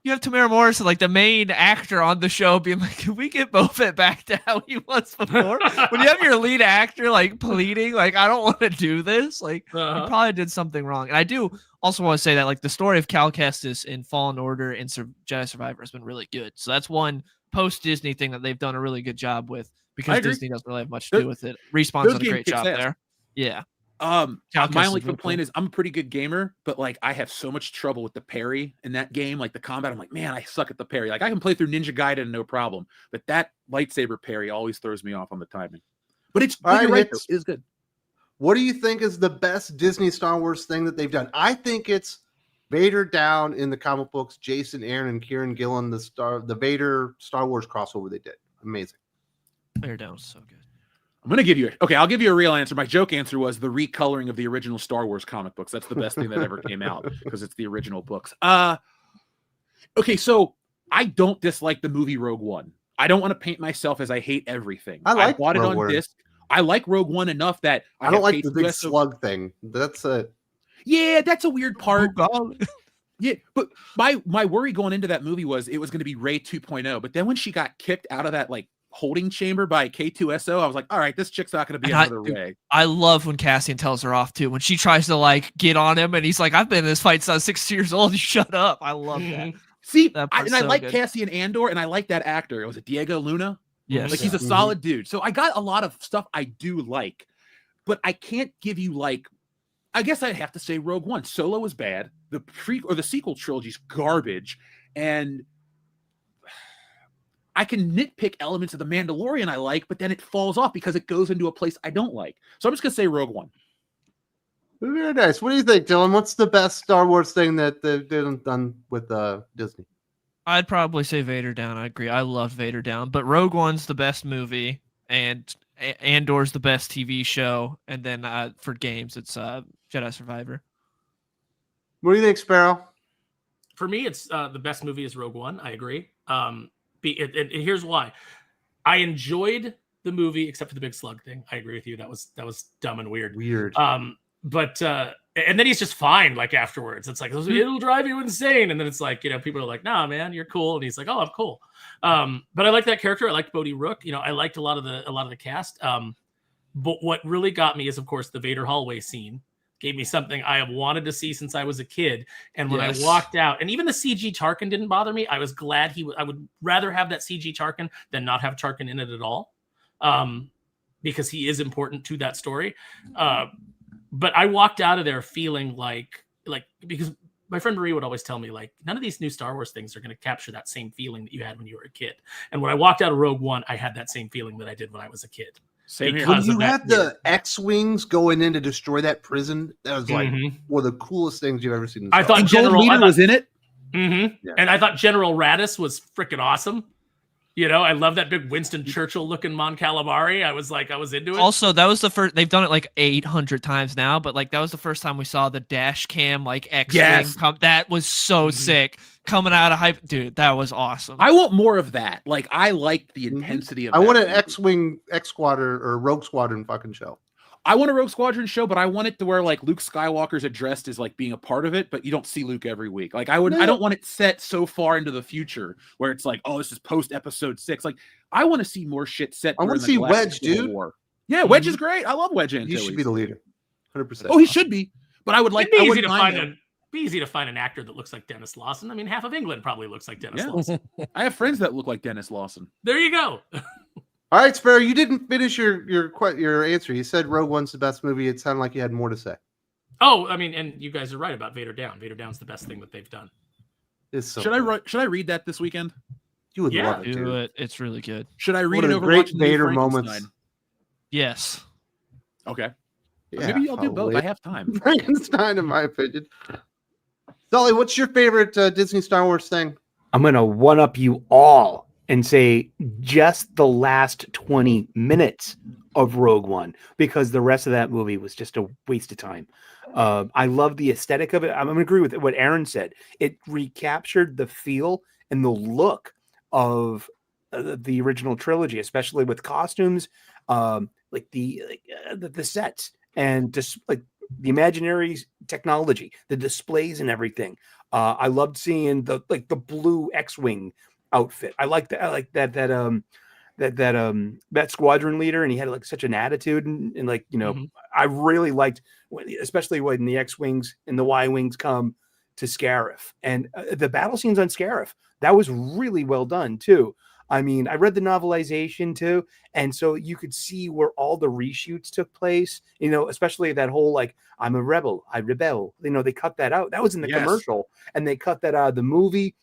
You have Tamara Morrison, like the main actor on the show, being like, "Can we get Boba Fett back to how he was before?" When you have your lead actor like pleading, like, "I don't want to do this," like you probably did something wrong. And I do also want to say that like the story of Cal Kestis in Fallen Order and Jedi Survivor has been really good. So that's one post Disney thing that they've done a really good job with because Disney doesn't really have much to do with it. Respawn's done a great job there. Yeah. My only complaint is I'm a pretty good gamer, but like I have so much trouble with the parry in that game. Like the combat, I'm like, man, I suck at the parry. Like I can play through Ninja Gaiden no problem, but that lightsaber parry always throws me off on the timing. But it's right, it is good. What do you think is the best Disney Star Wars thing that they've done? I think it's Vader down in the comic books. Jason Aaron and Kieran Gillen, the Vader Star Wars crossover they did. Amazing. Vader down was so good. I'm gonna give you I'll give you a real answer. My joke answer was the recoloring of the original Star Wars comic books. That's the best thing that ever came out because it's the original books. Okay, so I don't dislike the movie Rogue One. I don't want to paint myself as I hate everything. I bought it on disc. I like Rogue One enough that I don't like the big slug thing. That's a that's a weird part. Yeah, but my worry going into that movie was it was going to be Rey 2.0. But then when she got kicked out of that like holding chamber by K2SO, I was like, all right, this chick's not going to be another Rey. I love when Cassian tells her off too. When she tries to like get on him and he's like, I've been in this fight since I was 6 years old. You shut up. I love that. See, I like Cassian Andor and I like that actor. It was Diego Luna. Yes. Like he's a solid dude. So I got a lot of stuff I do like, but I can't give you like, I guess I'd have to say Rogue One. Solo is bad. The sequel trilogy's garbage. And I can nitpick elements of The Mandalorian I like, but then it falls off because it goes into a place I don't like. So I'm just going to say Rogue One. very nice. What do you think, Dylan? What's the best Star Wars thing that they've done with Disney? I'd probably say Vader down. I agree. I love Vader down, but Rogue One's the best movie, and Andor's the best TV show, and then for games, it's Jedi Survivor. What do you think, Sparrow? For me, it's the best movie is Rogue One. I agree. Here's why. I enjoyed the movie except for the big slug thing. I agree with you. That was dumb and weird. But and then he's just fine. Like afterwards, it's like it'll drive you insane. And then it's like people are like, "Nah, man, you're cool." And he's like, "Oh, I'm cool." But I like that character. I liked Bodhi Rook. I liked a lot of the cast. But what really got me is, of course, the Vader hallway scene. gave me something I have wanted to see since I was a kid. And when Yes. I walked out, and even the CG Tarkin didn't bother me. I was glad I would rather have that CG Tarkin than not have Tarkin in it at all, because he is important to that story. But I walked out of there feeling like because my friend Marie would always tell me, like, none of these new Star Wars things are going to capture that same feeling that you had when you were a kid. And when I walked out of Rogue One, I had that same feeling that I did when I was a kid. Same here. When Because you of that had the X-wings going in to destroy that prison, that was like Mhm. one of the coolest things you've ever seen. In I Star thought Wars. General was in it. Mm-hmm. Yeah. And I thought General Radis was freaking awesome. You know, I love that big Winston Churchill looking Mon Calamari. I was into it. Also, that was the first. They've done it like 800 times now, but like that was the first time we saw the dash cam like X-wing Yes. come. That was so sick coming out of hype, dude. That was awesome. I want more of that. Like, I like the Mhm. intensity of I that want an movie. X-wing, X-squadron, or Rogue Squadron fucking show. I want a Rogue Squadron show, but I want it to where like Luke Skywalker's addressed as like being a part of it, but you don't see Luke every week. Like, I don't want it set so far into the future where it's like, oh, this is post episode 6. Like, I want to see more shit set. I wanna during the see Galactic Wedge, Civil dude. War. Yeah, Wedge is great. I love Wedge Antilles. He should be the leader, 100%. Oh, he should be. But I would like. It'd be I easy wouldn't to mind find him. be easy to find an actor that looks like Dennis Lawson. I mean, half of England probably looks like Dennis Yeah. Lawson. I have friends that look like Dennis Lawson. There you go. All right, Sparrow, you didn't finish your answer. You said Rogue One's the best movie. It sounded like you had more to say. Oh, I mean, and you guys are right about Vader Down. Vader Down's the best thing that they've done. It's so Should I good. Should I read that this weekend? You would Yeah. love it, Do dude. it. It's really good. Should I read One it of the over great watching the new Vader Frankenstein? moments. Yes. Okay. Yeah, Maybe I'll do both. probably. I have time. Frankenstein, in my opinion. Sully, what's your favorite Disney Star Wars thing? I'm going to one up you all and say just the last 20 minutes of Rogue One, because the rest of that movie was just a waste of time. I love the aesthetic of it. I'm going to agree with what Aaron said. It recaptured the feel and the look of the original trilogy, especially with costumes, like the sets and just like the imaginary technology, the displays and everything. I loved seeing the blue X-wing outfit. I like that. I like that squadron leader, and he had like such an attitude, and like, you know, I really liked, especially when the X-wings and the Y-wings come to Scarif, and the battle scenes on Scarif, that was really well done too. I mean, I read the novelization too, and so you could see where all the reshoots took place. You know, especially that whole like, I'm a rebel, I rebel. You know, they cut that out. That was in the commercial, and they cut that out of the movie.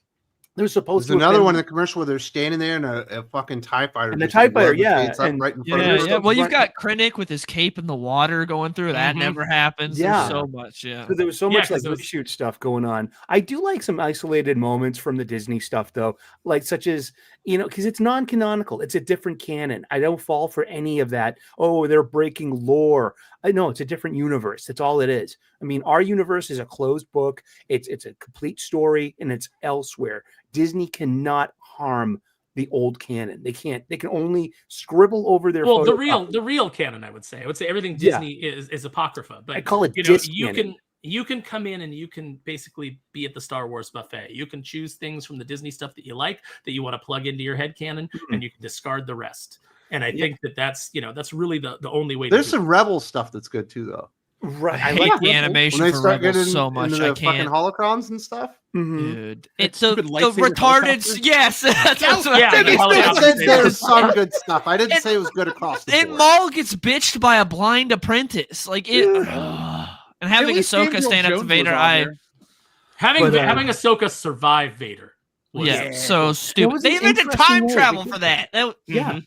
There's supposed There's to another been, one in the commercial where they're standing there and a fucking TIE fighter. And the just TIE fighter, levitates up and- right in front of Yeah, them. yeah. Well, you've got Krennic with his cape in the water going through. That Mhm. never happens. Yeah. There's so much. Yeah. So there was so Yeah, much like 'cause it was- reshoot stuff going on. I do like some isolated moments from the Disney stuff though, like such as, you know, because it's non-canonical. It's a different canon. I don't fall for any of that. Oh, they're breaking lore. I know it's a different universe. That's all it is. I mean, our universe is a closed book. It's a complete story, and it's elsewhere. Disney cannot harm the old canon. They can't. They can only scribble over their. Well, the photocopy. real canon, I would say. I would say everything Yeah. Disney is apocrypha. But I call it you know, disc you canon. can come in and you can basically be at the Star Wars buffet. You can choose things from the Disney stuff that you like, that you want to plug into your head canon, and you can discard the rest. And I think that's really the only way. There's to do some Rebel stuff that's good too, though. Right. I I hate like the Rebel. animation When they for start Rebels getting so much. into I the fucking can't. holocrons and stuff. Mhm. Dude, it's the Stupid lightsaber retarded. helicopter. Yes, that's what Yeah, I the mean. helicopter. It says there's some good stuff. I didn't And- say it was good across the And board. Maul gets bitched by a blind apprentice. Like it. And having At least Ahsoka Samuel stand up Jones to was Vader, on I there. having But, having Ahsoka survive Vader. was- yeah, so stupid. was They an even did interesting time way travel to for do that. Yeah. Mhm.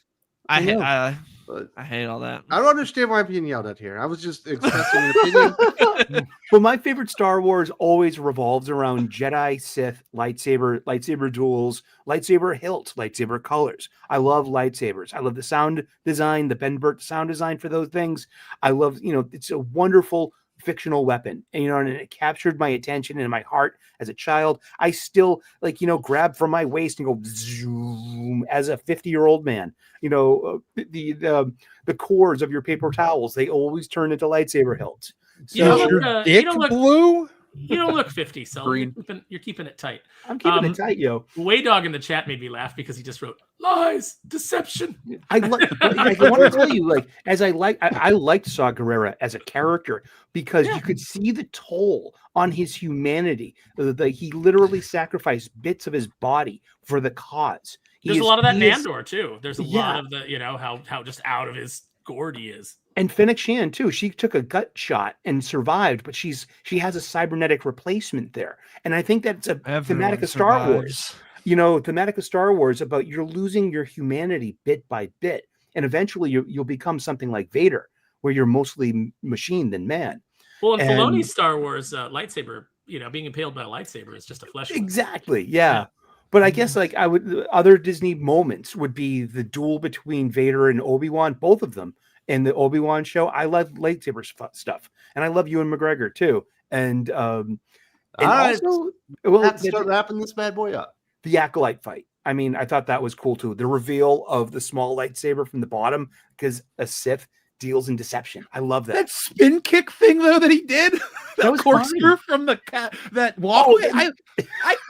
I I hate. know. But I hate all that. I don't understand why I'm being yelled at here. I was just expressing an opinion. But my favorite Star Wars always revolves around Jedi, Sith, lightsaber duels, lightsaber hilt, lightsaber colors. I love lightsabers. I love the sound design, the Ben Burtt sound design for those things. I love, you know, it's a wonderful fictional weapon, and you know, and it captured my attention and my heart as a child. I still, like, you know, grab from my waist and go zoom as a 50-year-old man. You know, the cores of your paper towels, they always turn into lightsaber hilts. You know Is what, your you dick know what- blue? You don't look 50, Sully. Green. You're keeping it tight. I'm keeping it tight, yo. Way Dog in the chat made me laugh because he just wrote lies, deception. I want to tell you, like, as I liked Saw Gerrera as a character because you could see the toll on his humanity. He literally sacrificed bits of his body for the cause. There's a lot of that in Andor too. There's a lot of the, how just out of his gourd he is. And Fennec Shan too. She took a gut shot and survived, but she has a cybernetic replacement there. And I think that's a thematic of Star Wars. Thematic of Star Wars about you're losing your humanity bit by bit, and eventually you'll become something like Vader, where you're mostly machine than man. Well, in Filoni's Star Wars lightsaber, being impaled by a lightsaber is just a flesh wound. Exactly, yeah. But I guess other Disney moments would be the duel between Vader and Obi-Wan, both of them. In the Obi-Wan show, I love lightsaber stuff, and I love Ewan McGregor too. And also, we'll have to start wrapping this bad boy up. The Acolyte fight. I mean, I thought that was cool too. The reveal of the small lightsaber from the bottom, because a Sith deals in deception. I love that. That spin kick thing though that he did. That was corkscrew from the cat. That walkway.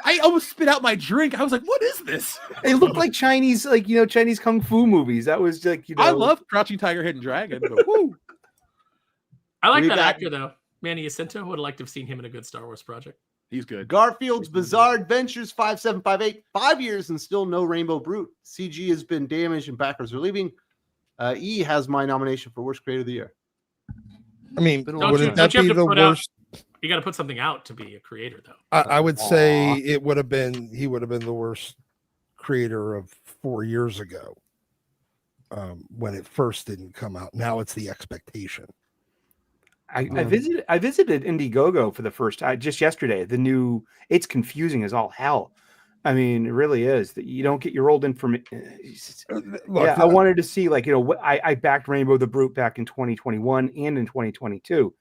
I almost spit out my drink. I was like, "What is this?" It looked like Chinese, Chinese kung fu movies. That was like, I love Crouching Tiger, Hidden Dragon. But, woo. I like that actor though. Manny Jacinto. Would have liked to have seen him in a good Star Wars project. He's good. Garfield's Bizarre Adventures 5758. 5 years and still no Rainbow Brute. CG has been damaged and backers are leaving. E has my nomination for worst creator of the year. I mean, wouldn't that be the worst? You got to put something out to be a creator, though. I would say he would have been the worst creator of 4 years ago when it first didn't come out. Now it's the expectation. I visited Indiegogo for the first time just yesterday. It's confusing as all hell. I mean, it really is that you don't get your old information. I wanted to see, I backed Rainbow the Brute back in 2021 and in 2022.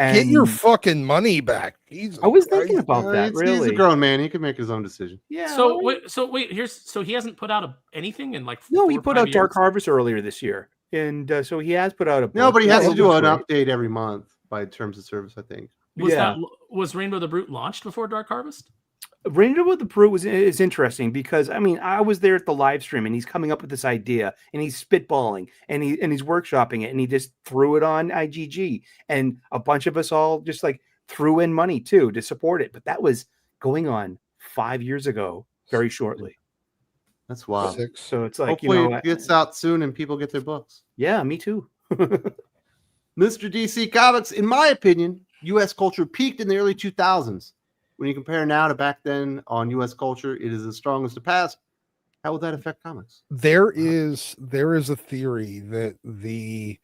And get your fucking money back. I was thinking about that. He's a grown man; he can make his own decision. Yeah. So wait. He hasn't put out anything in he put out Dark Harvest earlier this year, and so he has put out a. No, but he has to do an update every month by terms of service, I think. Was Rainbow the Brute launched before Dark Harvest? Rainbow the Brute is interesting because I was there at the live stream and he's coming up with this idea and he's spitballing and he's workshopping it and he just threw it on IGG and a bunch of us all just threw in money too to support it. But that was going on 5 years ago, very shortly. That's wild. So it's hopefully it gets out soon and people get their books. Yeah, me too. Mr. DC Comics, in my opinion, U.S. culture peaked in the early 2000s. When you compare now to back then on U.S. culture, it is as strong as the past. How will that affect comics? There is a theory that the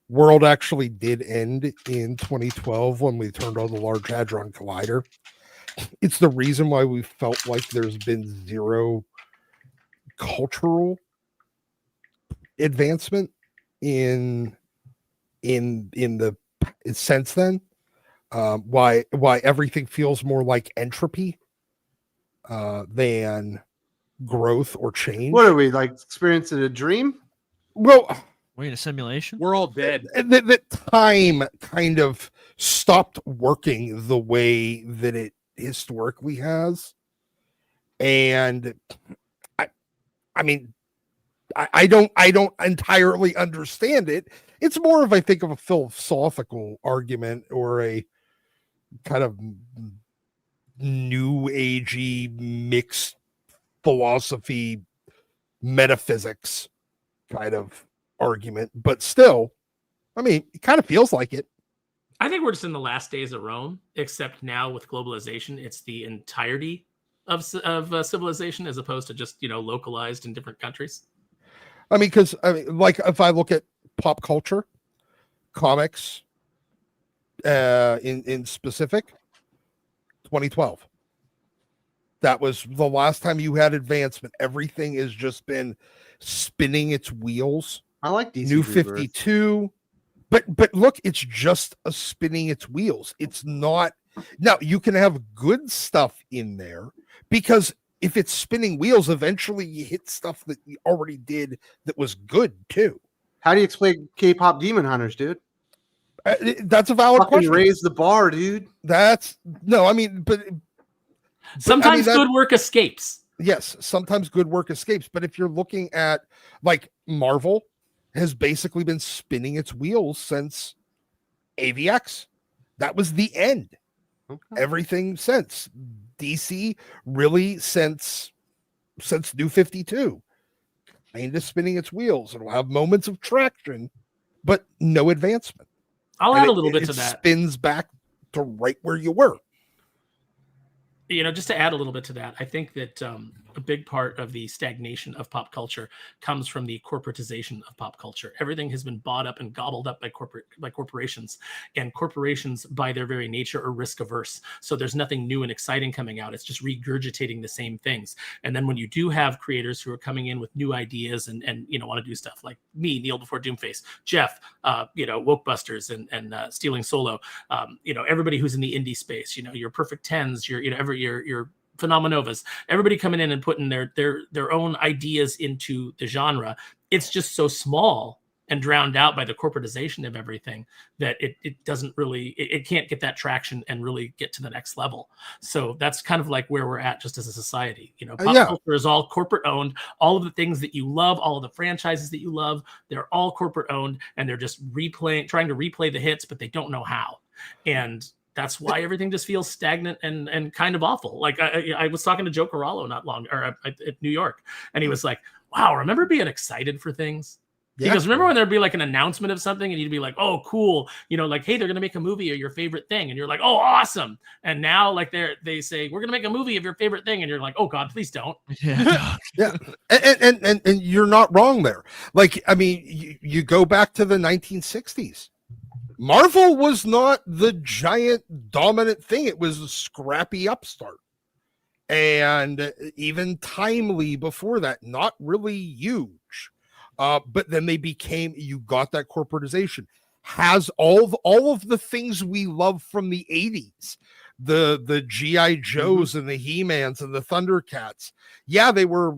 world actually did end in 2012 when we turned on the Large Hadron Collider. It's the reason why we felt like there's been zero cultural advancement in the since then. Why everything feels more like entropy than growth or change. What are we experiencing a dream? Well, we're in a simulation. We're all dead. That time kind of stopped working the way that it historically has, and I don't entirely understand it. It's more of, I think, of a philosophical argument or a kind of new agey mixed philosophy, metaphysics kind of argument. But still, it kind of feels like it. I think we're just in the last days of Rome, except now with globalization, it's the entirety of civilization as opposed to just, localized in different countries. Because if I look at pop culture, comics, in specific, 2012. That was the last time you had advancement. Everything has just been spinning its wheels. I like DC New Rebirth. 52, but look, it's just a spinning its wheels. It's not. Now you can have good stuff in there because if it's spinning wheels, eventually you hit stuff that you already did that was good too. How do you explain K-pop Demon Hunters, dude? That's a valid Fucking question. raise the bar, dude. That's no, I mean, but Sometimes I mean, good work escapes. yes, sometimes good work escapes. But if you're looking at like Marvel has basically been spinning its wheels since AVX. That was the end. Okay. Everything since DC really since New 52. Kind of spinning its wheels. It'll have moments of traction, but no advancement. I'll And add a little bit to it that. spins back to right where you were. Just to add a little bit to that, I think that a big part of the stagnation of pop culture comes from the corporatization of pop culture. Everything has been bought up and gobbled up by corporations, and corporations by their very nature are risk averse. So there's nothing new and exciting coming out. It's just regurgitating the same things. And then when you do have creators who are coming in with new ideas and want to do stuff like me, Neil before Doomface, Jeff, Wokebusters and Stealing Solo, everybody who's in the indie space, your Perfect Tens, your Phenomenovas, everybody coming in and putting their own ideas into the genre. It's just so small and drowned out by the corporatization of everything that it doesn't really, it can't get that traction and really get to the next level. So that's kind of like where we're at just as a society. Pop culture is all corporate owned. All of the things that you love, all of the franchises that you love, they're all corporate owned, and they're just trying to replay the hits, but they don't know how. And that's why everything just feels stagnant and kind of awful. Like I was talking to Joe Corallo at New York, and he was like, wow, remember being excited for things? Yeah. He goes, remember when there'd be like an announcement of something and you'd be like, oh, cool. Like, hey, they're going to make a movie of your favorite thing. And you're like, oh, awesome. And now like they say, we're going to make a movie of your favorite thing. And you're like, oh God, please don't. Yeah. Yeah. And you're not wrong there. Like, I mean, you go back to the 1960s. Marvel was not the giant dominant thing. It was a scrappy upstart. And even Timely before that, not really huge. But then you got that corporatization. Has all of the things we love from the 80s, the G.I. Joes and the He-Mans and the Thundercats. Yeah, they were,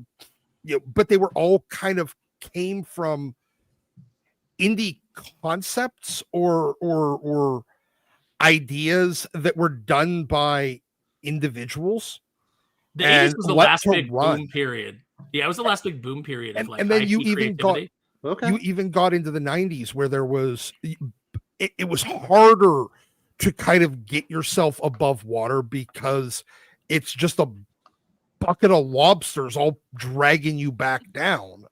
but they were all kind of came from indie concepts or ideas that were done by individuals. The 80s was the last big boom period. Yeah, it was the last big boom period of like, and then you even creativity. you even got into the 90s where there was it was harder to kind of get yourself above water because it's just a bucket of lobsters all dragging you back down.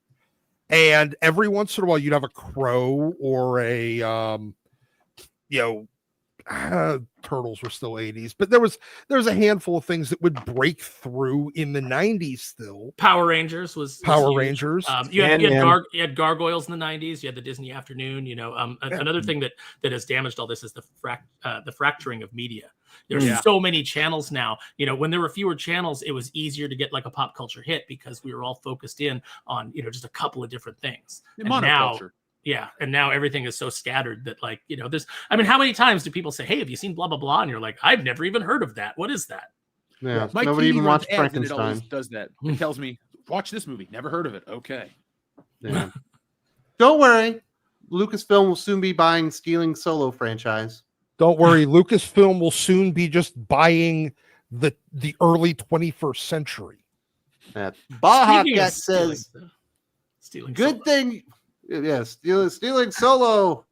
And every once in a while you'd have a Crow or a Turtles were still 80s, but there was a handful of things that would break through in the 90s still. Power Rangers was Rangers. You had Gargoyles in the 90s. You had the Disney Afternoon. Another thing that has damaged all this is the fracturing of media. There's so many channels now. When there were fewer channels, it was easier to get like a pop culture hit because we were all focused in on just a couple of different things. Monoculture. Yeah, and now everything is so scattered that there's. I mean, how many times do people say, "Hey, have you seen blah blah blah?" And you're like, "I've never even heard of that. What is that?" Yeah, my nobody TV even runs watched ads and it Frankenstein. always does that. It tells me, "Watch this movie. Never heard of it." Okay. Yeah. Don't worry, Lucasfilm will soon be buying Stealing Solo franchise. Don't worry, Lucasfilm will soon be just buying the early 21st century. Baja Speaking Cat of says, stealing "Good Solo. thing." Yes, Stealing Solo.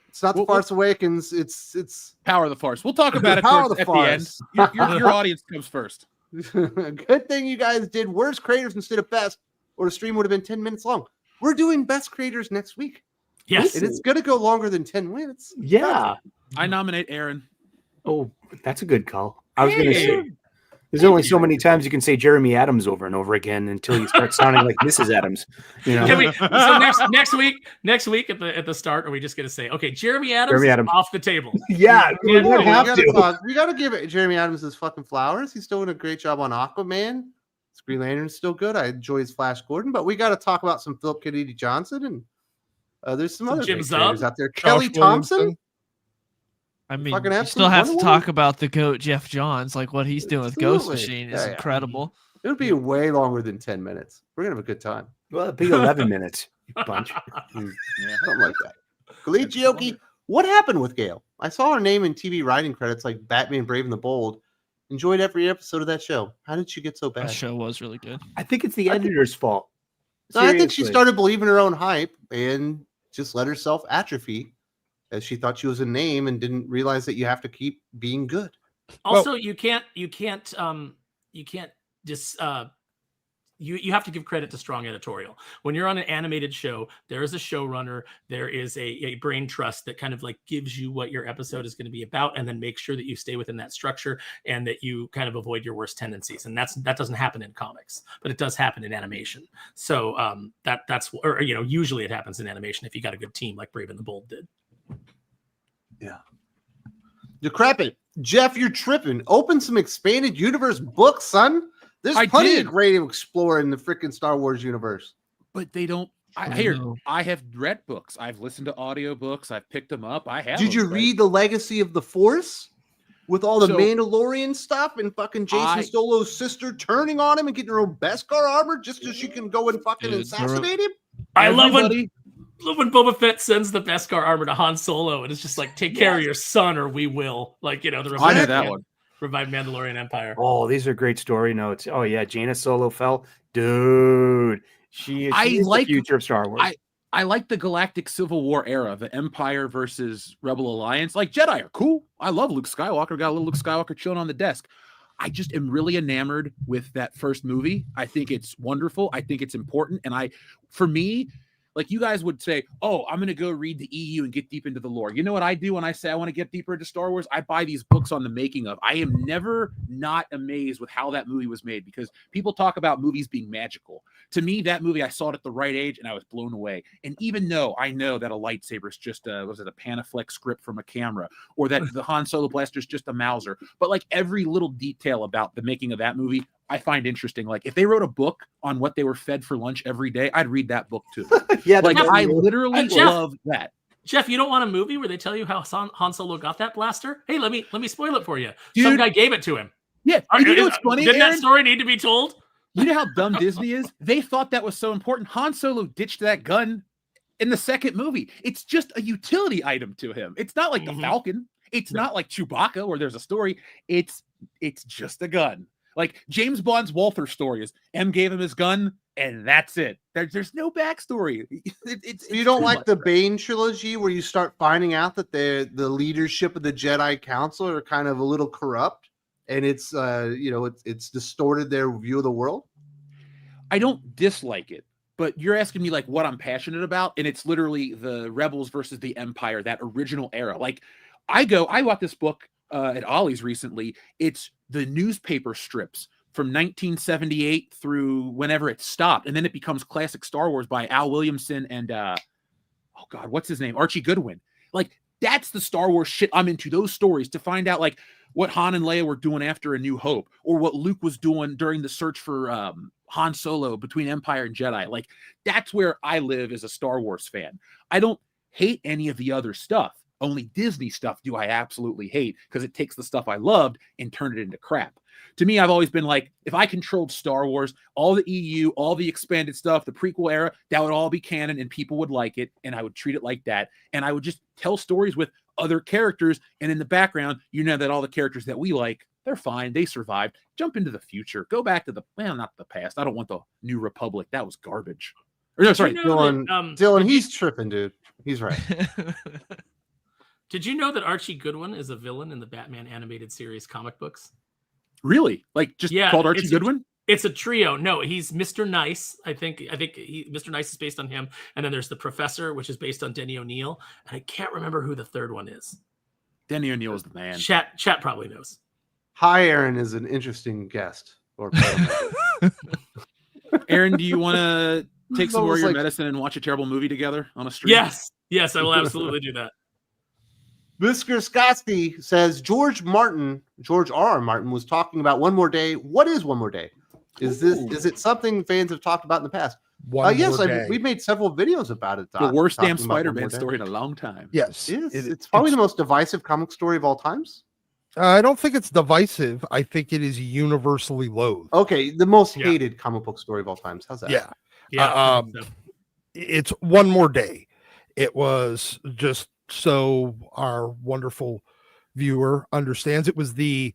It's not the Farce Awakens. It's Power of the Farce. We'll talk about it Power towards, of the at the end. Farce. Your audience comes first. Good thing you guys did worst creators instead of best, or the stream would have been 10 minutes long. We're doing best creators next week. Yes, and it's going to go longer than 10 minutes. Yeah. I nominate Aaron. Oh, that's a good call. I was going to say, there's only so many times you can say Jeremy Adams over and over again until you start sounding like Mrs. Adams. So next week at the start, are we just going to say, okay, Jeremy Adams off the table? Yeah, we got to give it Jeremy Adams his fucking flowers. He's still doing a great job on Aquaman. Green Lantern's still good. I enjoy his Flash Gordon, but we got to talk about some Philip Kennedy Johnson and there's some other Jim creators out there. Josh Kelly Thompson. Williamson. I mean, Fucking you still absolute have to Wonder talk about the GOAT Jeff Johns, like what he's doing with Ghost Absolutely. Machine is Yeah. incredible. It would be way longer than 10 minutes. We're gonna have a good time. Well, it'd be 11 minutes, you bunch. Something like that. Kalichioki, What happened with Gail? I saw her name in TV writing credits like Batman Brave and the Bold. Enjoyed every episode of that show. How did she get so bad? That show was really good. I think it's the editor's fault. No, I think she Seriously. started believing her own hype and just let herself atrophy as she thought she was a name and didn't realize that you have to keep being good. Also, you can't just you have to give credit to strong editorial. When you're on an animated show, there is a showrunner, there is a brain trust that kind of like gives you what your episode is going to be about, and then make sure that you stay within that structure and that you kind of avoid your worst tendencies. And that doesn't happen in comics, but it does happen in animation. So usually it happens in animation if you got a good team like Brave and the Bold did. Yeah. Decrepit. Jeff, you're tripping. Open some expanded universe books, son. There's plenty of great to explore in the freaking Star Wars universe. But they don't. I have read books. I've listened to audiobooks. I've picked them up. I have. Did you read The Legacy of the Force with all the Mandalorian stuff and fucking Jason Solo's sister turning on him and getting her own Beskar armor just so she can go and fucking assassinate him? I love when Boba Fett sends the Beskar armor to Han Solo and it's just like, take care of your son or we will. Like, the I know revived that one. Revived Mandalorian Empire. Oh, these are great story notes. Oh yeah, Jaina Solo fell. Dude, she is the future of Star Wars. I like the Galactic Civil War era, the Empire versus Rebel Alliance. Like, Jedi are cool. I love Luke Skywalker. Got a little Luke Skywalker chilling on the desk. I just am really enamored with that first movie. I think it's wonderful. I think it's important. And for me, like you guys would say, oh, I'm going to go read the EU and get deep into the lore. You know what I do when I say I want to get deeper into Star Wars? I buy these books on the making of. I am never not amazed with how that movie was made because people talk about movies being magical. To me, that movie, I saw it at the right age and I was blown away. And even though I know that a lightsaber is just a Panaflex script from a camera or that the Han Solo blaster is just a Mauser, but like every little detail about the making of that movie, I find interesting. Like if they wrote a book on what they were fed for lunch every day, I'd read that book too. Yeah, like I literally love that. Jeff, you don't want a movie where they tell you how Han Solo got that blaster? Hey, let me spoil it for you. Dude, some guy gave it to him. Yeah, you know what's funny? Didn't that story need to be told? You know how dumb Disney is? They thought that was so important. Han Solo ditched that gun in the second movie. It's just a utility item to him. It's not like the Falcon. It's not like Chewbacca where there's a story. It's just a gun. Like James Bond's Walther story is M gave him his gun and that's it. There's no backstory. You don't like the Bane trilogy where you start finding out that the leadership of the Jedi Council are kind of a little corrupt and it's it's distorted their view of the world? I don't dislike it, but you're asking me like what I'm passionate about, and it's literally the Rebels versus the Empire, that original era. Like I bought this book at Ollie's recently. It's the newspaper strips from 1978 through whenever it stopped, and then it becomes classic Star Wars by Al Williamson and what's his name, Archie Goodwin. Like that's the Star Wars shit I'm into. Those stories to find out like what Han and Leia were doing after A New Hope, or what Luke was doing during the search for Han Solo between Empire and Jedi. Like that's where I live as a Star Wars fan. I don't hate any of the other stuff. Only Disney stuff do I absolutely hate because it takes the stuff I loved and turned it into crap. To me, I've always been like, if I controlled Star Wars, all the EU, all the expanded stuff, the prequel era, that would all be canon and people would like it. And I would treat it like that. And I would just tell stories with other characters. And in the background, you know that all the characters that we like, they're fine. They survived. Jump into the future. Go back to not the past. I don't want the New Republic. That was garbage. Or no, sorry. Dylan, he's tripping, dude. He's right. Did you know that Archie Goodwin is a villain in the Batman animated series comic books? Really? Like just called Archie Goodwin? It's a trio. No, he's Mr. Nice. I think Mr. Nice is based on him. And then there's the Professor, which is based on Denny O'Neil. And I can't remember who the third one is. Denny O'Neil is the man. Chat probably knows. Hi, Aaron is an interesting guest. Aaron, do you want to take some more of your medicine and watch a terrible movie together on a stream? Yes, I will absolutely do that. Mr. Skotsky says George R.R. Martin was talking about One More Day. What is One More Day? Is it something fans have talked about in the past? Yes, we've made several videos about it. The worst damn Spider-Man story in a long time. Yes. It's probably the most divisive comic story of all times. I don't think it's divisive. I think it is universally loathed. Okay, the most hated comic book story of all times. How's that? Yeah. It's One More Day. It was just so our wonderful viewer understands, it was the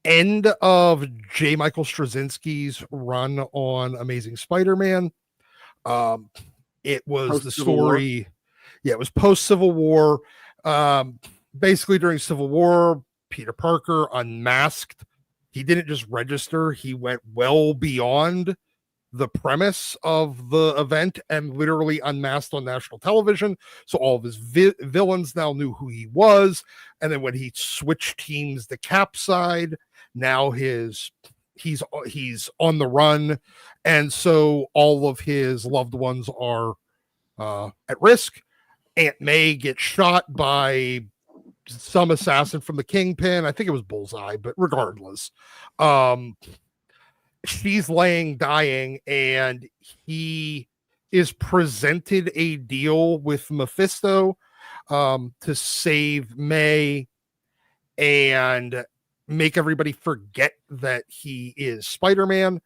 end of J. Michael Straczynski's run on Amazing Spider-Man. It was the story. Yeah, it was post Civil War. Basically, during Civil War, Peter Parker unmasked. He didn't just register, he went well beyond the premise of the event and literally unmasked on national television. So all of his villains now knew who he was. And then when he switched teams, the Cap side, now he's on the run. And so all of his loved ones are at risk. Aunt May gets shot by some assassin from the Kingpin. I think it was Bullseye, but regardless, she's laying dying, and he is presented a deal with Mephisto to save May and make everybody forget that he is Spider-Man.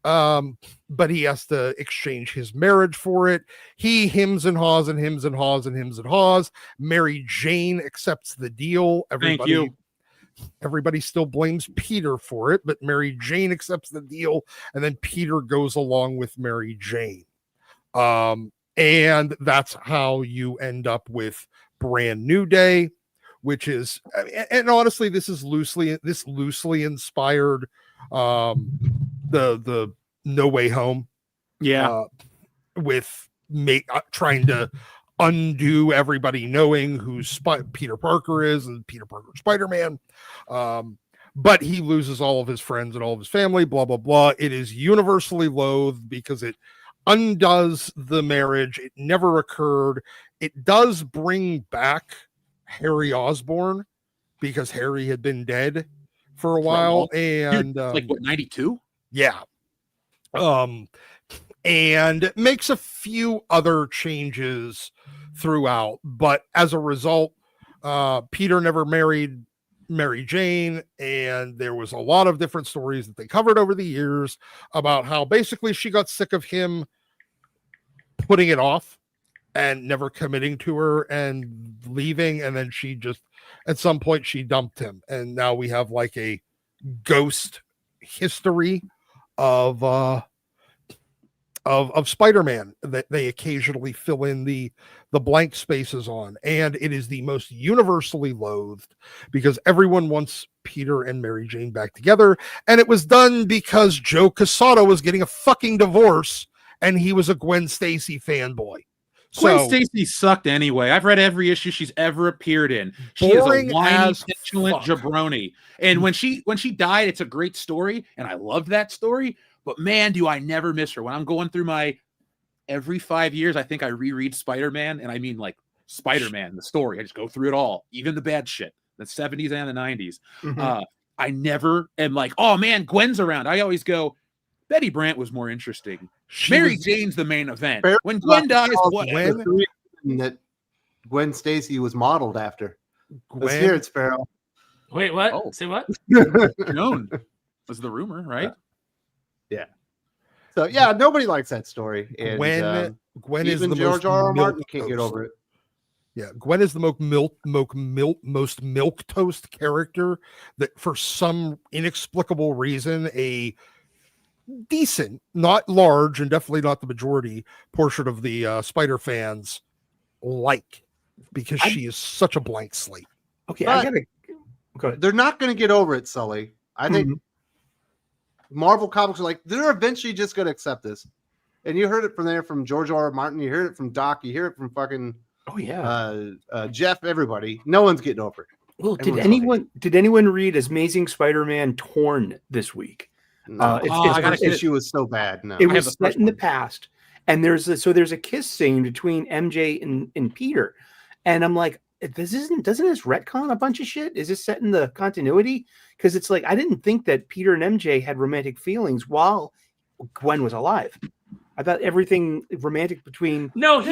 But he has to exchange his marriage for it. He hems and haws and hems and haws and hems and haws. Mary Jane accepts the deal. Thank you. Everybody still blames Peter for it, but Mary Jane accepts the deal, and then Peter goes along with Mary Jane. And that's how you end up with Brand New Day, which is, and honestly, this loosely inspired the No Way Home. Yeah. With trying to undo everybody knowing who Peter Parker is and Peter Parker Spider-Man. But he loses all of his friends and all of his family, blah, blah, blah. It is universally loathed because it undoes the marriage. It never occurred. It does bring back Harry Osborn because Harry had been dead for a while. And like what, 92? Yeah. And makes a few other changes throughout, but as a result, Peter never married Mary Jane, and there was a lot of different stories that they covered over the years about how basically she got sick of him putting it off and never committing to her and leaving, and then she just at some point she dumped him, and now we have like a ghost history of Spider-Man that they occasionally fill in the blank spaces on, and it is the most universally loathed because everyone wants Peter and Mary Jane back together, and it was done because Joe Quesada was getting a fucking divorce and he was a Gwen Stacy fanboy. Gwen Stacy sucked anyway. I've read every issue she's ever appeared in. She is a whiny, petulant jabroni. And when she died, it's a great story, and I loved that story. But man, do I never miss her. When I'm going through my every 5 years, I think I reread Spider-Man, and I mean like Spider-Man, the story. I just go through it all, even the bad shit, the 70s and the 90s. Mm-hmm. I never am like, oh man, Gwen's around. I always go, Betty Brant was more interesting. Mary Jane's the main event. When Gwen dies, whatever. That Gwen Stacy was modeled after. Let's hear it, Sparrow. Wait, what? Oh. Say what? Known was the rumor, right? Yeah. So yeah, nobody likes that story. And Gwen is the George R. Martin can't get over it. Yeah, Gwen is the most milquetoast character that, for some inexplicable reason, a decent, not large, and definitely not the majority portion of the Spider fans like, because she is such a blank slate. Okay, they're not going to get over it, Sully. I think Marvel Comics are like, they're eventually just going to accept this. And you heard it from George R. Martin. You heard it from Doc. You hear it from fucking Jeff. Everybody. No one's getting over it. Well, did anyone read Amazing Spider-Man Torn this week? No. Its issue was so bad. No, it was set in the past, and there's a kiss scene between MJ and Peter, and I'm like, doesn't this retcon a bunch of shit? Is this set in the continuity? Because it's like, I didn't think that Peter and MJ had romantic feelings while Gwen was alive. I thought everything romantic between he bounced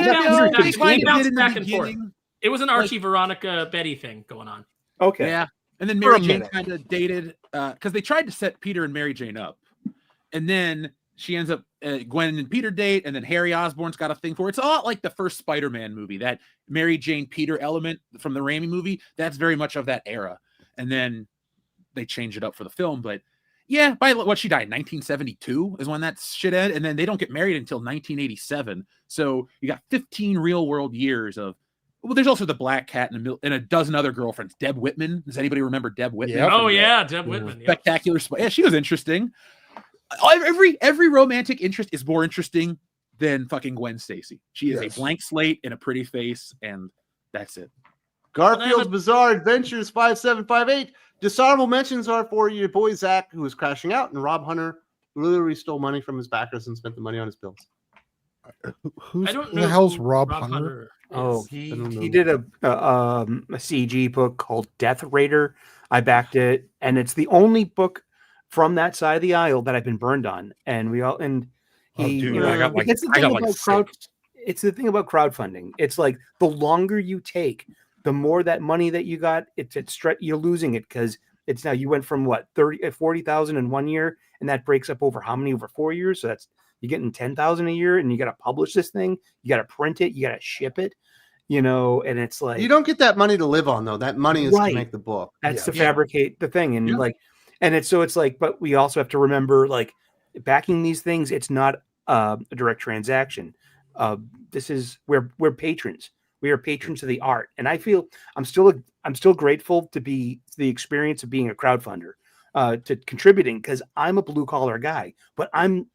back and forth. It was an Archie, Veronica, Betty thing going on. Okay, yeah. And then Mary Jane kind of dated because they tried to set Peter and Mary Jane up, and then she ends up Gwen and Peter date, and then Harry Osborn's got a thing for her. It's a lot like the first Spider-Man movie, that Mary Jane Peter element from the Raimi movie. That's very much of that era. And then they change it up for the film. But yeah, by what, she died 1972 is when that shit ended. And then they don't get married until 1987. So you got 15 real world years of, well, there's also the Black Cat and a dozen other girlfriends. Deb Whitman. Does anybody remember Deb Whitman? Yep. Oh yeah, Deb Whitman. Spectacular. Yeah, she was interesting. Every romantic interest is more interesting than fucking Gwen Stacy. She is a blank slate and a pretty face, and that's it. Garfield's Bizarre Adventures 5758. Dishonorable mentions are for your boy Zach, who was crashing out, and Rob Hunter, who literally stole money from his backers and spent the money on his bills. Who I don't know the hell's who Rob Hunter? is. Oh, he did a CG book called Death Raider. I backed it, and it's the only book from that side of the aisle that I've been burned on. And we all Dude, I got like it's the thing about crowdfunding. It's like the longer you take, the more that money that you got, you're losing it, because it's now you went from what 40,000 in 1 year, and that breaks up over how many over 4 years. So that's you're getting 10,000 a year, and you got to publish this thing, you got to print it, you got to ship it, and it's like you don't get that money to live on though. That money is to make the book. That's to fabricate the thing, and it's like, but we also have to remember, like, backing these things, it's not a direct transaction. We're patrons. We are patrons of the art, and I feel I'm still grateful to be the experience of being a crowdfunder, to contributing, because I'm a blue collar guy, but I'm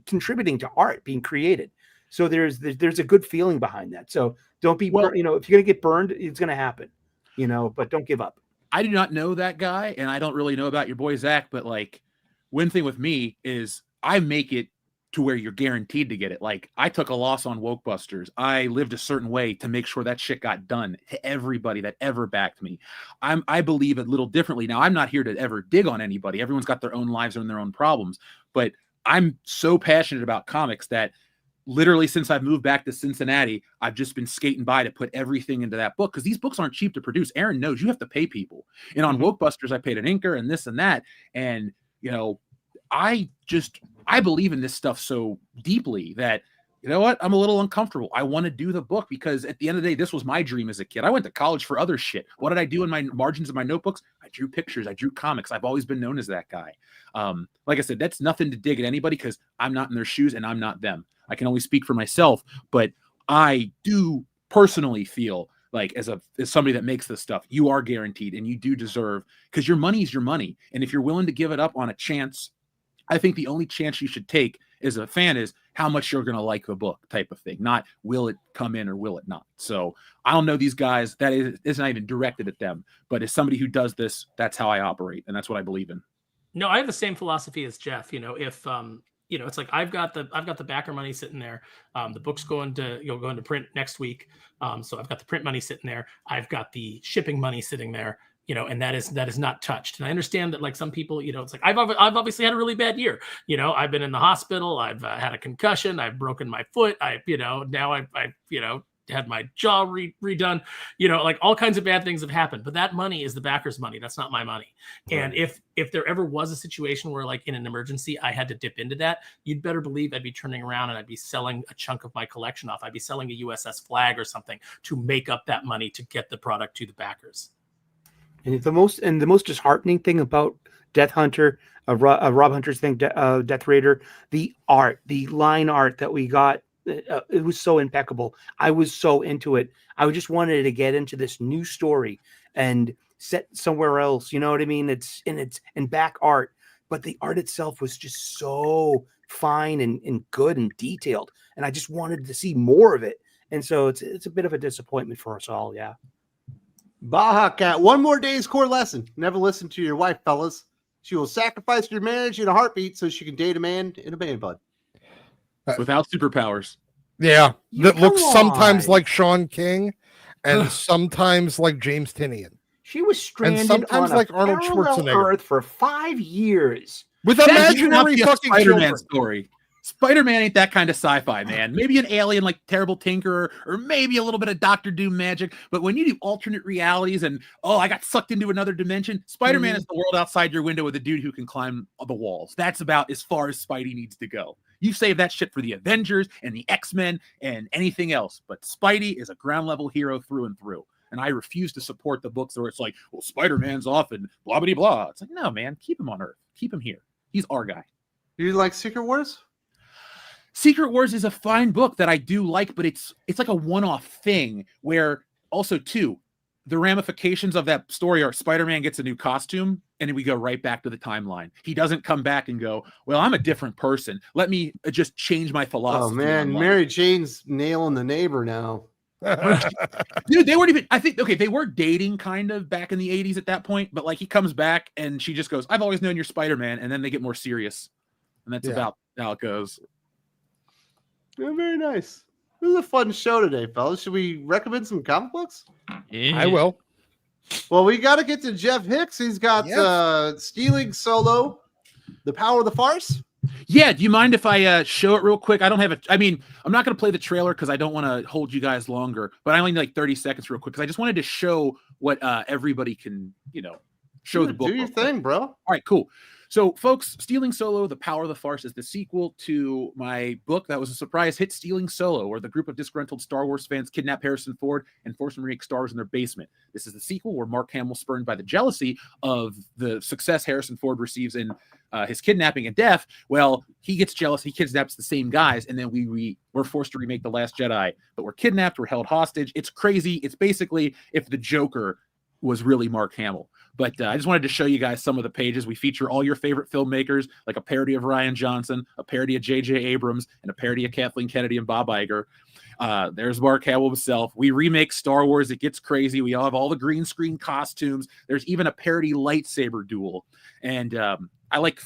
contributing to art being created. So there's a good feeling behind that. So don't be, if you're gonna get burned, it's gonna happen, but don't give up. I do not know that guy, and I don't really know about your boy Zach, but like, one thing with me is I make it to where you're guaranteed to get it. Like, I took a loss on Wokebusters. I lived a certain way to make sure that shit got done to everybody that ever backed me. I believe a little differently. Now, I'm not here to ever dig on anybody. Everyone's got their own lives and their own problems, but I'm so passionate about comics that literally since I've moved back to Cincinnati, I've just been skating by to put everything into that book, because these books aren't cheap to produce. Aaron knows you have to pay people. And on Wokebusters, I paid an inker and this and that. And, I believe in this stuff so deeply that, you know what, I'm a little uncomfortable. I want to do the book, because at the end of the day, this was my dream as a kid. I went to college for other shit. What did I do in my margins of my notebooks? I drew pictures. I drew comics. I've always been known as that guy. Like I said, that's nothing to dig at anybody, because I'm not in their shoes and I'm not them. I can only speak for myself, but I do personally feel like, as somebody that makes this stuff, you are guaranteed and you do deserve, because your money is your money. And if you're willing to give it up on a chance, I think the only chance you should take as a fan is how much you're going to like the book, type of thing, not will it come in or will it not. So I don't know these guys. That is not even directed at them, but as somebody who does this, that's how I operate. And that's what I believe in. No, I have the same philosophy as Jeff. If it's like I've got the backer money sitting there. The book's going to print next week. So I've got the print money sitting there. I've got the shipping money sitting there. And that is not touched. And I understand that, like, some people, it's like I've obviously had a really bad year. I've been in the hospital. I've had a concussion. I've broken my foot. Now I've had my jaw redone. Like, all kinds of bad things have happened. But that money is the backer's money. That's not my money. Right. And if there ever was a situation where, like, in an emergency, I had to dip into that, you'd better believe I'd be turning around and I'd be selling a chunk of my collection off. I'd be selling a USS Flag or something to make up that money to get the product to the backers. And the most disheartening thing about Death Hunter, Rob Hunter's thing, Death Raider, the art, the line art that we got, it was so impeccable. I was so into it. I just wanted to get into this new story and set somewhere else. You know what I mean? It's back art, but the art itself was just so fine and good and detailed, and I just wanted to see more of it. And so it's a bit of a disappointment for us all. Yeah. Baja Cat, one more day's core lesson. Never listen to your wife, fellas. She will sacrifice your marriage in a heartbeat so she can date a man in a band, bud. Without superpowers. Yeah. That looks sometimes like Sean King and sometimes like James Tinian. She was stranded and sometimes on like a Arnold parallel Schwarzenegger Earth for 5 years. With imaginary fucking Spider-Man children. story. Spider-Man ain't that kind of sci-fi, man. Maybe an alien like Terrible Tinkerer, or maybe a little bit of Doctor Doom magic. But when you do alternate realities and, I got sucked into another dimension, Spider-Man is the world outside your window with a dude who can climb the walls. That's about as far as Spidey needs to go. You save that shit for the Avengers and the X-Men and anything else. But Spidey is a ground level hero through and through. And I refuse to support the books where it's like, well, Spider-Man's off and blah, blah, blah. It's like, no, man, keep him on Earth. Keep him here. He's our guy. Do you like Secret Wars? Secret Wars is a fine book that I do like, but it's like a one-off thing where also, too, the ramifications of that story are Spider-Man gets a new costume and then we go right back to the timeline. He doesn't come back and go, well, I'm a different person. Let me just change my philosophy. Oh, man, Mary Jane's nailing the neighbor now. Dude, they weren't even, I think, okay, they were dating kind of back in the 80s at that point, but like he comes back and she just goes, I've always known you're Spider-Man, and then they get more serious. And that's about how it goes. Yeah, very nice. This is a fun show today, fellas. Should we recommend some comic books? Yeah. I will. Well, we got to get to Jeff Hicks. He's got Stealing Solo, The Power of the Farce. Yeah, do you mind if I show it real quick? I don't have I'm not going to play the trailer because I don't want to hold you guys longer, but I only need like 30 seconds real quick because I just wanted to show what everybody can, show the book. Do your thing, bro. All right, cool. So, folks, Stealing Solo, The Power of the Farce is the sequel to my book that was a surprise hit, Stealing Solo, where the group of disgruntled Star Wars fans kidnap Harrison Ford and force him to make Star Wars in their basement. This is the sequel where Mark Hamill, spurned by the jealousy of the success Harrison Ford receives in his kidnapping and death, well, he gets jealous, he kidnaps the same guys, and then we're forced to remake The Last Jedi. But we're kidnapped, we're held hostage. It's crazy. It's basically if the Joker was really Mark Hamill. But I just wanted to show you guys some of the pages. We feature all your favorite filmmakers, like a parody of Rian Johnson, a parody of J.J. Abrams, and a parody of Kathleen Kennedy and Bob Iger. There's Mark Hamill himself. We remake Star Wars. It gets crazy. We all have all the green screen costumes. There's even a parody lightsaber duel. And I like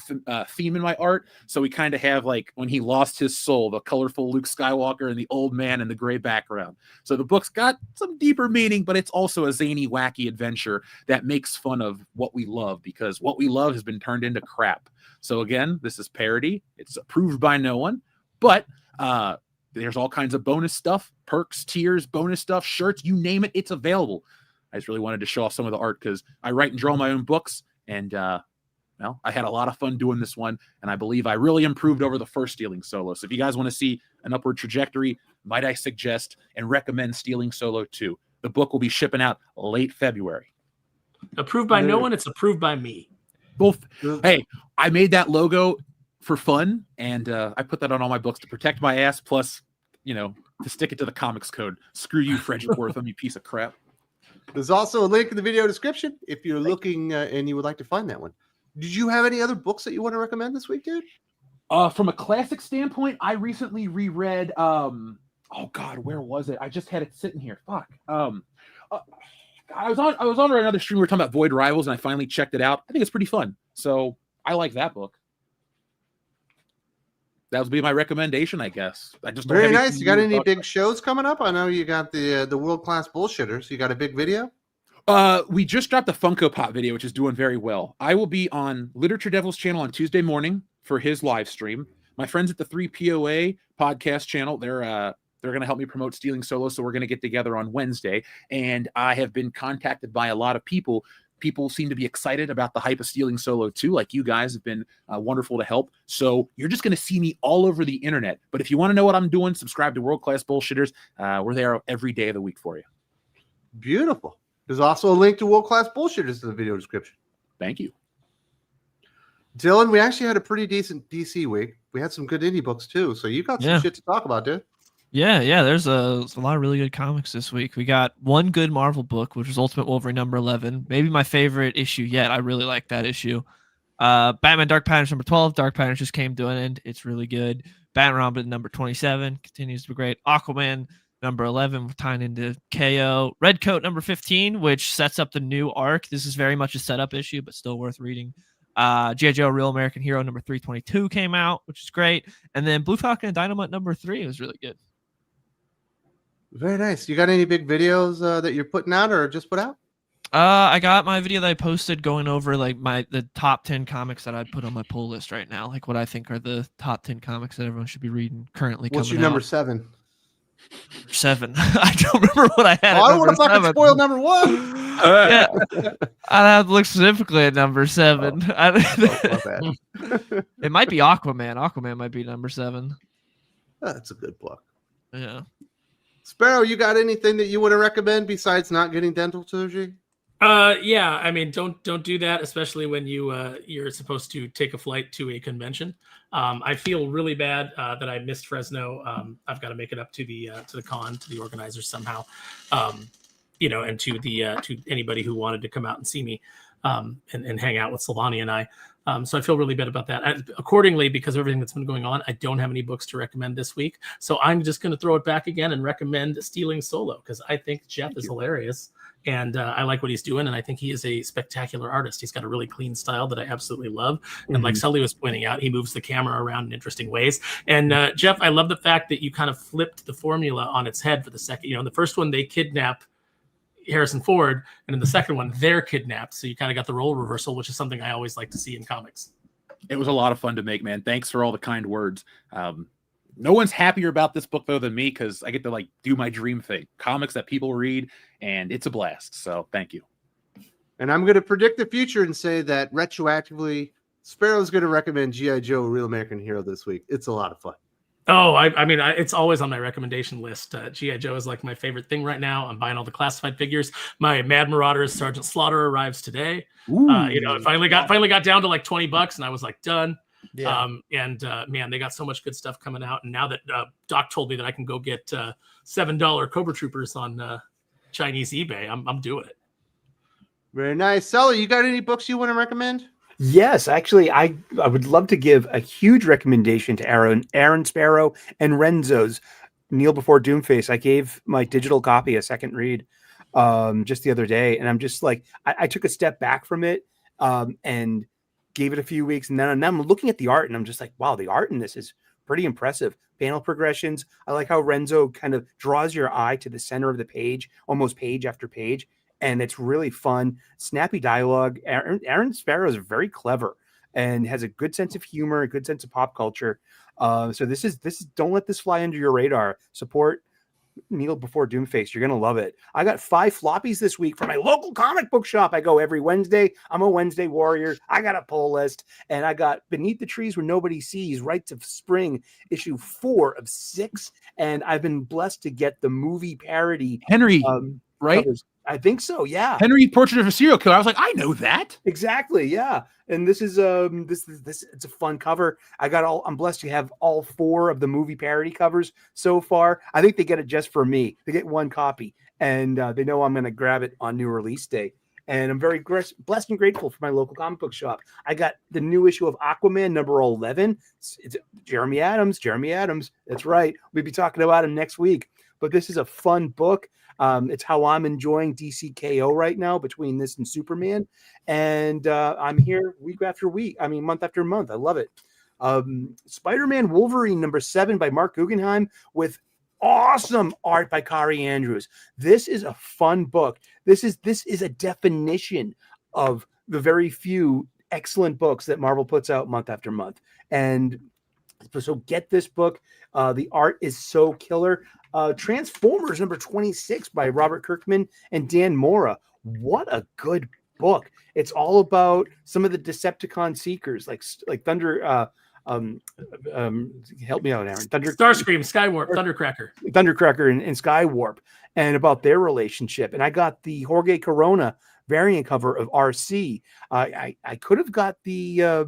theme in my art. So we kind of have like when he lost his soul, the colorful Luke Skywalker and the old man in the gray background. So the book's got some deeper meaning, but it's also a zany, wacky adventure that makes fun of what we love, because what we love has been turned into crap. So again, this is parody. It's approved by no one, but there's all kinds of bonus stuff, perks, tiers, bonus stuff, shirts, you name it, it's available. I just really wanted to show off some of the art because I write and draw my own books, and I had a lot of fun doing this one, and I believe I really improved over the first Stealing Solo. So if you guys want to see an upward trajectory, might I suggest and recommend Stealing Solo 2. The book will be shipping out late February. Approved by no one, it's approved by me. Both. Hey, I made that logo for fun, and I put that on all my books to protect my ass, plus, to stick it to the comics code. Screw you, Fred Wortham, you piece of crap. There's also a link in the video description if you're looking and you would like to find that one. Did you have any other books that you want to recommend this week, dude? From a classic standpoint, I recently reread, where was it? I just had it sitting here. Fuck. I was on another stream. We were talking about Void Rivals, and I finally checked it out. I think it's pretty fun. So I like that book. That would be my recommendation, I guess. I just very nice. You got any big shows coming up? I know you got the World Class Bullshitters. You got a big video? We just dropped the Funko Pop video, which is doing very well. I will be on Literature Devil's channel on Tuesday morning for his live stream. My friends at the 3POA podcast channel, they're going to help me promote Stealing Solo, so we're going to get together on Wednesday. And I have been contacted by a lot of people. People seem to be excited about the hype of Stealing Solo 2. Like you guys have been wonderful to help. So you're just going to see me all over the internet. But if you want to know what I'm doing, subscribe to World Class Bullshitters. We're there every day of the week for you. Beautiful. There's also a link to World Class Bullshitters in the video description. Thank you. Dylan, we actually had a pretty decent DC week. We had some good indie books too. So you got some shit to talk about, dude. Yeah. There's a lot of really good comics this week. We got one good Marvel book, which was Ultimate Wolverine number 11. Maybe my favorite issue yet. I really like that issue. Batman Dark Patterns number 12. Dark Patterns just came to an end. It's really good. Batman Robin number 27 continues to be great. Aquaman number 11, tying into KO. Redcoat number 15, which sets up the new arc. This is very much a setup issue, but still worth reading. G.I. Joe Real American Hero number 322 came out, which is great. And then Blue Falcon and Dynamite number 3 was really good. Very nice. You got any big videos that you're putting out or just put out? I got my video that I posted going over like the top 10 comics that I put on my pull list right now, like what I think are the top 10 comics that everyone should be reading currently. What's coming your number out. 7? 7. I don't remember what I had. Oh, I don't want to fucking spoil number 1. Yeah, I have to look specifically at number 7. My bad. It might be Aquaman. Aquaman might be number 7. That's a good book. Yeah. Sparrow, you got anything that you want to recommend besides not getting dental surgery? Yeah, I mean, don't do that, especially when you're supposed to take a flight to a convention. I feel really bad that I missed Fresno. I've got to make it up to the con, to the organizers somehow, and to anybody who wanted to come out and see me and hang out with Solani and I. So I feel really bad about that. Accordingly, because of everything that's been going on, I don't have any books to recommend this week. So I'm just going to throw it back again and recommend Stealing Solo, because I think Jeff is hilarious. And I like what he's doing. And I think he is a spectacular artist. He's got a really clean style that I absolutely love. And like Sully was pointing out, he moves the camera around in interesting ways. And Jeff, I love the fact that you kind of flipped the formula on its head for the second. In the first one, they kidnap Harrison Ford, and in the second one, they're kidnapped. So you kind of got the role reversal, which is something I always like to see in comics. It was a lot of fun to make, man. Thanks for all the kind words. No one's happier about this book though than me, because I get to do my dream thing, comics that people read, and it's a blast. So thank you. And I'm going to predict the future and say that retroactively, Sparrow's going to recommend G.I. Joe: Real American Hero this week. It's a lot of fun. Oh, I mean, it's always on my recommendation list. G.I. Joe is like my favorite thing right now. I'm buying all the classified figures. My Mad Marauders Sergeant Slaughter arrives today. It finally got down to like $20, and I was like, done. Yeah. Man, they got so much good stuff coming out. And now that Doc told me that I can go get $7 Cobra Troopers on Chinese eBay, I'm doing it. Very nice. Sully, you got any books you want to recommend? Yes, actually, I would love to give a huge recommendation to Aaron Sparrow and Renzo's Kneel Before Doomface. I gave my digital copy a second read just the other day, and I'm just like, I took a step back from it and gave it a few weeks, and then I'm looking at the art, and I'm just like, wow, the art in this is pretty impressive. Panel progressions. I like how Renzo kind of draws your eye to the center of the page, almost page after page. And it's really fun, snappy dialogue. Aaron Sparrow is very clever and has a good sense of humor, a good sense of pop culture. So this is don't let this fly under your radar. Support Kneel Before Doomface. You're gonna love it. I got 5 floppies this week from my local comic book shop. I go every Wednesday. I'm a Wednesday warrior. I got a pull list, and I got Beneath the Trees Where Nobody Sees, Rites of Spring, issue 4 of 6. And I've been blessed to get the movie parody. Henry, right? Covers. I think so. Yeah. Henry, Portrait of a Serial Killer. I was like, I know that. Exactly. Yeah. And this is this it's a fun cover. I'm blessed to have all 4 of the movie parody covers so far. I think they get it just for me. They get 1 copy, and they know I'm going to grab it on new release day. And I'm very blessed and grateful for my local comic book shop. I got the new issue of Aquaman, number 11. It's Jeremy Adams. That's right. We'll be talking about him next week. But this is a fun book. It's how I'm enjoying DCKO right now between this and Superman. And I'm here week after week. I mean, month after month. I love it. Spider-Man Wolverine number 7 by Mark Guggenheim with awesome art by Kari Andrews. This is a fun book. This is a definition of the very few excellent books that Marvel puts out month after month. And so get this book. The art is so killer. Transformers number 26 by Robert Kirkman and Dan Mora. What a good book. It's all about some of the Decepticon seekers, like Thunder. Help me out, Aaron. Starscream, Skywarp, Thundercracker, and Skywarp, and about their relationship. And I got the Jorge Corona variant cover of RC. I could have got the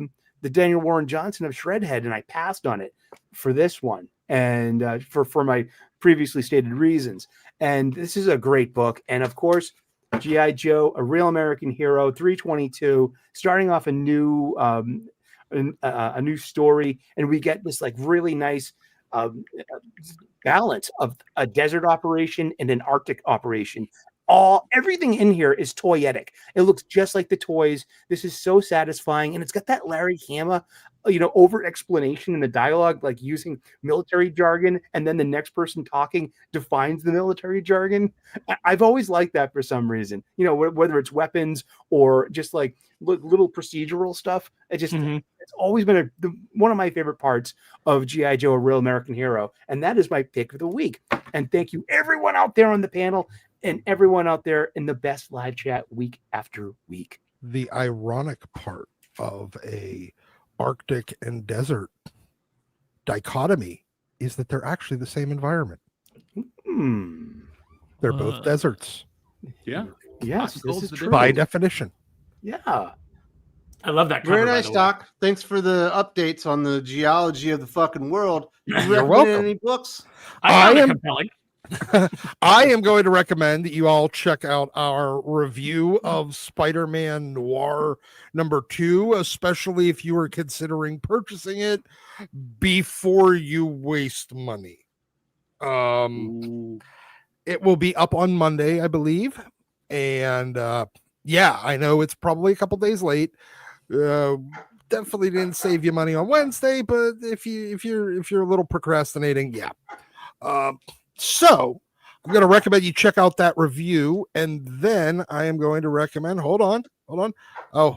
Daniel Warren Johnson of Shredhead, and I passed on it for this one, and for my previously stated reasons. And this is a great book. And of course, G.I. Joe, A Real American Hero, 322, starting off a new story, and we get this like really nice balance of a desert operation and an Arctic operation everything in here is toyetic. It looks just like the toys. This is so satisfying, and it's got that Larry Hama, over explanation in the dialogue, like using military jargon, and then the next person talking defines the military jargon. I've always liked that for some reason. Whether it's weapons or just like little procedural stuff. It's always been one of my favorite parts of G.I. Joe: A Real American Hero, and that is my pick of the week. And thank you everyone out there on the panel and everyone out there in the best live chat week after week. The ironic part of a Arctic and desert dichotomy is that they're actually the same environment. They're both deserts. Yeah. Yes, this is true. By definition. Yeah. I love that cover. Very nice, Doc. Thanks for the updates on the geology of the fucking world. You're welcome. Any books? I am compelling. I am going to recommend that you all check out our review of Spider-Man Noir #2, especially if you are considering purchasing it before you waste money. It will be up on Monday, I believe. And I know it's probably a couple days late. Definitely didn't save you money on Wednesday, but if you're a little procrastinating, so I'm going to recommend you check out that review, and then I am going to recommend. Hold on. I'm going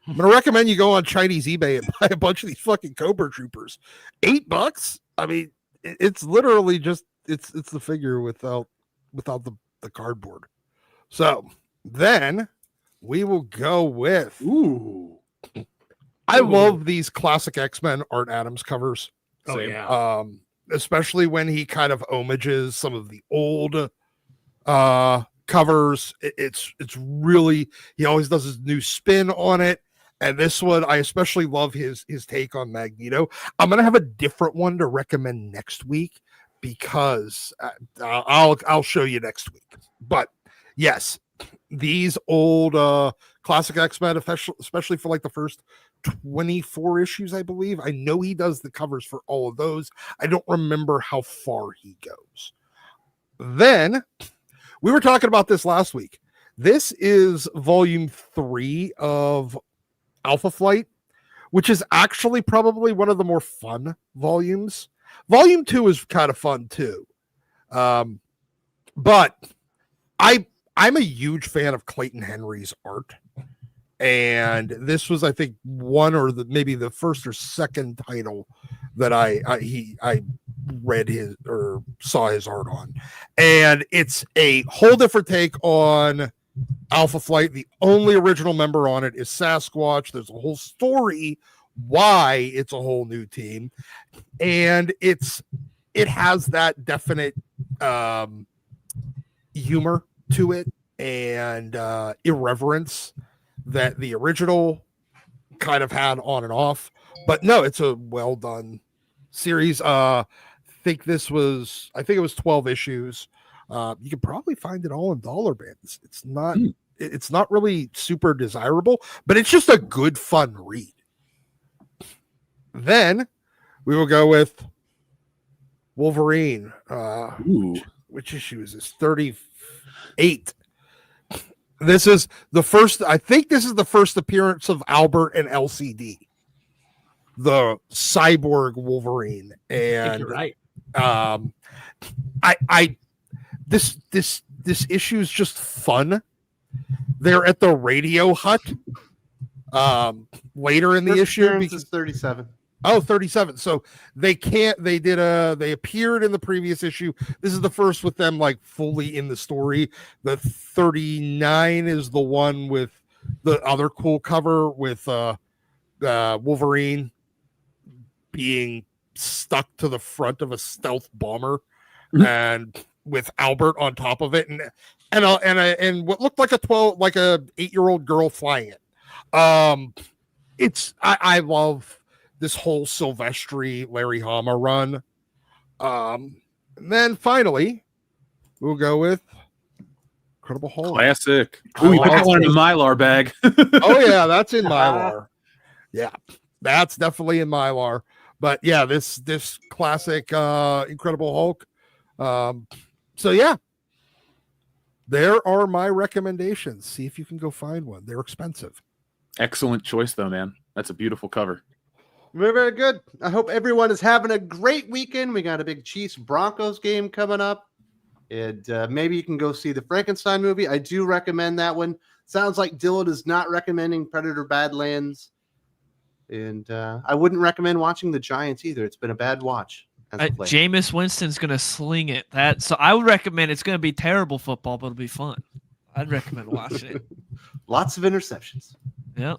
to recommend you go on Chinese eBay and buy a bunch of these fucking Cobra Troopers. $8. I mean, it's literally just it's the figure without the cardboard. So then we will go with. I love these classic X-Men Art Adams covers. Oh yeah. Especially when he kind of homages some of the old covers. It's really, he always does his new spin on it. And this one, I especially love his take on Magneto. I'm gonna have a different one to recommend next week because I'll show you next week. But yes, these old classic X-Men, especially for like the first 24 issues, I believe. I know he does the covers for all of those. I don't remember how far he goes. Then we were talking about this last week. This is volume 3 of Alpha Flight, which is actually probably one of the more fun volumes. Volume 2 is kind of fun too. But I'm a huge fan of Clayton Henry's art. And this was, I think, maybe the first or second title that I read his or saw his art on. And it's a whole different take on Alpha Flight. The only original member on it is Sasquatch. There's a whole story why it's a whole new team. And it has that definite humor to it and irreverence that the original kind of had on and off. But no, it's a well done series. I think it was 12 issues. You can probably find it all in dollar bands. It's not really super desirable, but it's just a good fun read. Then we will go with Wolverine. Which issue is this? 38. This is the first, I think this is the first appearance of Albert and LCD, the cyborg Wolverine. And I think you're right. This issue is just fun. They're at the radio hut later in the issue. Because 37. Oh, 37. So they appeared in the previous issue. This is the first with them like fully in the story. The 39 is the one with the other cool cover with Wolverine being stuck to the front of a stealth bomber and with Albert on top of it and what looked like a 8-year-old girl flying it. I love this whole Silvestri Larry Hama run. And then finally, we'll go with Incredible Hulk. Classic. Ooh, you put that one in the Mylar bag. Oh, yeah, that's in Mylar. Yeah, that's definitely in Mylar. But yeah, this classic Incredible Hulk. So yeah, there are my recommendations. See if you can go find one. They're expensive. Excellent choice, though, man. That's a beautiful cover. Very, very good. I hope everyone is having a great weekend. We got a big Chiefs-Broncos game coming up. And maybe you can go see the Frankenstein movie. I do recommend that one. Sounds like Dylan is not recommending Predator Badlands. And I wouldn't recommend watching the Giants either. It's been a bad watch. Jameis Winston's going to sling it. So I would recommend it's going to be terrible football, but it'll be fun. I'd recommend watching it. Lots of interceptions. Yep.